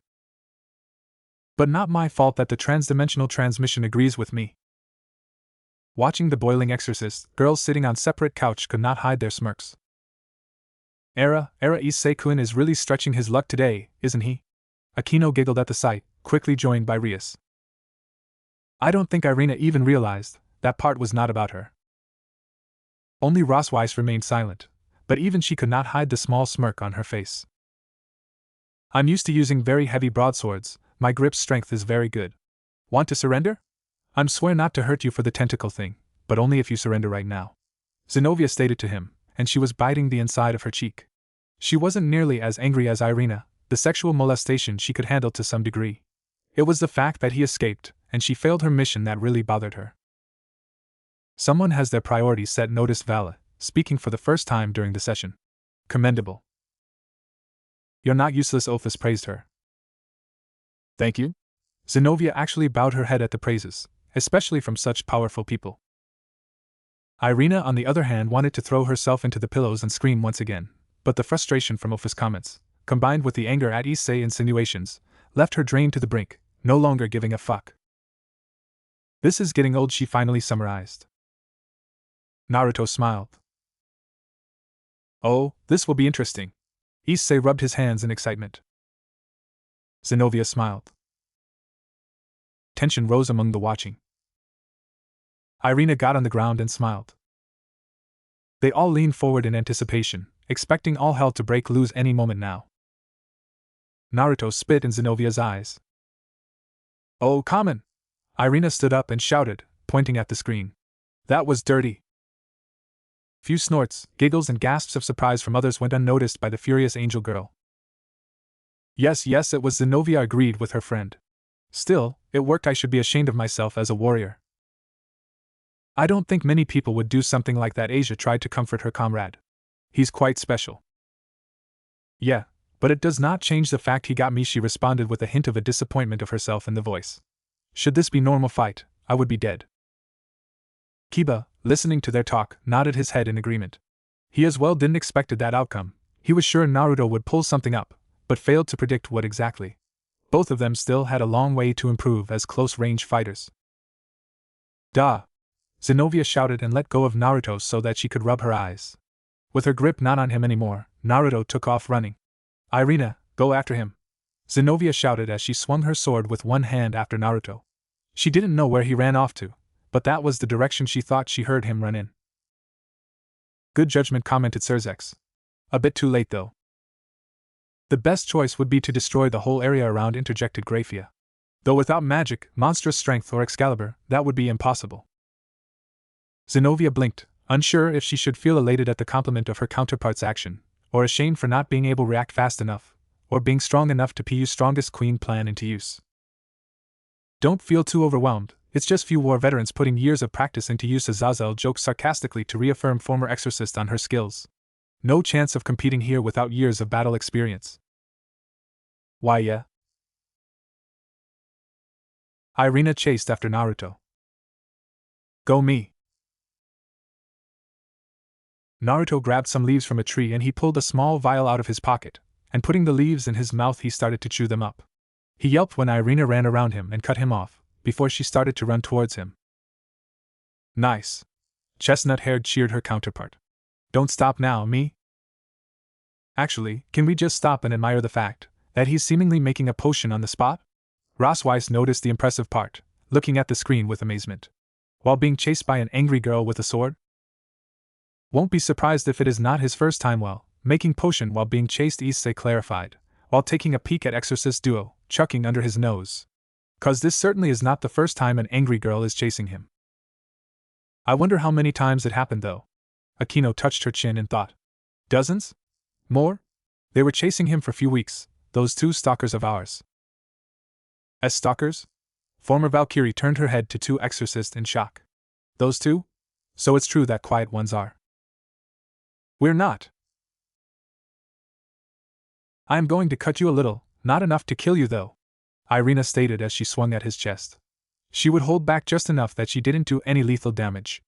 But not my fault that the transdimensional transmission agrees with me. Watching the boiling exorcist, girls sitting on separate couch could not hide their smirks. Issei-kun is really stretching his luck today, isn't he? Akino giggled at the sight, quickly joined by Rias. I don't think Irina even realized that part was not about her. Only Rossweiss remained silent, but even she could not hide the small smirk on her face. I'm used to using very heavy broadswords, my grip strength is very good. Want to surrender? I'm swear not to hurt you for the tentacle thing, but only if you surrender right now. Zenobia stated to him, and she was biting the inside of her cheek. She wasn't nearly as angry as Irina, the sexual molestation she could handle to some degree. It was the fact that he escaped, and she failed her mission that really bothered her. Someone has their priorities set, noticed Vala, speaking for the first time during the session. Commendable. You're not useless, Ophis praised her. Thank you. Zenobia actually bowed her head at the praises, especially from such powerful people. Irina, on the other hand, wanted to throw herself into the pillows and scream once again, but the frustration from Ophis' comments, combined with the anger at Issei's insinuations, left her drained to the brink, no longer giving a fuck. This is getting old, she finally summarized. Naruto smiled. Oh, this will be interesting. Issei rubbed his hands in excitement. Zenobia smiled. Tension rose among the watching. Irina got on the ground and smiled. They all leaned forward in anticipation, expecting all hell to break loose any moment now. Naruto spit in Zenobia's eyes. Oh, common! Irina stood up and shouted, pointing at the screen. That was dirty. Few snorts, giggles, and gasps of surprise from others went unnoticed by the furious angel girl. Yes, it was. Zenobia agreed with her friend. Still, it worked. I should be ashamed of myself as a warrior. I don't think many people would do something like that. Asia tried to comfort her comrade. He's quite special. Yeah, but it does not change the fact he got me, she responded with a hint of a disappointment of herself in the voice. Should this be normal fight, I would be dead. Kiba, listening to their talk, nodded his head in agreement. He as well didn't expected that outcome. He was sure Naruto would pull something up, but failed to predict what exactly. Both of them still had a long way to improve as close-range fighters. Da! Zenobia shouted and let go of Naruto so that she could rub her eyes. With her grip not on him anymore, Naruto took off running. Irina, go after him! Zenobia shouted as she swung her sword with one hand after Naruto. She didn't know where he ran off to, but that was the direction she thought she heard him run in. Good judgment, commented Surzex. A bit too late though. The best choice would be to destroy the whole area around, interjected Grafia. Though without magic, monstrous strength, or Excalibur, that would be impossible. Zenobia blinked, unsure if she should feel elated at the compliment of her counterpart's action, or ashamed for not being able to react fast enough, or being strong enough to put strongest queen plan into use. Don't feel too overwhelmed, it's just few war veterans putting years of practice into use, Azazel joked sarcastically to reaffirm former exorcist on her skills. No chance of competing here without years of battle experience. Why yeah? Irina chased after Naruto. Go me! Naruto grabbed some leaves from a tree and he pulled a small vial out of his pocket, and putting the leaves in his mouth he started to chew them up. He yelped when Irina ran around him and cut him off, before she started to run towards him. Nice! Chestnut-haired cheered her counterpart. Don't stop now, me? Actually, can we just stop and admire the fact that he's seemingly making a potion on the spot? Rossweiss noticed the impressive part, looking at the screen with amazement. While being chased by an angry girl with a sword? Won't be surprised if it is not his first time making potion while being chased, Issei clarified, while taking a peek at Exorcist Duo, chuckling under his nose. 'Cause this certainly is not the first time an angry girl is chasing him. I wonder how many times it happened though. Akino touched her chin and thought. Dozens? More? They were chasing him for a few weeks, those two stalkers of ours. As stalkers? Former Valkyrie turned her head to two exorcists in shock. Those two? So it's true that quiet ones are. We're not. I am going to cut you a little, not enough to kill you though, Irina stated as she swung at his chest. She would hold back just enough that she didn't do any lethal damage.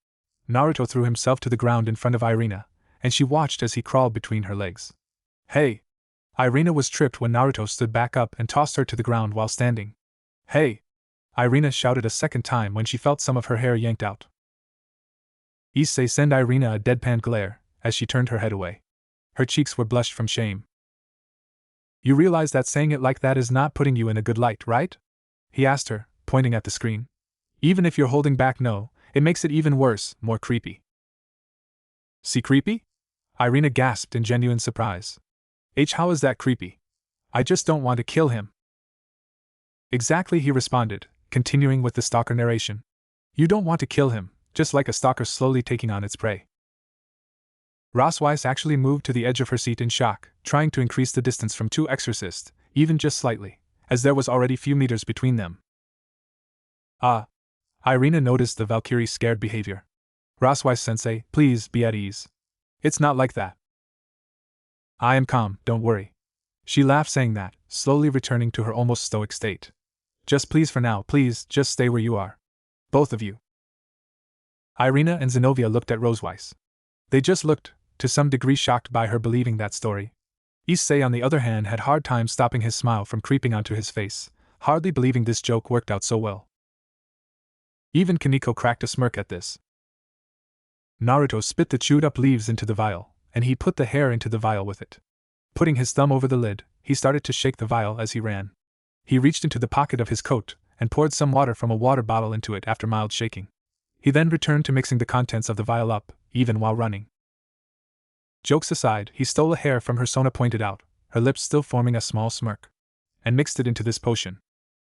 Naruto threw himself to the ground in front of Irina, and she watched as he crawled between her legs. Hey! Irina was tripped when Naruto stood back up and tossed her to the ground while standing. Hey! Irina shouted a second time when she felt some of her hair yanked out. Issei sent Irina a deadpan glare as she turned her head away. Her cheeks were blushed from shame. You realize that saying it like that is not putting you in a good light, right? He asked her, pointing at the screen. Even if you're holding back, no, it makes it even worse, more creepy. See, creepy? Irina gasped in genuine surprise. How is that creepy? I just don't want to kill him. Exactly, he responded, continuing with the stalker narration. You don't want to kill him, just like a stalker slowly taking on its prey. Rossweiss actually moved to the edge of her seat in shock, trying to increase the distance from two exorcists, even just slightly, as there was already few meters between them. Ah! Irina noticed the Valkyrie's scared behavior. Rossweiss-sensei, please be at ease. It's not like that. I am calm, don't worry. She laughed saying that, slowly returning to her almost stoic state. Just please for now, please, just stay where you are. Both of you. Irina and Zenobia looked at Rossweiss. They just looked, to some degree shocked by her believing that story. Issei on the other hand had hard time stopping his smile from creeping onto his face, hardly believing this joke worked out so well. Even Kaneko cracked a smirk at this. Naruto spit the chewed up leaves into the vial, and he put the hair into the vial with it. Putting his thumb over the lid, he started to shake the vial as he ran. He reached into the pocket of his coat, and poured some water from a water bottle into it after mild shaking. He then returned to mixing the contents of the vial up, even while running. Jokes aside, he stole a hair from her, Sona pointed out, her lips still forming a small smirk, and mixed it into this potion.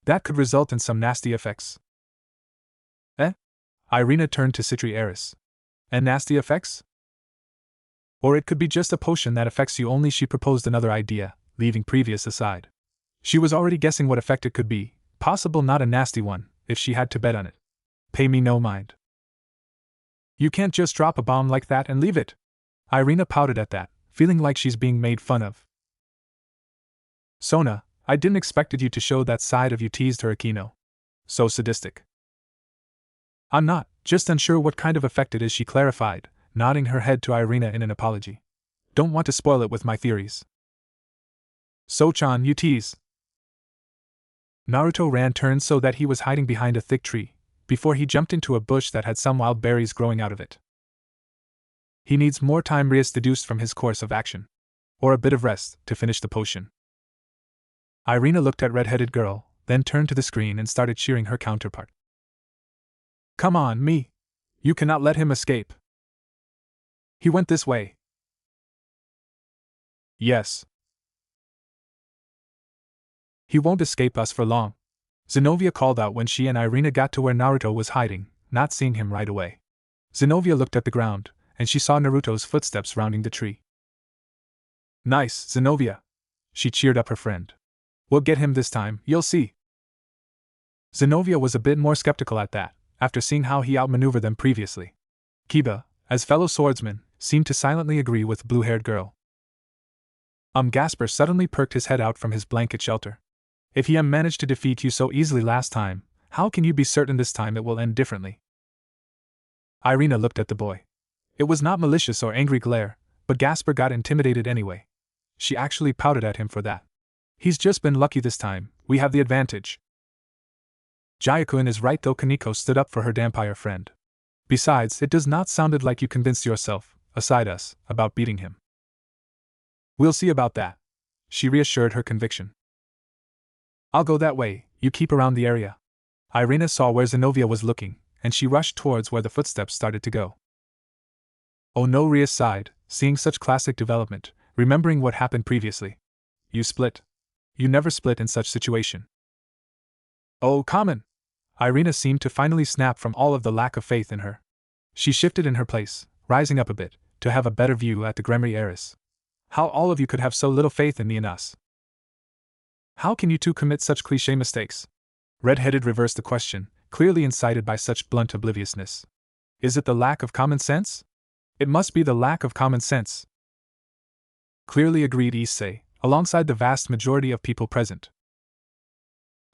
That could result in some nasty effects. Irina turned to Citri Eris. And nasty effects? Or it could be just a potion that affects you only. She proposed another idea, leaving previous aside. She was already guessing what effect it could be, possible not a nasty one, if she had to bet on it. Pay me no mind. You can't just drop a bomb like that and leave it. Irina pouted at that, feeling like she's being made fun of. Sona, I didn't expect you to show that side of you, teased her Aquino. So sadistic. I'm not, just unsure what kind of effect it is, she clarified, nodding her head to Irina in an apology. Don't want to spoil it with my theories. So-chan, you tease. Naruto turned so that he was hiding behind a thick tree, before he jumped into a bush that had some wild berries growing out of it. He needs more time, Rias deduced from his course of action. Or a bit of rest, to finish the potion. Irina looked at red-headed girl, then turned to the screen and started cheering her counterpart. Come on, me! You cannot let him escape. He went this way. Yes. He won't escape us for long. Zenobia called out when she and Irina got to where Naruto was hiding, not seeing him right away. Zenobia looked at the ground, and she saw Naruto's footsteps rounding the tree. Nice, Zenobia! She cheered up her friend. We'll get him this time, you'll see. Zenobia was a bit more skeptical at that, after seeing how he outmaneuvered them previously. Kiba, as fellow swordsman, seemed to silently agree with blue-haired girl. Gasper suddenly perked his head out from his blanket shelter. If he managed to defeat you so easily last time, how can you be certain this time it will end differently? Irina looked at the boy. It was not malicious or angry glare, but Gasper got intimidated anyway. She actually pouted at him for that. He's just been lucky this time, we have the advantage. Jayakun is right though, Kaneko stood up for her vampire friend. Besides, it does not sounded like you convinced yourself, aside us, about beating him. We'll see about that. She reassured her conviction. I'll go that way, you keep around the area. Irina saw where Zenobia was looking, and she rushed towards where the footsteps started to go. Oh no, Ria sighed, seeing such classic development, remembering what happened previously. You split. You never split in such situation. Oh, common! Irina seemed to finally snap from all of the lack of faith in her. She shifted in her place, rising up a bit, to have a better view at the Gremry heiress. How all of you could have so little faith in me and us. How can you two commit such cliché mistakes? Red-headed reversed the question, clearly incited by such blunt obliviousness. Is it the lack of common sense? It must be the lack of common sense. Clearly agreed Issei, alongside the vast majority of people present.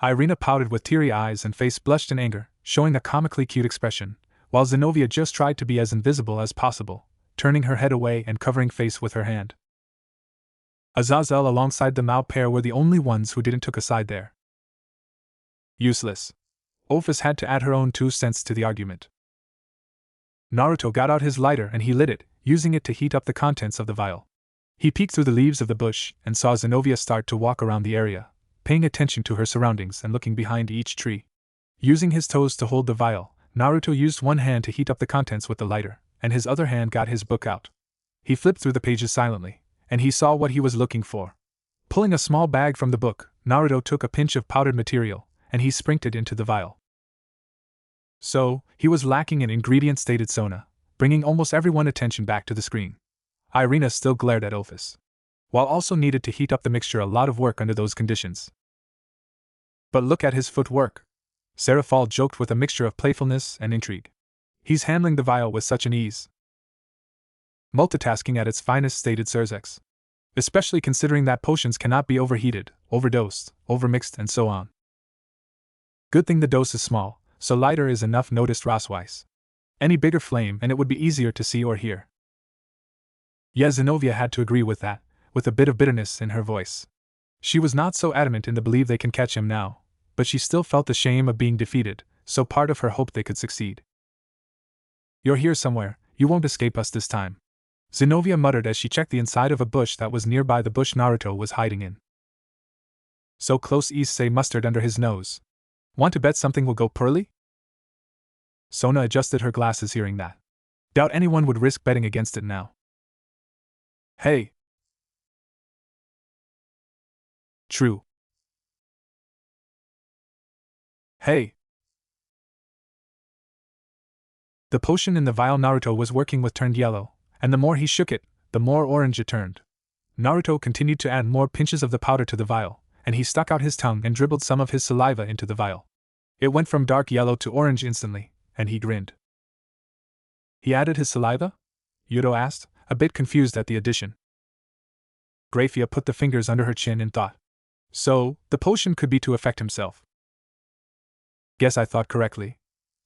Irina pouted with teary eyes and face blushed in anger, showing a comically cute expression, while Zenobia just tried to be as invisible as possible, turning her head away and covering face with her hand. Azazel alongside the Mao pair were the only ones who didn't took a side there. Useless. Ophis had to add her own 2 cents to the argument. Naruto got out his lighter and he lit it, using it to heat up the contents of the vial. He peeked through the leaves of the bush and saw Zenobia start to walk around the area, paying attention to her surroundings and looking behind each tree. Using his toes to hold the vial, Naruto used one hand to heat up the contents with the lighter, and his other hand got his book out. He flipped through the pages silently, and he saw what he was looking for. Pulling a small bag from the book, Naruto took a pinch of powdered material, and he sprinkled it into the vial. So, he was lacking an ingredient, stated Sona, bringing almost everyone's attention back to the screen. Irina still glared at Ophis. While also needed to heat up the mixture, a lot of work under those conditions. But look at his footwork. Serafal joked with a mixture of playfulness and intrigue. He's handling the vial with such an ease. Multitasking at its finest, stated Surzex. Especially considering that potions cannot be overheated, overdosed, overmixed, and so on. Good thing the dose is small, so lighter is enough, noticed Rossweiss. Any bigger flame and it would be easier to see or hear. Yeah, Zenobia had to agree with that, with a bit of bitterness in her voice. She was not so adamant in the belief they can catch him now, but she still felt the shame of being defeated, so part of her hoped they could succeed. You're here somewhere, you won't escape us this time. Zenobia muttered as she checked the inside of a bush that was nearby the bush Naruto was hiding in. So close, Issei mustered under his nose. Want to bet something will go poorly? Sona adjusted her glasses hearing that. Doubt anyone would risk betting against it now. Hey! True. Hey! The potion in the vial Naruto was working with turned yellow, and the more he shook it, the more orange it turned. Naruto continued to add more pinches of the powder to the vial, and he stuck out his tongue and dribbled some of his saliva into the vial. It went from dark yellow to orange instantly, and he grinned. He added his saliva? Yuto asked, a bit confused at the addition. Graphia put the fingers under her chin in thought. So, the potion could be to affect himself. Guess I thought correctly.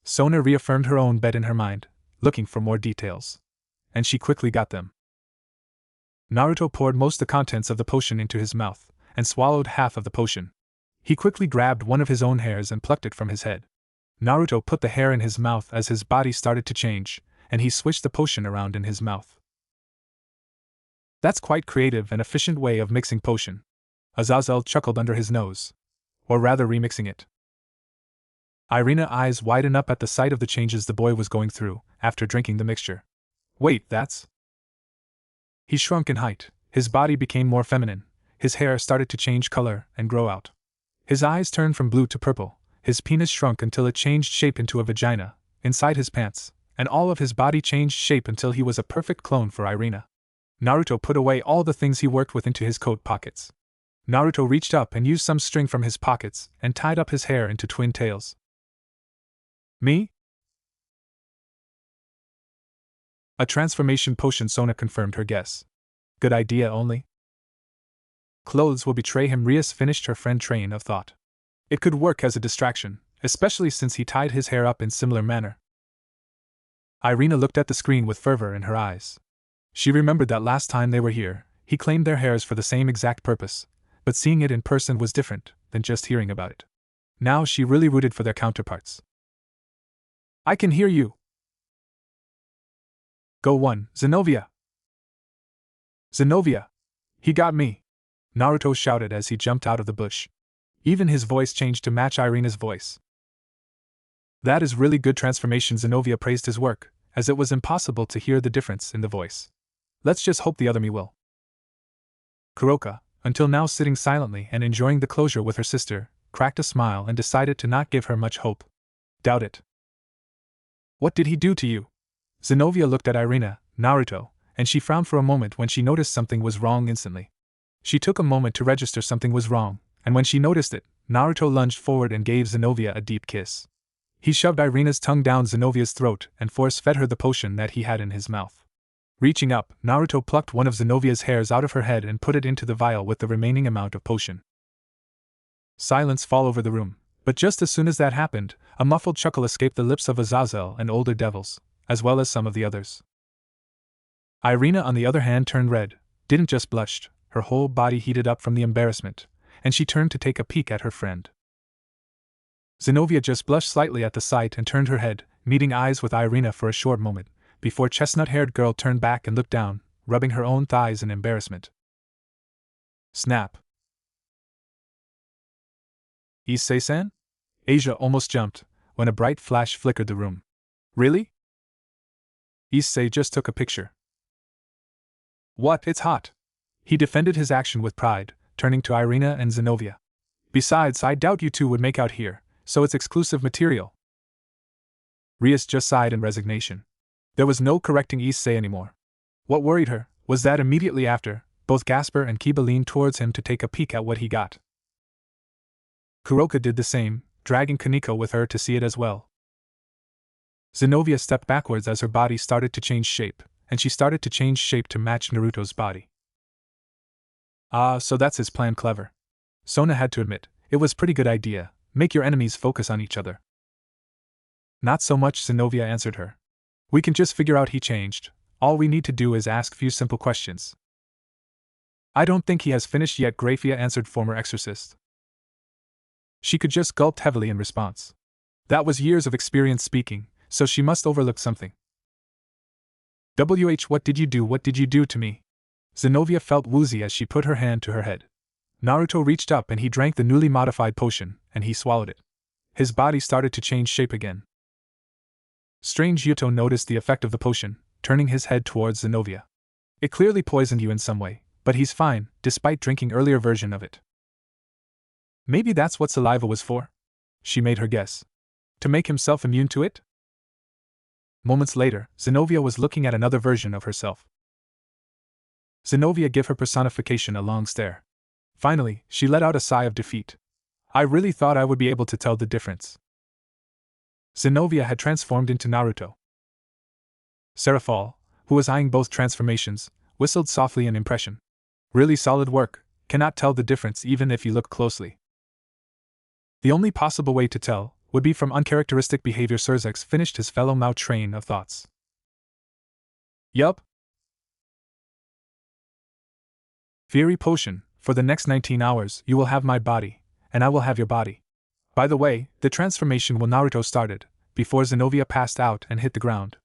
Sona reaffirmed her own bet in her mind, looking for more details. And she quickly got them. Naruto poured most the contents of the potion into his mouth, and swallowed half of the potion. He quickly grabbed one of his own hairs and plucked it from his head. Naruto put the hair in his mouth as his body started to change, and he switched the potion around in his mouth. That's quite creative and efficient way of mixing potion. Azazel chuckled under his nose. Or rather remixing it. Irina's eyes widened up at the sight of the changes the boy was going through after drinking the mixture. Wait, that's... He shrunk in height, his body became more feminine, his hair started to change color and grow out. His eyes turned from blue to purple, his penis shrunk until it changed shape into a vagina, inside his pants, and all of his body changed shape until he was a perfect clone for Irina. Naruto put away all the things he worked with into his coat pockets. Naruto reached up and used some string from his pockets and tied up his hair into twin tails. Me? A transformation potion, Sona confirmed her guess. Good idea only. Clothes will betray him, Rias finished her friend train of thought. It could work as a distraction, especially since he tied his hair up in similar manner. Irina looked at the screen with fervor in her eyes. She remembered that last time they were here, he claimed their hairs for the same exact purpose, but seeing it in person was different than just hearing about it. Now she really rooted for their counterparts. I can hear you. Go 1, Zenobia. Zenobia! He got me! Naruto shouted as he jumped out of the bush. Even his voice changed to match Irina's voice. That is really good transformation, Zenobia praised his work, as it was impossible to hear the difference in the voice. Let's just hope the other me will. Kuroka, until now sitting silently and enjoying the closure with her sister, cracked a smile and decided to not give her much hope. Doubt it. What did he do to you? Zenobia looked at Irina, Naruto, and she frowned for a moment when she noticed something was wrong instantly. She took a moment to register something was wrong, and when she noticed it, Naruto lunged forward and gave Zenobia a deep kiss. He shoved Irina's tongue down Zenobia's throat and force-fed her the potion that he had in his mouth. Reaching up, Naruto plucked one of Zenobia's hairs out of her head and put it into the vial with the remaining amount of potion. Silence fell over the room, but just as soon as that happened, a muffled chuckle escaped the lips of Azazel and older devils, as well as some of the others. Irina, on the other hand, turned red, didn't just blush, her whole body heated up from the embarrassment, and she turned to take a peek at her friend. Zenobia just blushed slightly at the sight and turned her head, meeting eyes with Irina for a short moment, before chestnut-haired girl turned back and looked down, rubbing her own thighs in embarrassment. Snap. Issei-san? Asia almost jumped, when a bright flash flickered the room. Really? Issei just took a picture. What, it's hot. He defended his action with pride, turning to Irina and Zenobia. Besides, I doubt you two would make out here, so it's exclusive material. Rias just sighed in resignation. There was no correcting Issei anymore. What worried her was that immediately after, both Gasper and Kiba leaned towards him to take a peek at what he got. Kuroka did the same, dragging Kaneko with her to see it as well. Zenobia stepped backwards as her body started to change shape, and she started to change shape to match Naruto's body. Ah, so that's his plan. Clever. Sona had to admit, it was pretty good idea, make your enemies focus on each other. Not so much, Zenobia answered her. We can just figure out he changed, all we need to do is ask few simple questions. I don't think he has finished yet, Graphia answered former exorcist. She could just gulped heavily in response. That was years of experience speaking, so she must overlook something. What did you do to me? Zenobia felt woozy as she put her hand to her head. Naruto reached up and he drank the newly modified potion, and he swallowed it. His body started to change shape again. Strange. Yuto noticed the effect of the potion, turning his head towards Zenobia. It clearly poisoned you in some way, but he's fine, despite drinking earlier version of it. Maybe that's what saliva was for? She made her guess. To make himself immune to it? Moments later, Zenobia was looking at another version of herself. Zenobia gave her personification a long stare. Finally, she let out a sigh of defeat. I really thought I would be able to tell the difference. Zenobia had transformed into Naruto. Serafal, who was eyeing both transformations, whistled softly in impression. Really solid work, cannot tell the difference even if you look closely. The only possible way to tell would be from uncharacteristic behavior. Surzex finished his fellow Mao train of thoughts. Yup. Fury potion, for the next 19 hours you will have my body, and I will have your body. By the way, the transformation when Naruto started, before Zenobia passed out and hit the ground.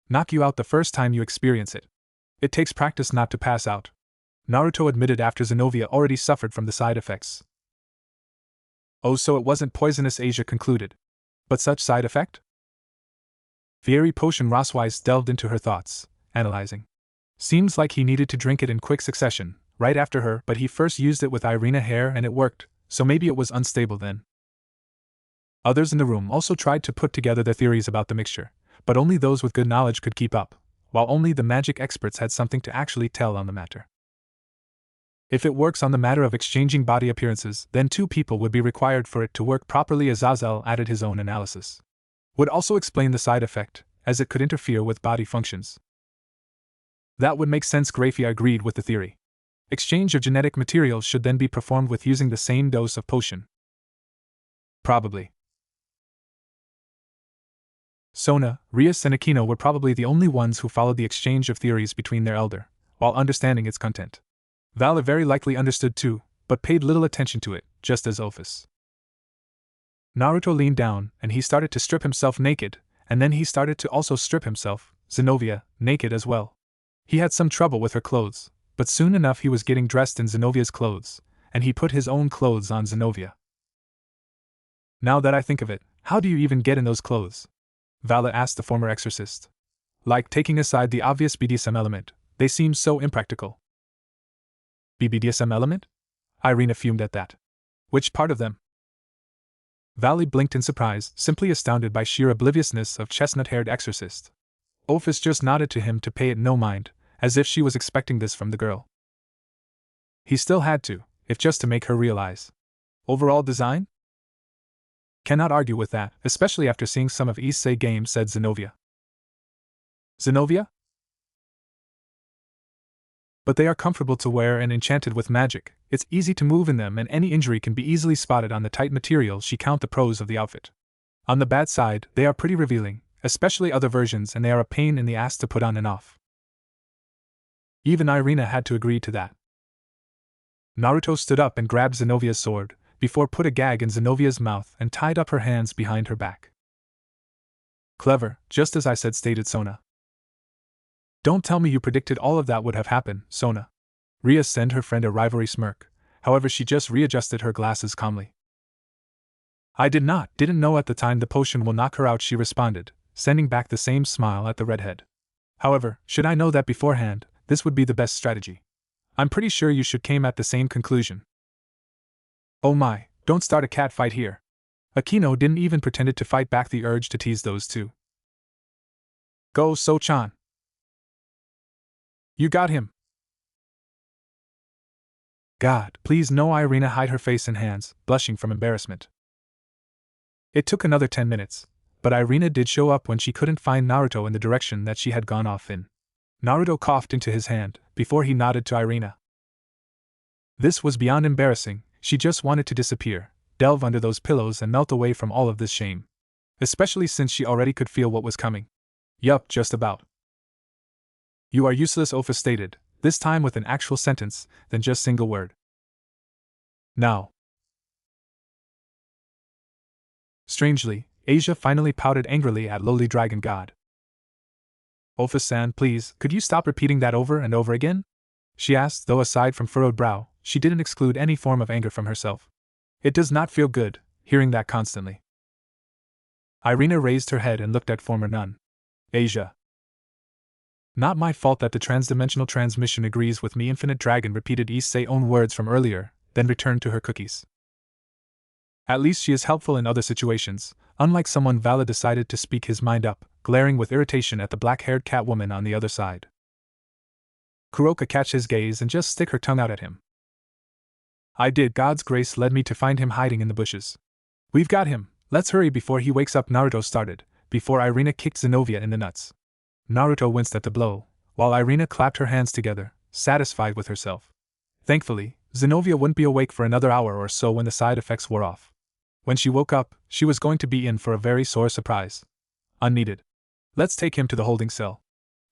Knock you out the first time you experience it. It takes practice not to pass out. Naruto admitted after Zenobia already suffered from the side effects. Oh, so it wasn't poisonous, Asia concluded. But such side effect? Fiery potion. Roswise delved into her thoughts, analyzing. Seems like he needed to drink it in quick succession, right after her, but he first used it with Irina hair and it worked, so maybe it was unstable then. Others in the room also tried to put together their theories about the mixture, but only those with good knowledge could keep up, while only the magic experts had something to actually tell on the matter. If it works on the matter of exchanging body appearances, then 2 people would be required for it to work properly. Azazel added his own analysis. Would also explain the side effect, as it could interfere with body functions. That would make sense. Grafia agreed with the theory. Exchange of genetic materials should then be performed with using the same dose of potion. Probably. Sona, Rias and Aquino were probably the only ones who followed the exchange of theories between their elder, while understanding its content. Vala very likely understood too, but paid little attention to it, just as Ophis. Naruto leaned down, and he started to strip himself naked, and then he started to also strip himself, Zenobia, naked as well. He had some trouble with her clothes, but soon enough he was getting dressed in Zenovia's clothes, and he put his own clothes on Zenobia. Now that I think of it, how do you even get in those clothes? Vala asked the former exorcist. Like taking aside the obvious BDSM element, they seem so impractical. BDSM element? Irina fumed at that. Which part of them? Valley blinked in surprise, simply astounded by sheer obliviousness of chestnut-haired exorcist. Ophis just nodded to him to pay it no mind, as if she was expecting this from the girl. He still had to, if just to make her realize. Overall design? Cannot argue with that, especially after seeing some of Issei games, said Zenobia. Zenobia? But they are comfortable to wear and enchanted with magic. It's easy to move in them and any injury can be easily spotted on the tight material. She count the pros of the outfit. On the bad side, they are pretty revealing, especially other versions, and they are a pain in the ass to put on and off. Even Irina had to agree to that. Naruto stood up and grabbed Zenovia's sword, before put a gag in Zenovia's mouth and tied up her hands behind her back. Clever, just as I said, stated Sona. Don't tell me you predicted all of that would have happened, Sona. Ria sent her friend a rivalry smirk, however she just readjusted her glasses calmly. I didn't know at the time the potion will knock her out, she responded, sending back the same smile at the redhead. However, should I know that beforehand, this would be the best strategy. I'm pretty sure you should came at the same conclusion. Oh my, don't start a cat fight here. Aquino didn't even pretend to fight back the urge to tease those two. Go So-chan. You got him. God, please no, Irina hid her face in hands, blushing from embarrassment. It took another 10 minutes, but Irina did show up when she couldn't find Naruto in the direction that she had gone off in. Naruto coughed into his hand, before he nodded to Irina. This was beyond embarrassing, she just wanted to disappear, delve under those pillows and melt away from all of this shame. Especially since she already could feel what was coming. Yup, just about. You are useless, Ophis stated, this time with an actual sentence, than just single word. Now. Strangely, Asia finally pouted angrily at lowly dragon god. Ophis-san, please, could you stop repeating that over and over again? She asked, though aside from furrowed brow, she didn't exclude any form of anger from herself. It does not feel good, hearing that constantly. Irina raised her head and looked at former nun. Asia. Not my fault that the transdimensional transmission agrees with me. Infinite Dragon repeated Issei's own words from earlier, then returned to her cookies. At least she is helpful in other situations, unlike someone Vala decided to speak his mind up, glaring with irritation at the black-haired Catwoman on the other side. Kuroka catch his gaze and just stick her tongue out at him. I did. God's grace led me to find him hiding in the bushes. We've got him. Let's hurry before he wakes up. Naruto started, before Irina kicked Zenobia in the nuts. Naruto winced at the blow, while Irina clapped her hands together, satisfied with herself. Thankfully, Zenobia wouldn't be awake for another hour or so when the side effects wore off. When she woke up, she was going to be in for a very sore surprise. Unneeded. Let's take him to the holding cell.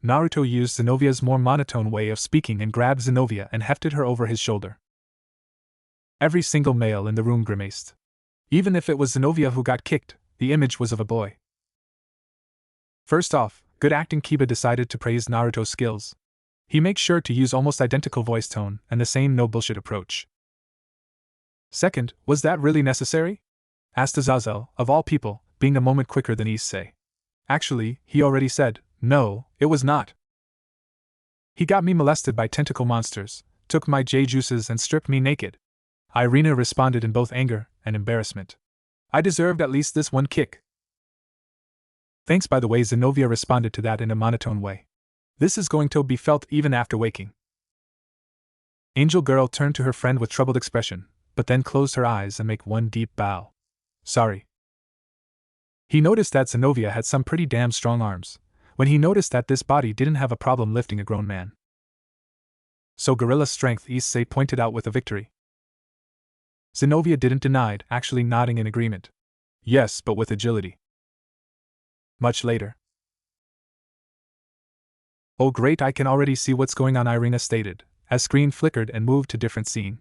Naruto used Zenovia's more monotone way of speaking and grabbed Zenobia and hefted her over his shoulder. Every single male in the room grimaced. Even if it was Zenovia who got kicked, the image was of a boy. First off, good acting. Kiba decided to praise Naruto's skills. He makes sure to use almost identical voice tone and the same no bullshit approach. Second, was that really necessary? Asked Azazel, of all people, being a moment quicker than Issei. Actually, he already said, no, it was not. He got me molested by tentacle monsters, took my J-juices and stripped me naked. Irina responded in both anger and embarrassment. I deserved at least this one kick. Thanks. By the way, Zenobia responded to that in a monotone way. This is going to be felt even after waking. Angel Girl turned to her friend with troubled expression, but then closed her eyes and make one deep bow. Sorry. He noticed that Zenobia had some pretty damn strong arms, when he noticed that this body didn't have a problem lifting a grown man. So gorilla strength, Issei pointed out with a victory. Zenobia didn't deny, actually nodding in agreement. Yes, but with agility. Much later. Oh great, I can already see what's going on, Irina stated, as screen flickered and moved to different scene.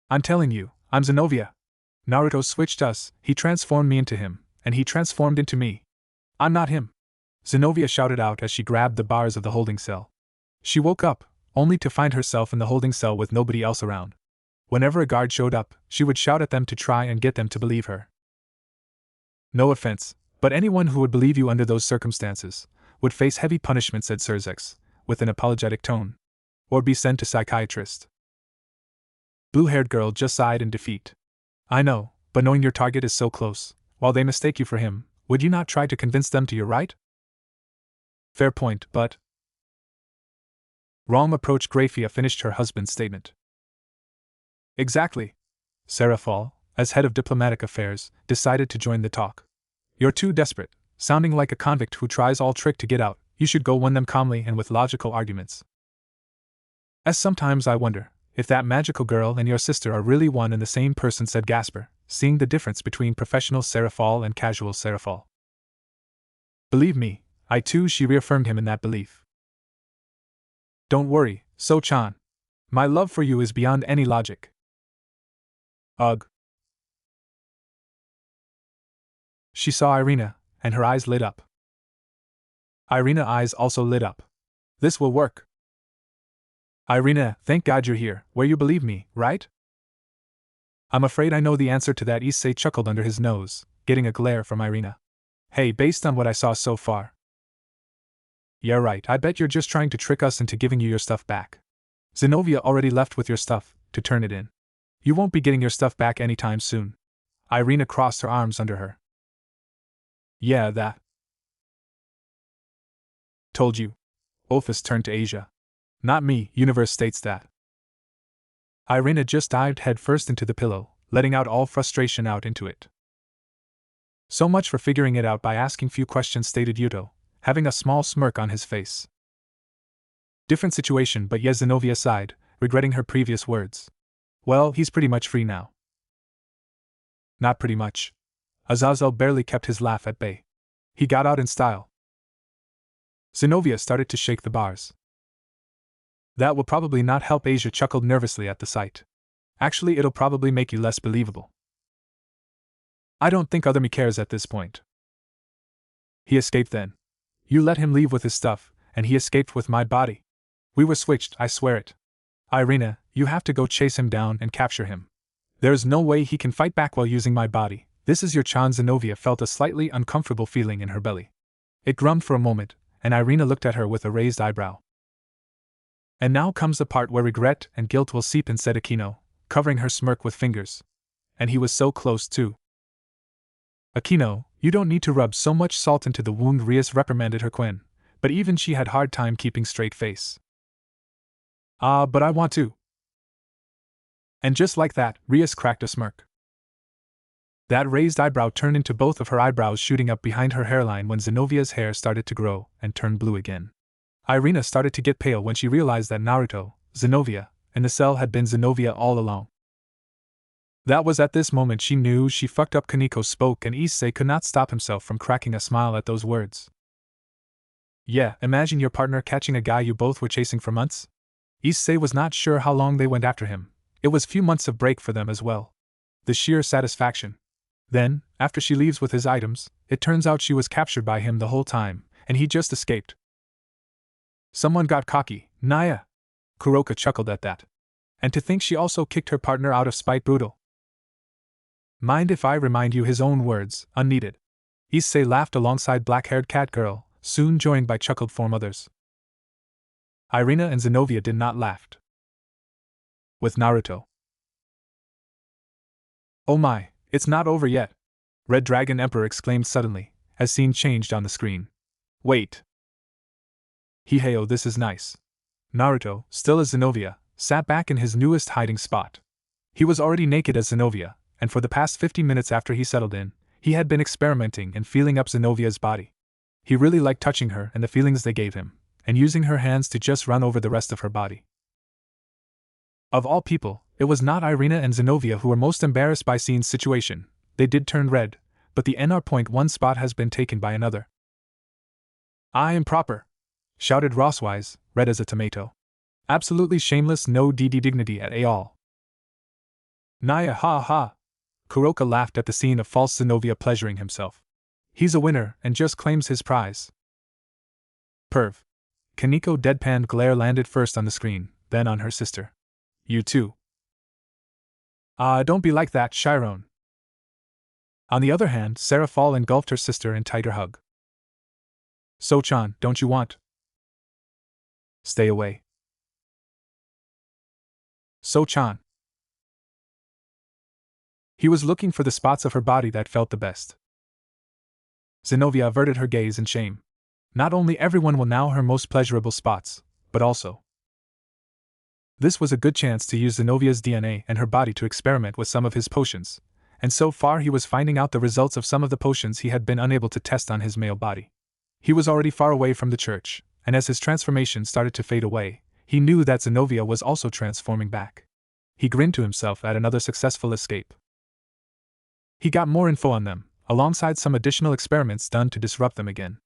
I'm telling you, I'm Zenobia. Naruto switched us, he transformed me into him, and he transformed into me. I'm not him. Zenobia shouted out as she grabbed the bars of the holding cell. She woke up, only to find herself in the holding cell with nobody else around. Whenever a guard showed up, she would shout at them to try and get them to believe her. No offense, but anyone who would believe you under those circumstances would face heavy punishment, said Surzex, with an apologetic tone. Or be sent to psychiatrist. Blue-haired girl just sighed in defeat. I know, but knowing your target is so close, while they mistake you for him, would you not try to convince them to your right? Fair point, but... Wrong approach. Grafia finished her husband's statement. Exactly. Seraphol, as head of diplomatic affairs, decided to join the talk. You're too desperate, sounding like a convict who tries all trick to get out. You should go win them calmly and with logical arguments. As sometimes I wonder if that magical girl and your sister are really one and the same person, said Gasper, seeing the difference between professional Seraphol and casual Seraphol. Believe me, I too, she reaffirmed him in that belief. Don't worry, So-chan. My love for you is beyond any logic. Ugh. She saw Irina, and her eyes lit up. Irina's eyes also lit up. This will work. Irina, thank God you're here, where you believe me, right? I'm afraid I know the answer to that, Issei chuckled under his nose, getting a glare from Irina. Hey, based on what I saw so far. Yeah right, I bet you're just trying to trick us into giving you your stuff back. Zenobia already left with your stuff, to turn it in. You won't be getting your stuff back anytime soon. Irina crossed her arms under her. Yeah, that. Told you. Ophis turned to Asia. Not me, universe states that. Irina just dived headfirst into the pillow, letting out all frustration out into it. So much for figuring it out by asking few questions, stated Yuto, having a small smirk on his face. Different situation, but yes, Zenobia sighed, regretting her previous words. Well, he's pretty much free now. Not pretty much. Azazel barely kept his laugh at bay. He got out in style. Zenobia started to shake the bars. That will probably not help, Asia chuckled nervously at the sight. Actually, it'll probably make you less believable. I don't think other me cares at this point. He escaped then. You let him leave with his stuff, and he escaped with my body. We were switched, I swear it. Irina, you have to go chase him down and capture him. There's no way he can fight back while using my body. This is your chance. Zenobia felt a slightly uncomfortable feeling in her belly. It grumbled for a moment, and Irina looked at her with a raised eyebrow. And now comes the part where regret and guilt will seep in, said Akino, covering her smirk with fingers. and he was so close too. Akino, you don't need to rub so much salt into the wound, Rias reprimanded her queen, but even she had hard time keeping straight face. Ah, but I want to. And just like that, Rias cracked a smirk. That raised eyebrow turned into both of her eyebrows shooting up behind her hairline when Zenovia's hair started to grow and turn blue again. Irina started to get pale when she realized that Naruto, Zenovia, and the cell had been Zenovia all along. That was at this moment she knew she fucked up. Kaneko spoke and Issei could not stop himself from cracking a smile at those words. Yeah, imagine your partner catching a guy you both were chasing for months? Issei was not sure how long they went after him. It was few months of break for them as well. The sheer satisfaction. Then, after she leaves with his items, it turns out she was captured by him the whole time, and he just escaped. Someone got cocky, Naya. Kuroka chuckled at that. And to think she also kicked her partner out of spite, brutal. Mind if I remind you his own words, unneeded? Issei laughed alongside black-haired cat girl, soon joined by chuckled form others. Irina and Zenovia did not laugh. With Naruto. Oh my, it's not over yet! Red Dragon Emperor exclaimed suddenly, as scene changed on the screen. Wait! Hiheo, this is nice. Naruto, still as Zenovia, sat back in his newest hiding spot. He was already naked as Zenovia, and for the past 50 minutes after he settled in, he had been experimenting and feeling up Zenovia's body. He really liked touching her and the feelings they gave him, and using her hands to just run over the rest of her body. Of all people, it was not Irina and Zenovia who were most embarrassed by Scene's situation. They did turn red, but the NR.1 spot has been taken by another. I am proper! Shouted Rosswise, red as a tomato. Absolutely shameless, no dignity at all. Naya, ha ha! Kuroka laughed at the scene of false Zenovia pleasuring himself. He's a winner and just claims his prize. Perv. Kaneko deadpanned glare landed first on the screen, then on her sister. You too. Don't be like that, Chiron. On the other hand, Sarah Fall engulfed her sister in tighter hug. So-chan, don't you want? Stay away. So-chan. He was looking for the spots of her body that felt the best. Zenovia averted her gaze in shame. Not only everyone will know her most pleasurable spots, but also. This was a good chance to use Zenovia's DNA and her body to experiment with some of his potions, and so far he was finding out the results of some of the potions he had been unable to test on his male body. He was already far away from the church, and as his transformation started to fade away, he knew that Zenovia was also transforming back. He grinned to himself at another successful escape. He got more info on them, alongside some additional experiments done to disrupt them again.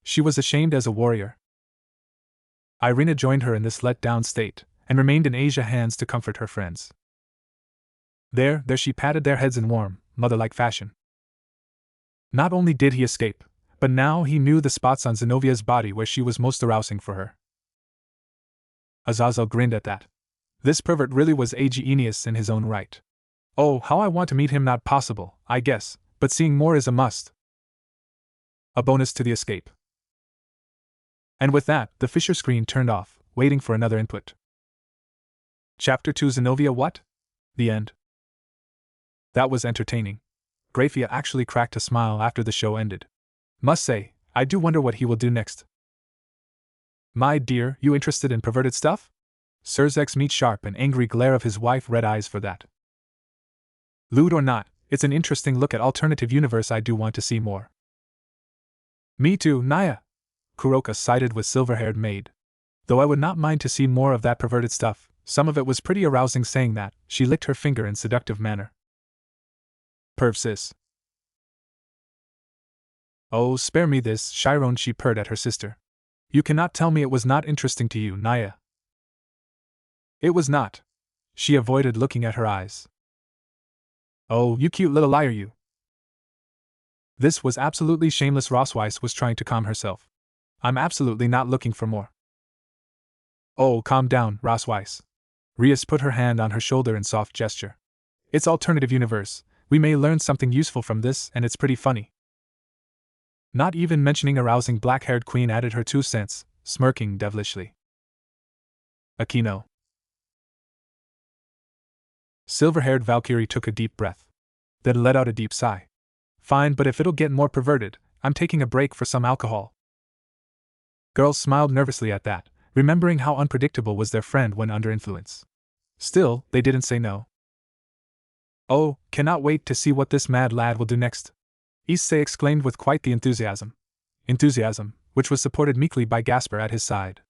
She was ashamed as a warrior. Irina joined her in this let-down state, and remained in Asia's hands to comfort her friends. There she patted their heads in warm, mother-like fashion. Not only did he escape, but now he knew the spots on Zenovia's body where she was most arousing for her. Azazel grinned at that. This pervert really was a genius in his own right. Oh, how I want to meet him, not possible, I guess, but seeing more is a must. A bonus to the escape. And with that, the Fisher screen turned off, waiting for another input. Chapter 2 Zenovia what? The end. That was entertaining. Grafia actually cracked a smile after the show ended. Must say, I do wonder what he will do next. My dear, you interested in perverted stuff? Sirzek's meet sharp and angry glare of his wife red eyes for that. Lewd or not, it's an interesting look at alternative universe. I do want to see more. Me too, Naya. Kuroka sided with silver-haired maid. Though I would not mind to see more of that perverted stuff, some of it was pretty arousing. Saying that, she licked her finger in seductive manner. Perv sis. Oh, spare me this, Chiron, she purred at her sister. You cannot tell me it was not interesting to you, Naya. It was not. She avoided looking at her eyes. Oh, you cute little liar, you. This was absolutely shameless. Rossweiss was trying to calm herself. I'm absolutely not looking for more. Oh, calm down, Rossweiss. Rias put her hand on her shoulder in soft gesture. It's alternative universe. We may learn something useful from this, and it's pretty funny. Not even mentioning arousing black-haired queen added her 2 cents, smirking devilishly. Akino. Silver-haired Valkyrie took a deep breath. then let out a deep sigh. Fine, but if it'll get more perverted, I'm taking a break for some alcohol. Girls smiled nervously at that, remembering how unpredictable was their friend when under influence. Still, they didn't say no. Oh, cannot wait to see what this mad lad will do next, Issei exclaimed with quite the enthusiasm. Enthusiasm, which was supported meekly by Gasper at his side.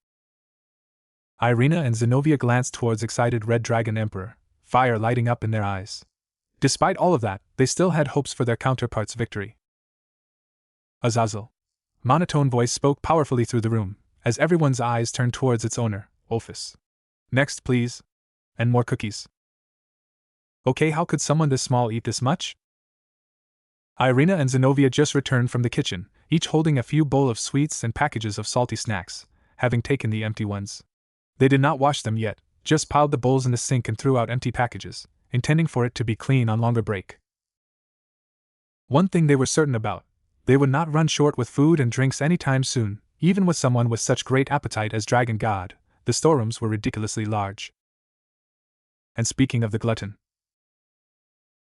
Irina and Zenobia glanced towards excited Red Dragon Emperor, fire lighting up in their eyes. Despite all of that, they still had hopes for their counterpart's victory. Azazel. Monotone voice spoke powerfully through the room, as everyone's eyes turned towards its owner, Ophis. Next, please. And more cookies. Okay, how could someone this small eat this much? Irina and Zenobia just returned from the kitchen, each holding a few bowls of sweets and packages of salty snacks, having taken the empty ones. They did not wash them yet, just piled the bowls in the sink and threw out empty packages, intending for it to be clean on longer break. One thing they were certain about: they would not run short with food and drinks anytime soon, even with someone with such great appetite as Dragon God. The storerooms were ridiculously large. And speaking of the glutton,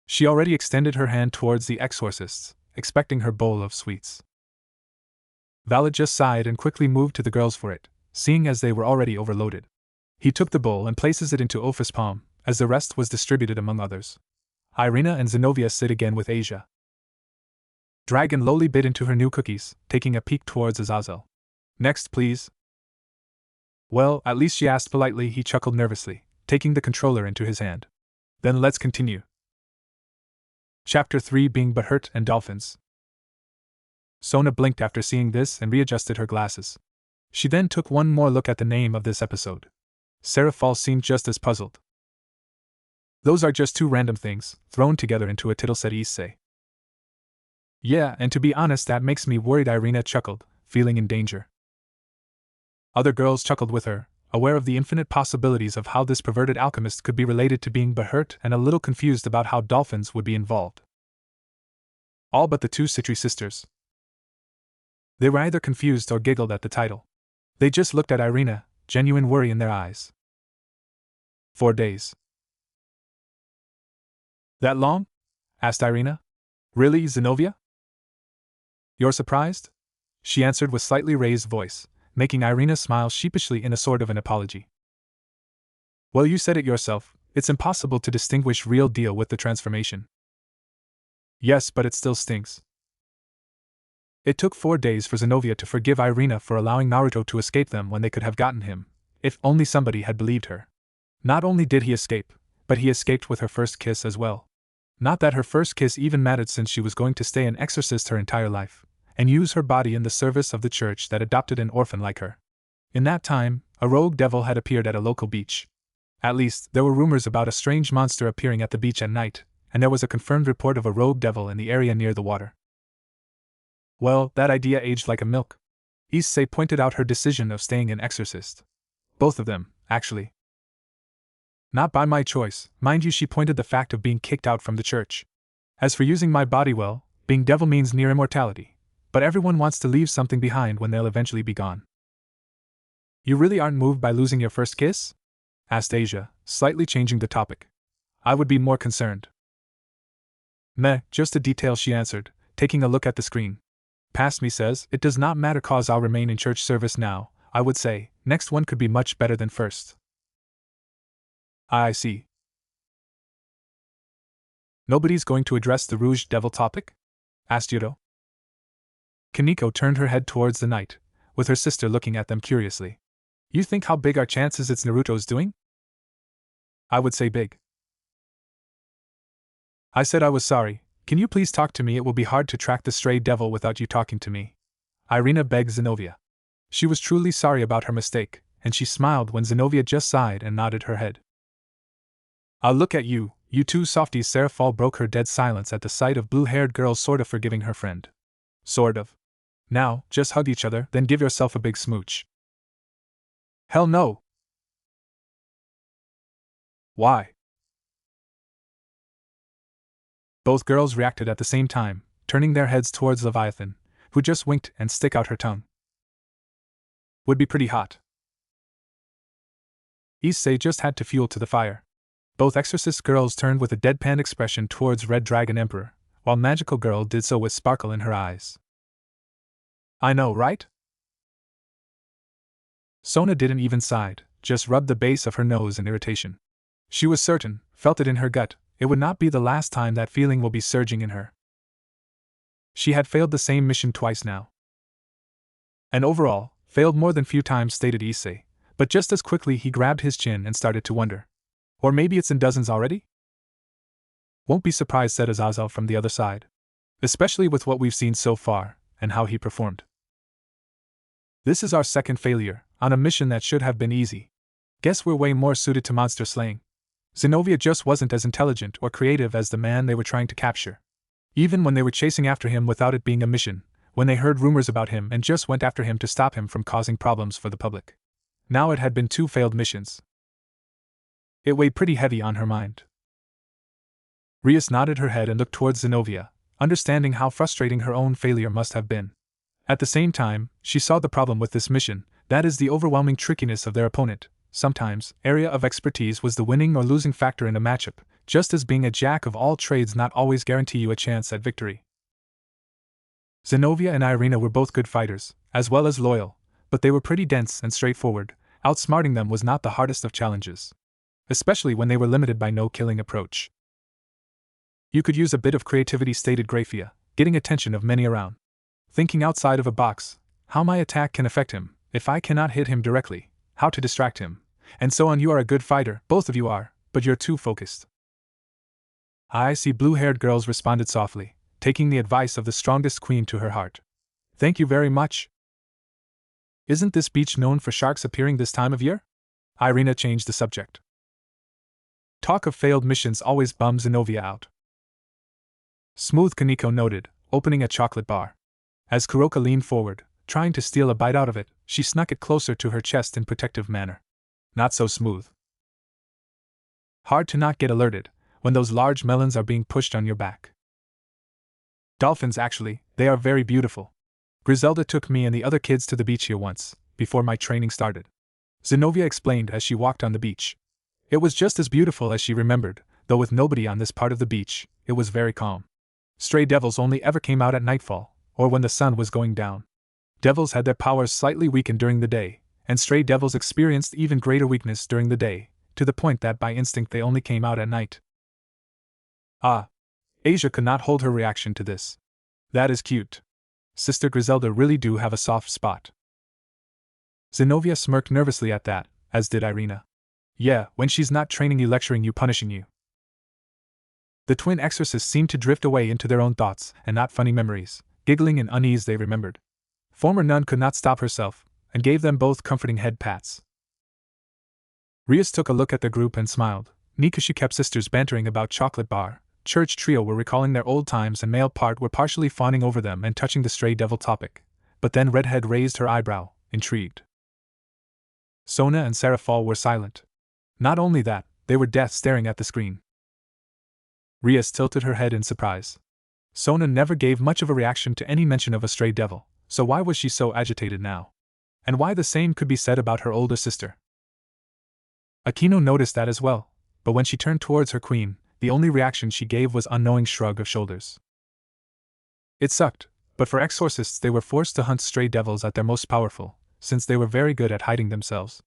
she already extended her hand towards the exorcists, expecting her bowl of sweets. Valet just sighed and quickly moved to the girls for it, seeing as they were already overloaded. He took the bowl and places it into Ophis' palm, as the rest was distributed among others. Irina and Zenobia sit again with Asia. Dragon lowly bit into her new cookies, taking a peek towards Azazel. Next, please. Well, at least she asked politely, he chuckled nervously, taking the controller into his hand. Then let's continue. Chapter 3: Being Butthurt and Dolphins. Sona blinked after seeing this and readjusted her glasses. She then took one more look at the name of this episode. Seraphal seemed just as puzzled. Those are just two random things, thrown together into a tittle, said Issei. Yeah, and to be honest, that makes me worried, Irina chuckled, feeling in danger. Other girls chuckled with her, aware of the infinite possibilities of how this perverted alchemist could be related to being butthurt and a little confused about how dolphins would be involved. All but the two Citri sisters. They were either confused or giggled at the title. They just looked at Irina, genuine worry in their eyes. 4 days. That long? Asked Irina. Really, Zenobia? You're surprised? She answered with slightly raised voice, making Irina smile sheepishly in a sort of an apology. Well, you said it yourself, it's impossible to distinguish real deal with the transformation. Yes, but it still stinks. It took 4 days for Zenobia to forgive Irina for allowing Naruto to escape them when they could have gotten him, if only somebody had believed her. Not only did he escape, but he escaped with her first kiss as well. Not that her first kiss even mattered, since she was going to stay an exorcist her entire life, and use her body in the service of the church that adopted an orphan like her. In that time, a rogue devil had appeared at a local beach. At least, there were rumors about a strange monster appearing at the beach at night, and there was a confirmed report of a rogue devil in the area near the water. Well, that idea aged like a milk. Issei pointed out her decision of staying an exorcist. Both of them, actually. Not by my choice, mind you. She pointed the fact of being kicked out from the church. As for using my body, well, being devil means near immortality, but everyone wants to leave something behind when they'll eventually be gone. You really aren't moved by losing your first kiss? Asked Asia, slightly changing the topic. I would be more concerned. Meh, just a detail, she answered, taking a look at the screen. Past me says it does not matter, cause I'll remain in church service now. I would say next one could be much better than first. I see. Nobody's going to address the Rouge Devil topic? Asked Yuto. Kaneko turned her head towards the knight, with her sister looking at them curiously. You think how big are chances it's Naruto's doing? I would say big. I said I was sorry. Can you please talk to me? It will be hard to track the stray devil without you talking to me. Irina begged Zenobia. She was truly sorry about her mistake, and she smiled when Zenobia just sighed and nodded her head. I'll look at you, you two softies. Seraphal broke her dead silence at the sight of blue-haired girls sort of forgiving her friend. Sort of. Now, just hug each other, then give yourself a big smooch. Hell no! Why? Both girls reacted at the same time, turning their heads towards Leviathan, who just winked and stuck out her tongue. Would be pretty hot. Issei just had to fuel to the fire. Both Exorcist girls turned with a deadpan expression towards Red Dragon Emperor, while Magical Girl did so with sparkle in her eyes. I know, right? Sona didn't even sigh, just rubbed the base of her nose in irritation. She was certain, felt it in her gut, it would not be the last time that feeling will be surging in her. She had failed the same mission twice now. And overall, failed more than few times, stated Issei, but just as quickly he grabbed his chin and started to wonder. Or maybe it's in dozens already? Won't be surprised, said Azazel from the other side. Especially with what we've seen so far, and how he performed. This is our second failure, on a mission that should have been easy. Guess we're way more suited to monster slaying. Zenobia just wasn't as intelligent or creative as the man they were trying to capture. Even when they were chasing after him without it being a mission, when they heard rumors about him and just went after him to stop him from causing problems for the public. Now it had been 2 failed missions. It weighed pretty heavy on her mind. Rias nodded her head and looked towards Zenobia, understanding how frustrating her own failure must have been. At the same time, she saw the problem with this mission, that is the overwhelming trickiness of their opponent. Sometimes, area of expertise was the winning or losing factor in a matchup, just as being a jack of all trades not always guarantee you a chance at victory. Zenobia and Irina were both good fighters, as well as loyal, but they were pretty dense and straightforward. Outsmarting them was not the hardest of challenges. Especially when they were limited by no-killing approach. You could use a bit of creativity, stated Grafia, getting attention of many around. Thinking outside of a box, how my attack can affect him, if I cannot hit him directly, how to distract him, and so on. You are a good fighter, both of you are, but you're too focused. I see, blue-haired girls responded softly, taking the advice of the strongest queen to her heart. Thank you very much. Isn't this beach known for sharks appearing this time of year? Irina changed the subject. Talk of failed missions always bums Zenobia out. Smooth, Kaneko noted, opening a chocolate bar. As Kuroka leaned forward, trying to steal a bite out of it, she snuck it closer to her chest in protective manner. Not so smooth. Hard to not get alerted when those large melons are being pushed on your back. Dolphins, actually, they are very beautiful. Griselda took me and the other kids to the beach here once, before my training started. Zenobia explained as she walked on the beach. It was just as beautiful as she remembered, though with nobody on this part of the beach, it was very calm. Stray devils only ever came out at nightfall, or when the sun was going down. Devils had their powers slightly weakened during the day, and stray devils experienced even greater weakness during the day, to the point that by instinct they only came out at night. Ah! Asia could not hold her reaction to this. That is cute. Sister Griselda really do have a soft spot. Zenobia smirked nervously at that, as did Irina. Yeah, when she's not training you, lecturing you, punishing you. The twin exorcists seemed to drift away into their own thoughts and not funny memories, giggling in unease they remembered. Former nun could not stop herself, and gave them both comforting head pats. Rias took a look at the group and smiled. Nikushi kept sisters bantering about chocolate bar. Church trio were recalling their old times and male part were partially fawning over them and touching the stray devil topic. But then Redhead raised her eyebrow, intrigued. Sona and Seraphol were silent. Not only that, they were deaf, staring at the screen. Rias tilted her head in surprise. Sona never gave much of a reaction to any mention of a stray devil, so why was she so agitated now? And why the same could be said about her older sister? Akino noticed that as well, but when she turned towards her queen, the only reaction she gave was unknowing shrug of shoulders. It sucked, but for exorcists they were forced to hunt stray devils at their most powerful, since they were very good at hiding themselves.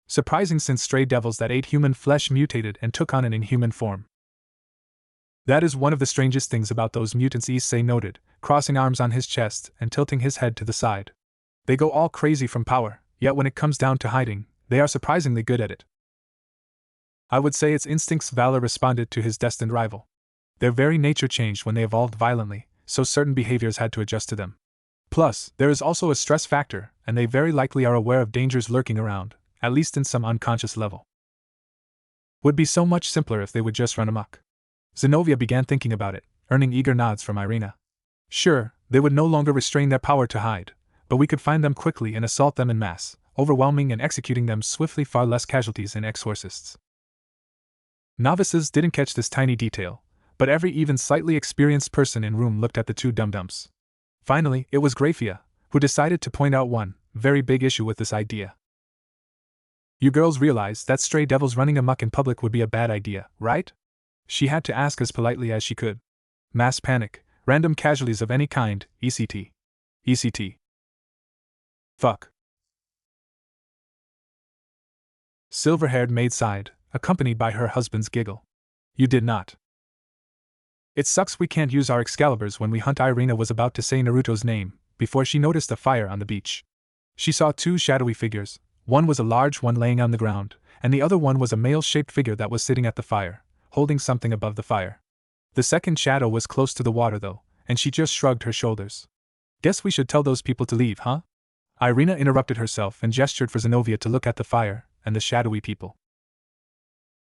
Surprising, since stray devils that ate human flesh mutated and took on an inhuman form. That is one of the strangest things about those mutants, Issei noted, crossing arms on his chest and tilting his head to the side. They go all crazy from power, yet when it comes down to hiding, they are surprisingly good at it. I would say it's instincts, Valor responded to his destined rival. Their very nature changed when they evolved violently, so certain behaviors had to adjust to them. Plus, there is also a stress factor, and they very likely are aware of dangers lurking around, at least in some unconscious level. Would be so much simpler if they would just run amok. Zenobia began thinking about it, earning eager nods from Irina. Sure, they would no longer restrain their power to hide, but we could find them quickly and assault them en masse, overwhelming and executing them swiftly, far less casualties than exorcists. Novices didn't catch this tiny detail, but every even slightly experienced person in room looked at the two dum-dums. Finally, it was Grafia, who decided to point out one very big issue with this idea. You girls realize that stray devils running amok in public would be a bad idea, right? She had to ask as politely as she could. Mass panic, random casualties of any kind, ECT. ECT. Fuck. Silver-haired maid sighed, accompanied by her husband's giggle. You did not. It sucks we can't use our Excaliburs when we hunt. Irina was about to say Naruto's name, before she noticed a fire on the beach. She saw two shadowy figures. One was a large one laying on the ground, and the other one was a male-shaped figure that was sitting at the fire, holding something above the fire. The second shadow was close to the water though, and she just shrugged her shoulders. Guess we should tell those people to leave, huh? Irina interrupted herself and gestured for Zenobia to look at the fire and the shadowy people.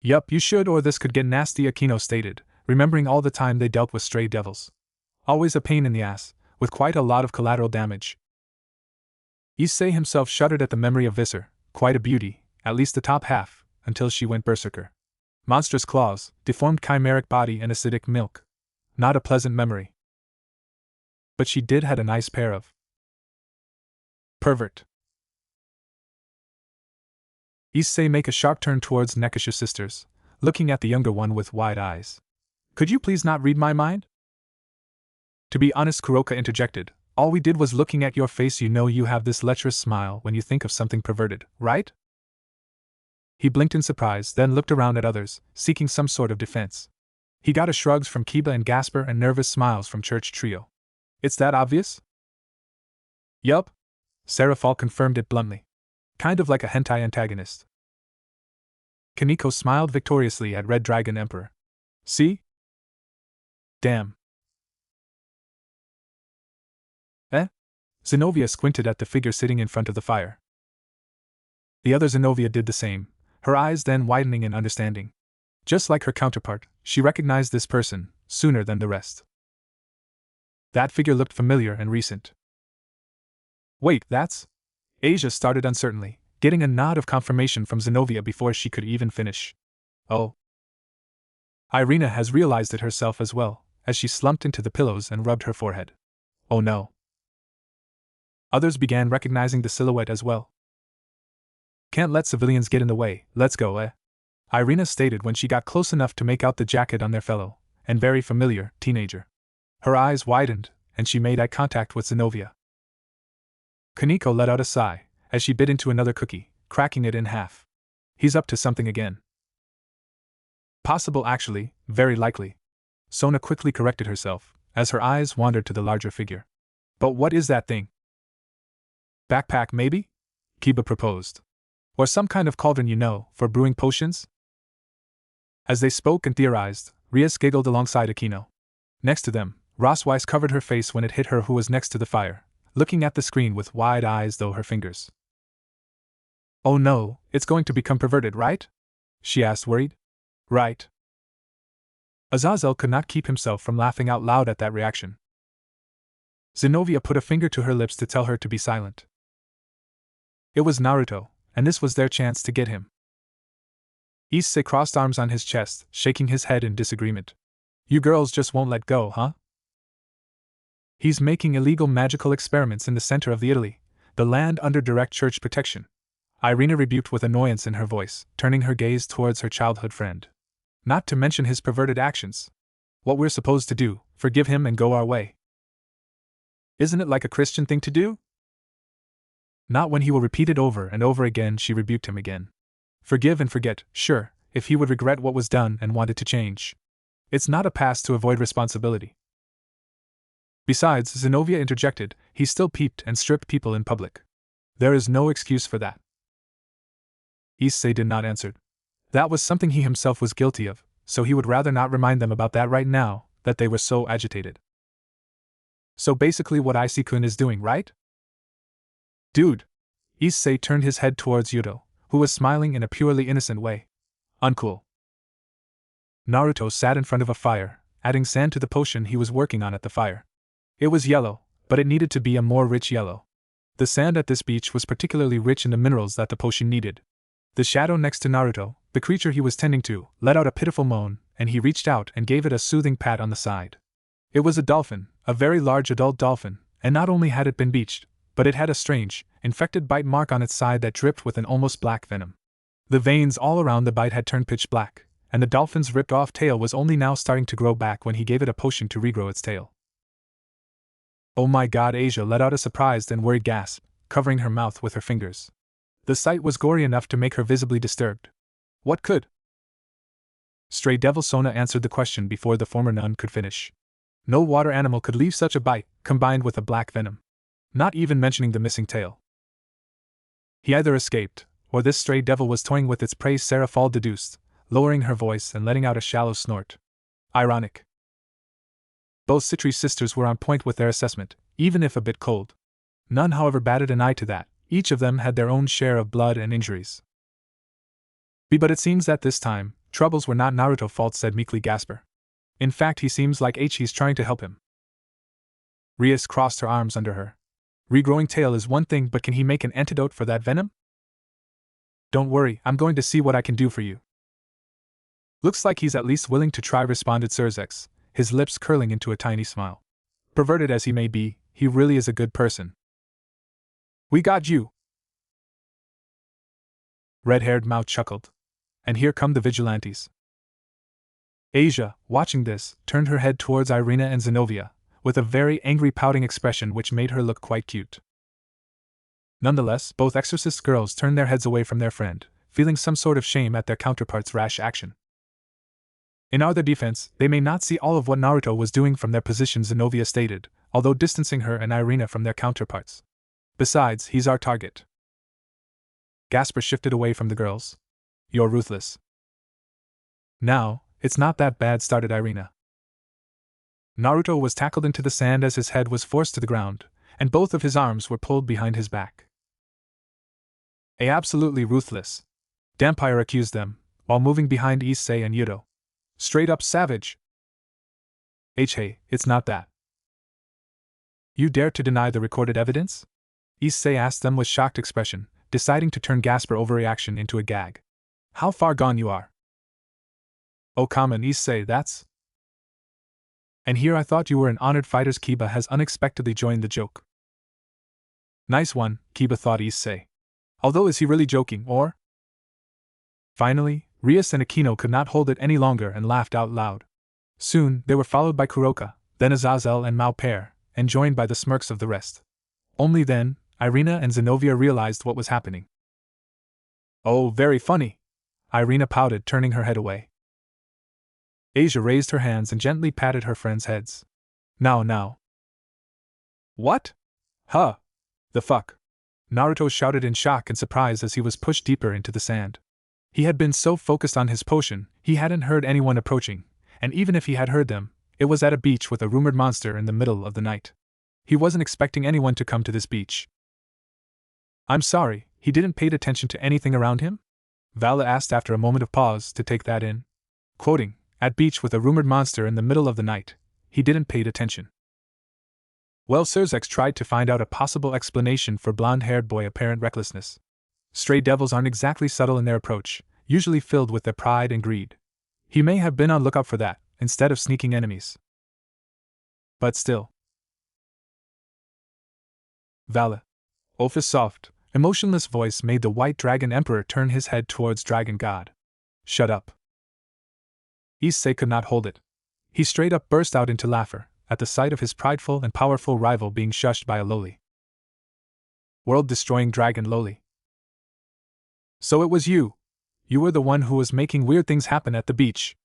Yup, you should, or this could get nasty, Aquino stated, remembering all the time they dealt with stray devils. Always a pain in the ass, with quite a lot of collateral damage. Issei himself shuddered at the memory of Visser, quite a beauty, at least the top half, until she went berserker. Monstrous claws, deformed chimeric body and acidic milk. Not a pleasant memory. But she did had a nice pair of pervert. Issei make a sharp turn towards Nekasha's sisters, looking at the younger one with wide eyes. Could you please not read my mind? To be honest, Kuroka interjected, all we did was looking at your face. You know you have this lecherous smile when you think of something perverted, right? He blinked in surprise, then looked around at others, seeking some sort of defense. He got a shrugs from Kiba and Gasper and nervous smiles from Church Trio. It's that obvious? Yup. Seraphal confirmed it bluntly. Kind of like a hentai antagonist. Kaneko smiled victoriously at Red Dragon Emperor. See? Damn. Eh? Zenobia squinted at the figure sitting in front of the fire. The other Zenobia did the same, her eyes then widening in understanding. Just like her counterpart, she recognized this person sooner than the rest. That figure looked familiar and recent. Wait, that's? Asia started uncertainly, getting a nod of confirmation from Zenobia before she could even finish. Oh. Irina has realized it herself as well, as she slumped into the pillows and rubbed her forehead. Oh no. Others began recognizing the silhouette as well. Can't let civilians get in the way, let's go, eh? Irina stated when she got close enough to make out the jacket on their fellow, and very familiar, teenager. Her eyes widened, and she made eye contact with Zenobia. Kaneko let out a sigh, as she bit into another cookie, cracking it in half. He's up to something again. Possible actually, very likely. Sona quickly corrected herself, as her eyes wandered to the larger figure. But what is that thing? Backpack maybe? Kiba proposed. Or some kind of cauldron, you know, for brewing potions? As they spoke and theorized, Rias giggled alongside Aquino. Next to them, Rossweiss covered her face when it hit her who was next to the fire, looking at the screen with wide eyes through her fingers. Oh no, it's going to become perverted, right? She asked, worried. Right. Azazel could not keep himself from laughing out loud at that reaction. Zenobia put a finger to her lips to tell her to be silent. It was Naruto, and this was their chance to get him. Issei crossed arms on his chest, shaking his head in disagreement. You girls just won't let go, huh? He's making illegal magical experiments in the center of the Italy, the land under direct church protection. Irina rebuked with annoyance in her voice, turning her gaze towards her childhood friend. Not to mention his perverted actions. What we're supposed to do, forgive him and go our way. Isn't it like a Christian thing to do? Not when he will repeat it over and over again. She rebuked him again. Forgive and forget, sure, if he would regret what was done and wanted to change. It's not a pass to avoid responsibility. Besides, Zenobia interjected, he still peeped and stripped people in public. There is no excuse for that. Issei did not answer. That was something he himself was guilty of, so he would rather not remind them about that right now, that they were so agitated. So basically what Issei-kun is doing, right? Dude! Issei turned his head towards Yuto, who was smiling in a purely innocent way. Uncool. Naruto sat in front of a fire, adding sand to the potion he was working on at the fire. It was yellow, but it needed to be a more rich yellow. The sand at this beach was particularly rich in the minerals that the potion needed. The shadow next to Naruto, the creature he was tending to, let out a pitiful moan, and he reached out and gave it a soothing pat on the side. It was a dolphin, a very large adult dolphin, and not only had it been beached, but it had a strange, infected bite mark on its side that dripped with an almost black venom. The veins all around the bite had turned pitch black, and the dolphin's ripped-off tail was only now starting to grow back when he gave it a potion to regrow its tail. Oh my god! Asia let out a surprised and worried gasp, covering her mouth with her fingers. The sight was gory enough to make her visibly disturbed. What could? Stray Devil Sona answered the question before the former nun could finish. No water animal could leave such a bite, combined with a black venom. Not even mentioning the missing tail. He either escaped, or this stray devil was toying with its prey. Sarah Fall deduced, lowering her voice and letting out a shallow snort. Ironic. Both Citri's sisters were on point with their assessment, even if a bit cold. None, however, batted an eye to that. Each of them had their own share of blood and injuries. But it seems that this time, troubles were not Naruto's fault, said meekly Gasper. In fact, he seems like he's trying to help him. Rias crossed her arms under her. Regrowing tail is one thing, but can he make an antidote for that venom? Don't worry, I'm going to see what I can do for you. Looks like he's at least willing to try, responded Surzex, his lips curling into a tiny smile. Perverted as he may be, he really is a good person. We got you. Red-haired Mao chuckled. And here come the vigilantes. Asia, watching this, turned her head towards Irina and Zenobia, with a very angry pouting expression which made her look quite cute. Nonetheless, both exorcist girls turned their heads away from their friend, feeling some sort of shame at their counterparts' rash action. In their defense, they may not see all of what Naruto was doing from their position, Zenobia stated, although distancing her and Irina from their counterparts. Besides, he's our target. Gasper shifted away from the girls. You're ruthless. Now, it's not that bad, started Irina. Naruto was tackled into the sand as his head was forced to the ground, and both of his arms were pulled behind his back. Absolutely ruthless. Dampire accused them, while moving behind Issei and Yuto. Straight up savage. Hey, it's not that. You dare to deny the recorded evidence? Issei asked them with shocked expression, deciding to turn Gasper overreaction into a gag. How far gone you are. Oh, come on, Issei, that's... And here I thought you were an honored fighter. Kiba has unexpectedly joined the joke. Nice one, Kiba thought Issei. Although is he really joking, or? Finally, Rias and Akino could not hold it any longer and laughed out loud. Soon, they were followed by Kuroka, then Azazel and Mao pair, and joined by the smirks of the rest. Only then, Irina and Zenobia realized what was happening. Oh, very funny. Irina pouted, turning her head away. Asia raised her hands and gently patted her friends' heads. Now. What? Huh? The fuck? Naruto shouted in shock and surprise as he was pushed deeper into the sand. He had been so focused on his potion, he hadn't heard anyone approaching, and even if he had heard them, it was at a beach with a rumored monster in the middle of the night. He wasn't expecting anyone to come to this beach. I'm sorry, he didn't pay attention to anything around him? Vala asked after a moment of pause to take that in. Quoting, at beach with a rumored monster in the middle of the night, he didn't pay attention. Well, Surzex tried to find out a possible explanation for blonde-haired boy apparent recklessness. Stray devils aren't exactly subtle in their approach, usually filled with their pride and greed. He may have been on lookout for that, instead of sneaking enemies. But still. Vala. Olfa's soft, emotionless voice made the White Dragon Emperor turn his head towards Dragon God. Shut up. Issei could not hold it. He straight up burst out into laughter, at the sight of his prideful and powerful rival being shushed by a lowly. World-destroying dragon lowly. So it was you. You were the one who was making weird things happen at the beach.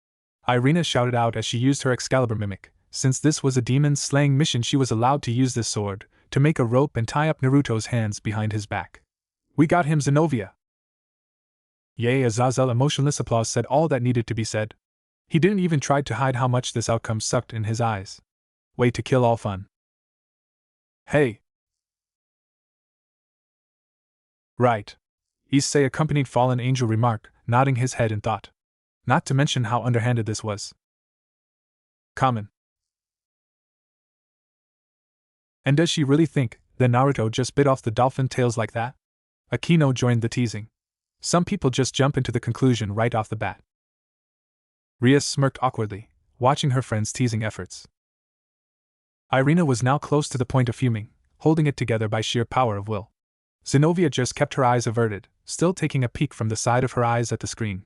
Irina shouted out as she used her Excalibur mimic. Since this was a demon-slaying mission, she was allowed to use this sword to make a rope and tie up Naruto's hands behind his back. We got him, Zenobia. Yay, Azazel emotionless applause said all that needed to be said. He didn't even try to hide how much this outcome sucked in his eyes. Way to kill all fun. Hey. Right. Issei accompanied Fallen Angel remark, nodding his head in thought. Not to mention how underhanded this was. Common. And does she really think that Naruto just bit off the dolphin tails like that? Akino joined the teasing. Some people just jump into the conclusion right off the bat. Rias smirked awkwardly, watching her friend's teasing efforts. Irina was now close to the point of fuming, holding it together by sheer power of will. Zenobia just kept her eyes averted, still taking a peek from the side of her eyes at the screen.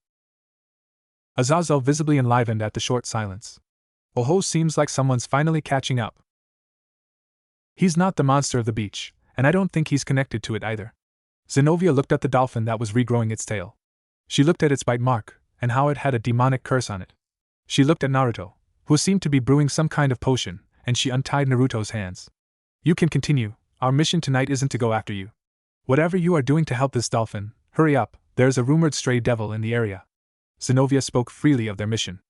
Azazel visibly enlivened at the short silence. Oh, seems like someone's finally catching up. He's not the monster of the beach, and I don't think he's connected to it either. Zenobia looked at the dolphin that was regrowing its tail. She looked at its bite mark, and how it had a demonic curse on it. She looked at Naruto, who seemed to be brewing some kind of potion, and she untied Naruto's hands. You can continue, our mission tonight isn't to go after you. Whatever you are doing to help this dolphin, hurry up, there's a rumored stray devil in the area. Zenobia spoke freely of their mission.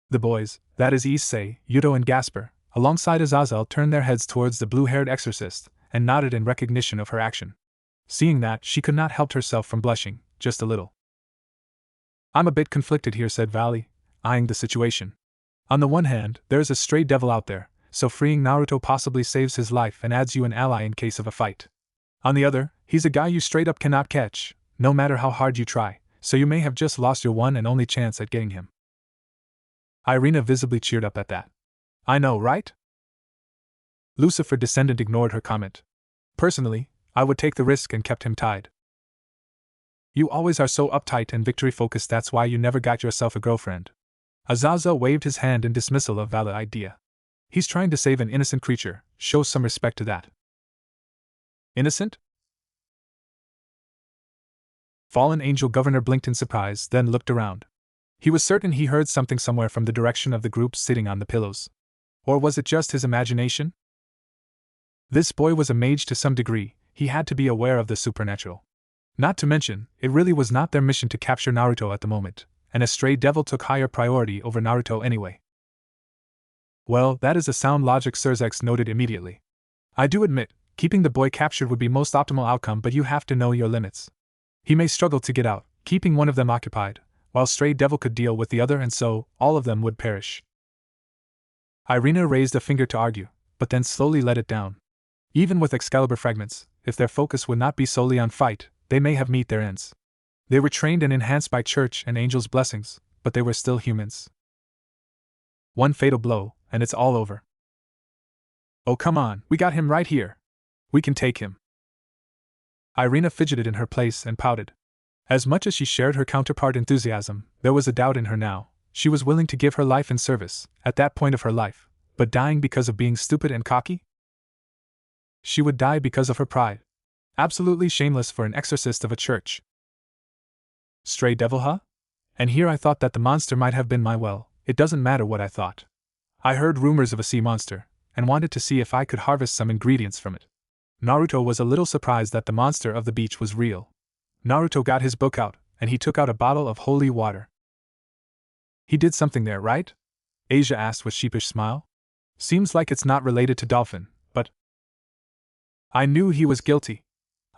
The boys, that is Issei, Yuto and Gasper, alongside Azazel turned their heads towards the blue-haired exorcist, and nodded in recognition of her action. Seeing that, she could not help herself from blushing, just a little. I'm a bit conflicted here, said Valley, eyeing the situation. On the one hand, there's a stray devil out there, so freeing Naruto possibly saves his life and adds you an ally in case of a fight. On the other, he's a guy you straight up cannot catch, no matter how hard you try, so you may have just lost your one and only chance at getting him. Irina visibly cheered up at that. I know, right? Lucifer Descendant ignored her comment. Personally, I would take the risk and kept him tied. You always are so uptight and victory-focused, that's why you never got yourself a girlfriend. Azazel waved his hand in dismissal of Val's idea. He's trying to save an innocent creature, show some respect to that. Innocent? Fallen Angel Governor blinked in surprise, then looked around. He was certain he heard something somewhere from the direction of the group sitting on the pillows. Or was it just his imagination? This boy was a mage to some degree, he had to be aware of the supernatural. Not to mention, it really was not their mission to capture Naruto at the moment, and a stray devil took higher priority over Naruto anyway. Well, that is a sound logic, Sirzex noted immediately. I do admit, keeping the boy captured would be most optimal outcome, but you have to know your limits. He may struggle to get out, keeping one of them occupied, while stray devil could deal with the other, and so, all of them would perish. Irina raised a finger to argue, but then slowly let it down. Even with Excalibur fragments, if their focus would not be solely on fight, they may have met their ends. They were trained and enhanced by church and angels' blessings, but they were still humans. One fatal blow, and it's all over. Oh come on, we got him right here. We can take him. Irina fidgeted in her place and pouted. As much as she shared her counterpart enthusiasm, there was a doubt in her now. She was willing to give her life in service, at that point of her life, but dying because of being stupid and cocky? She would die because of her pride. Absolutely shameless for an exorcist of a church. Stray devil, huh? And here I thought that the monster might have been it doesn't matter what I thought. I heard rumors of a sea monster, and wanted to see if I could harvest some ingredients from it. Naruto was a little surprised that the monster of the beach was real. Naruto got his book out, and he took out a bottle of holy water. He did something there, right? Asia asked with sheepish smile. Seems like it's not related to Dolphin, but... I knew he was guilty.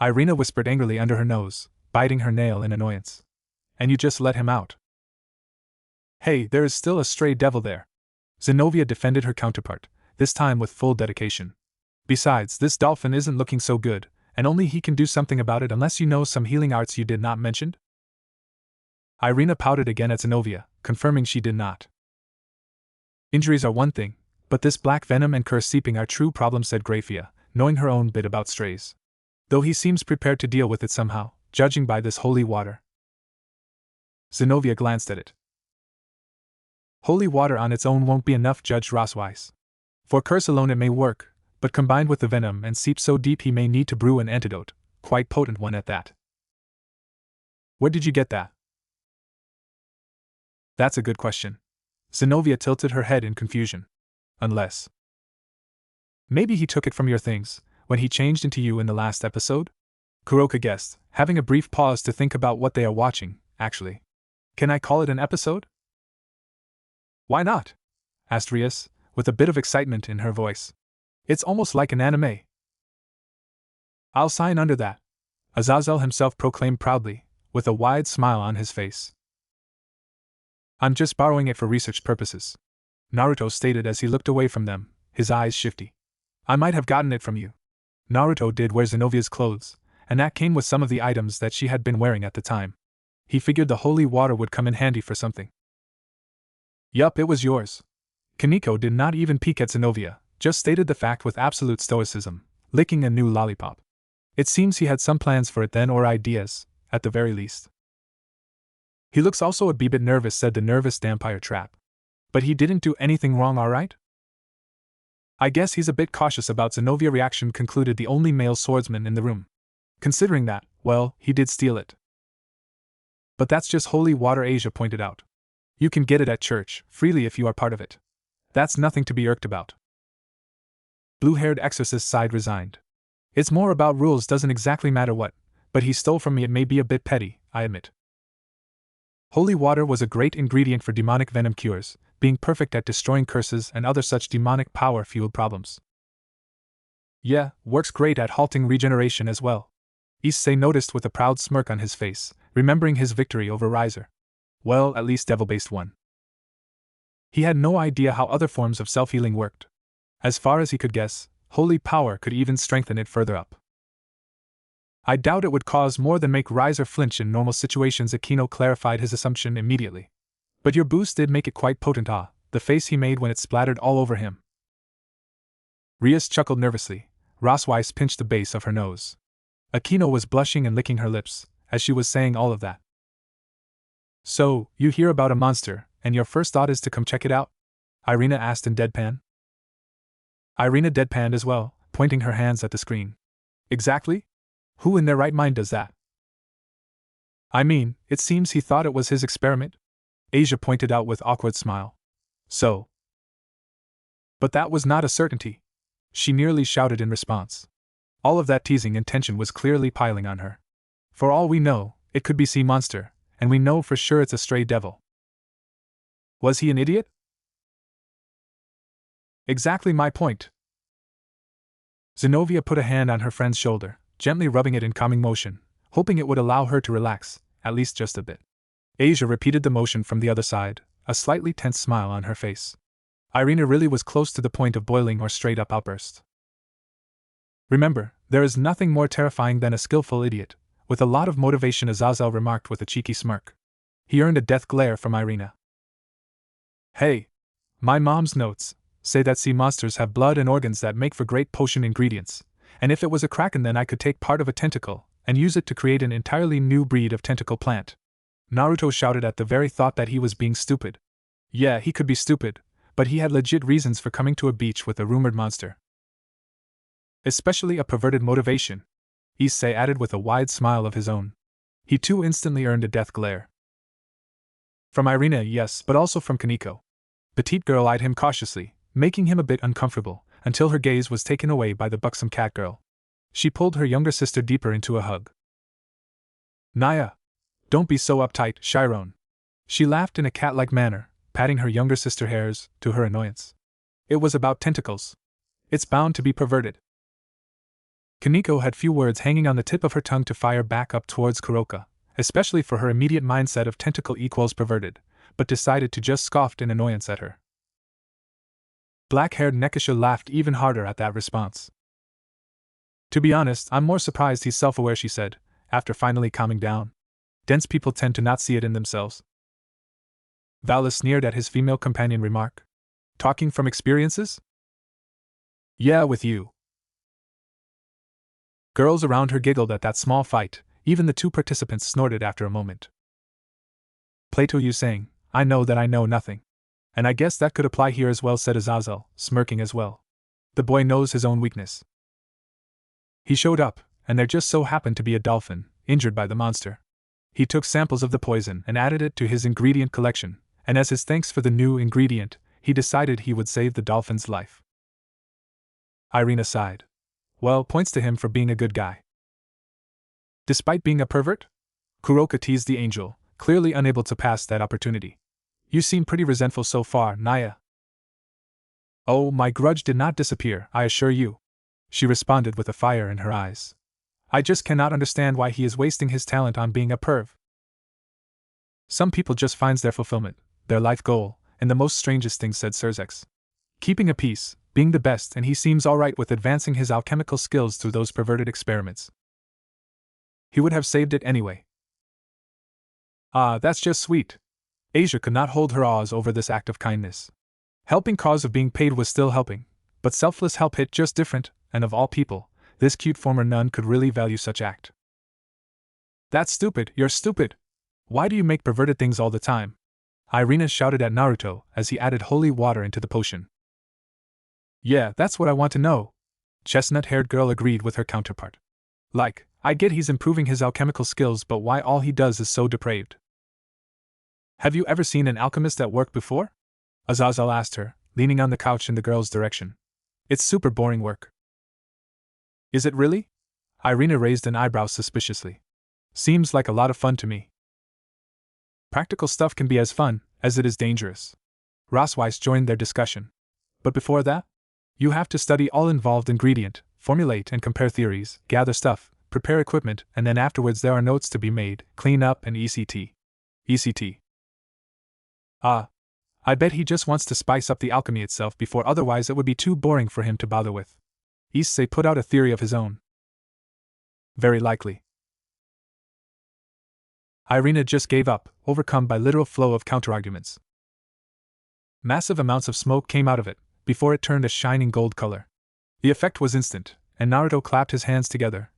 Irina whispered angrily under her nose, biting her nail in annoyance. And you just let him out. Hey, there is still a stray devil there. Zenobia defended her counterpart, this time with full dedication. Besides, this dolphin isn't looking so good, and only he can do something about it unless you know some healing arts you did not mention? Irina pouted again at Zenobia, confirming she did not. Injuries are one thing, but this black venom and curse seeping are true problems, said Graphia, knowing her own bit about strays. Though he seems prepared to deal with it somehow, judging by this holy water. Zenobia glanced at it. Holy water on its own won't be enough, judged Rossweiss. For curse alone it may work, but combined with the venom and seep so deep he may need to brew an antidote, quite potent one at that. Where did you get that? That's a good question. Zenobia tilted her head in confusion. Unless... maybe he took it from your things, when he changed into you in the last episode? Kuroka guessed, having a brief pause to think about what they are watching, actually. Can I call it an episode? Why not? Asked Rias, with a bit of excitement in her voice. It's almost like an anime. I'll sign under that, Azazel himself proclaimed proudly, with a wide smile on his face. I'm just borrowing it for research purposes, Naruto stated as he looked away from them, his eyes shifty. I might have gotten it from you. Naruto did wear Zenobia's clothes, and that came with some of the items that she had been wearing at the time. He figured the holy water would come in handy for something. Yup, it was yours. Kaneko did not even peek at Zenobia, just stated the fact with absolute stoicism, licking a new lollipop. It seems he had some plans for it then, or ideas, at the very least. He looks also a bit nervous, said the nervous vampire trap. But he didn't do anything wrong, alright? I guess he's a bit cautious about Zenobia reaction, concluded the only male swordsman in the room. Considering that, well, he did steal it. But that's just holy water, Asia pointed out. You can get it at church, freely if you are part of it. That's nothing to be irked about. Blue-haired exorcist sighed resigned. It's more about rules, doesn't exactly matter what, but he stole from me. It may be a bit petty, I admit. Holy water was a great ingredient for demonic venom cures, being perfect at destroying curses and other such demonic power-fueled problems. Yeah, works great at halting regeneration as well. Issei noticed with a proud smirk on his face, remembering his victory over Riser. Well, at least devil-based one. He had no idea how other forms of self-healing worked. As far as he could guess, holy power could even strengthen it further up. I doubt it would cause more than make Riser flinch in normal situations. Aquino clarified his assumption immediately. But your boost did make it quite potent. Ah, the face he made when it splattered all over him. Rias chuckled nervously. Rossweiss pinched the base of her nose. Aquino was blushing and licking her lips, as she was saying all of that. So, you hear about a monster, and your first thought is to come check it out? Irina asked in deadpan. Irina deadpanned as well, pointing her hands at the screen. Exactly? Who in their right mind does that? I mean, it seems he thought it was his experiment, Asia pointed out with awkward smile. So. But that was not a certainty. She nearly shouted in response. All of that teasing intention was clearly piling on her. For all we know, it could be sea monster, and we know for sure it's a stray devil. Was he an idiot? Exactly my point. Zenobia put a hand on her friend's shoulder, gently rubbing it in calming motion, hoping it would allow her to relax, at least just a bit. Asia repeated the motion from the other side, a slightly tense smile on her face. Irina really was close to the point of boiling or straight-up outburst. Remember, there is nothing more terrifying than a skillful idiot, with a lot of motivation, Azazel remarked with a cheeky smirk. He earned a death glare from Irina. Hey! My mom's notes say that sea monsters have blood and organs that make for great potion ingredients, and if it was a kraken then I could take part of a tentacle and use it to create an entirely new breed of tentacle plant. Naruto shouted at the very thought that he was being stupid. Yeah, he could be stupid, but he had legit reasons for coming to a beach with a rumored monster. Especially a perverted motivation, Issei added with a wide smile of his own. He too instantly earned a death glare. From Irina, yes, but also from Kaneko. Petite girl eyed him cautiously, making him a bit uncomfortable, until her gaze was taken away by the buxom cat girl. She pulled her younger sister deeper into a hug. Naya! Don't be so uptight, Chiron. She laughed in a cat-like manner, patting her younger sister's hairs, to her annoyance. It was about tentacles. It's bound to be perverted. Kaneko had few words hanging on the tip of her tongue to fire back up towards Kuroka, especially for her immediate mindset of tentacle equals perverted, but decided to just scoff in annoyance at her. Black-haired Nekisha laughed even harder at that response. To be honest, I'm more surprised he's self-aware, she said, after finally calming down. Dense people tend to not see it in themselves. Valis sneered at his female companion remark. Talking from experiences? Yeah, with you. Girls around her giggled at that small fight, even the two participants snorted after a moment. Plato, you saying, I know that I know nothing. And I guess that could apply here as well, said Azazel, smirking as well. The boy knows his own weakness. He showed up, and there just so happened to be a dolphin, injured by the monster. He took samples of the poison and added it to his ingredient collection, and as his thanks for the new ingredient, he decided he would save the dolphin's life. Irina sighed. Well, points to him for being a good guy. Despite being a pervert? Kuroka teased the angel, clearly unable to pass that opportunity. You seem pretty resentful so far, Naya. Oh, my grudge did not disappear, I assure you, she responded with a fire in her eyes. I just cannot understand why he is wasting his talent on being a perv. Some people just finds their fulfillment, their life goal, in the most strangest things, said Serzex. Keeping a peace, being the best, and he seems alright with advancing his alchemical skills through those perverted experiments. He would have saved it anyway. Ah, that's just sweet. Asia could not hold her awes over this act of kindness. Helping cause of being paid was still helping, but selfless help hit just different, and of all people, This cute former nun could really value such act. That's stupid, you're stupid! Why do you make perverted things all the time? Irina shouted at Naruto as he added holy water into the potion. Yeah, that's what I want to know. Chestnut-haired girl agreed with her counterpart. Like, I get he's improving his alchemical skills, but why all he does is so depraved? Have you ever seen an alchemist at work before? Azazel asked her, leaning on the couch in the girl's direction. It's super boring work. Is it really? Irina raised an eyebrow suspiciously. Seems like a lot of fun to me. Practical stuff can be as fun as it is dangerous. Rossweiss joined their discussion. But before that, you have to study all involved ingredient, formulate and compare theories, gather stuff, prepare equipment, and then afterwards there are notes to be made, clean up and ECT. ECT. Ah. I bet he just wants to spice up the alchemy itself before, otherwise it would be too boring for him to bother with. Issei put out a theory of his own. Very likely. Irina just gave up, overcome by literal flow of counterarguments. Massive amounts of smoke came out of it, before it turned a shining gold color. The effect was instant, and Naruto clapped his hands together,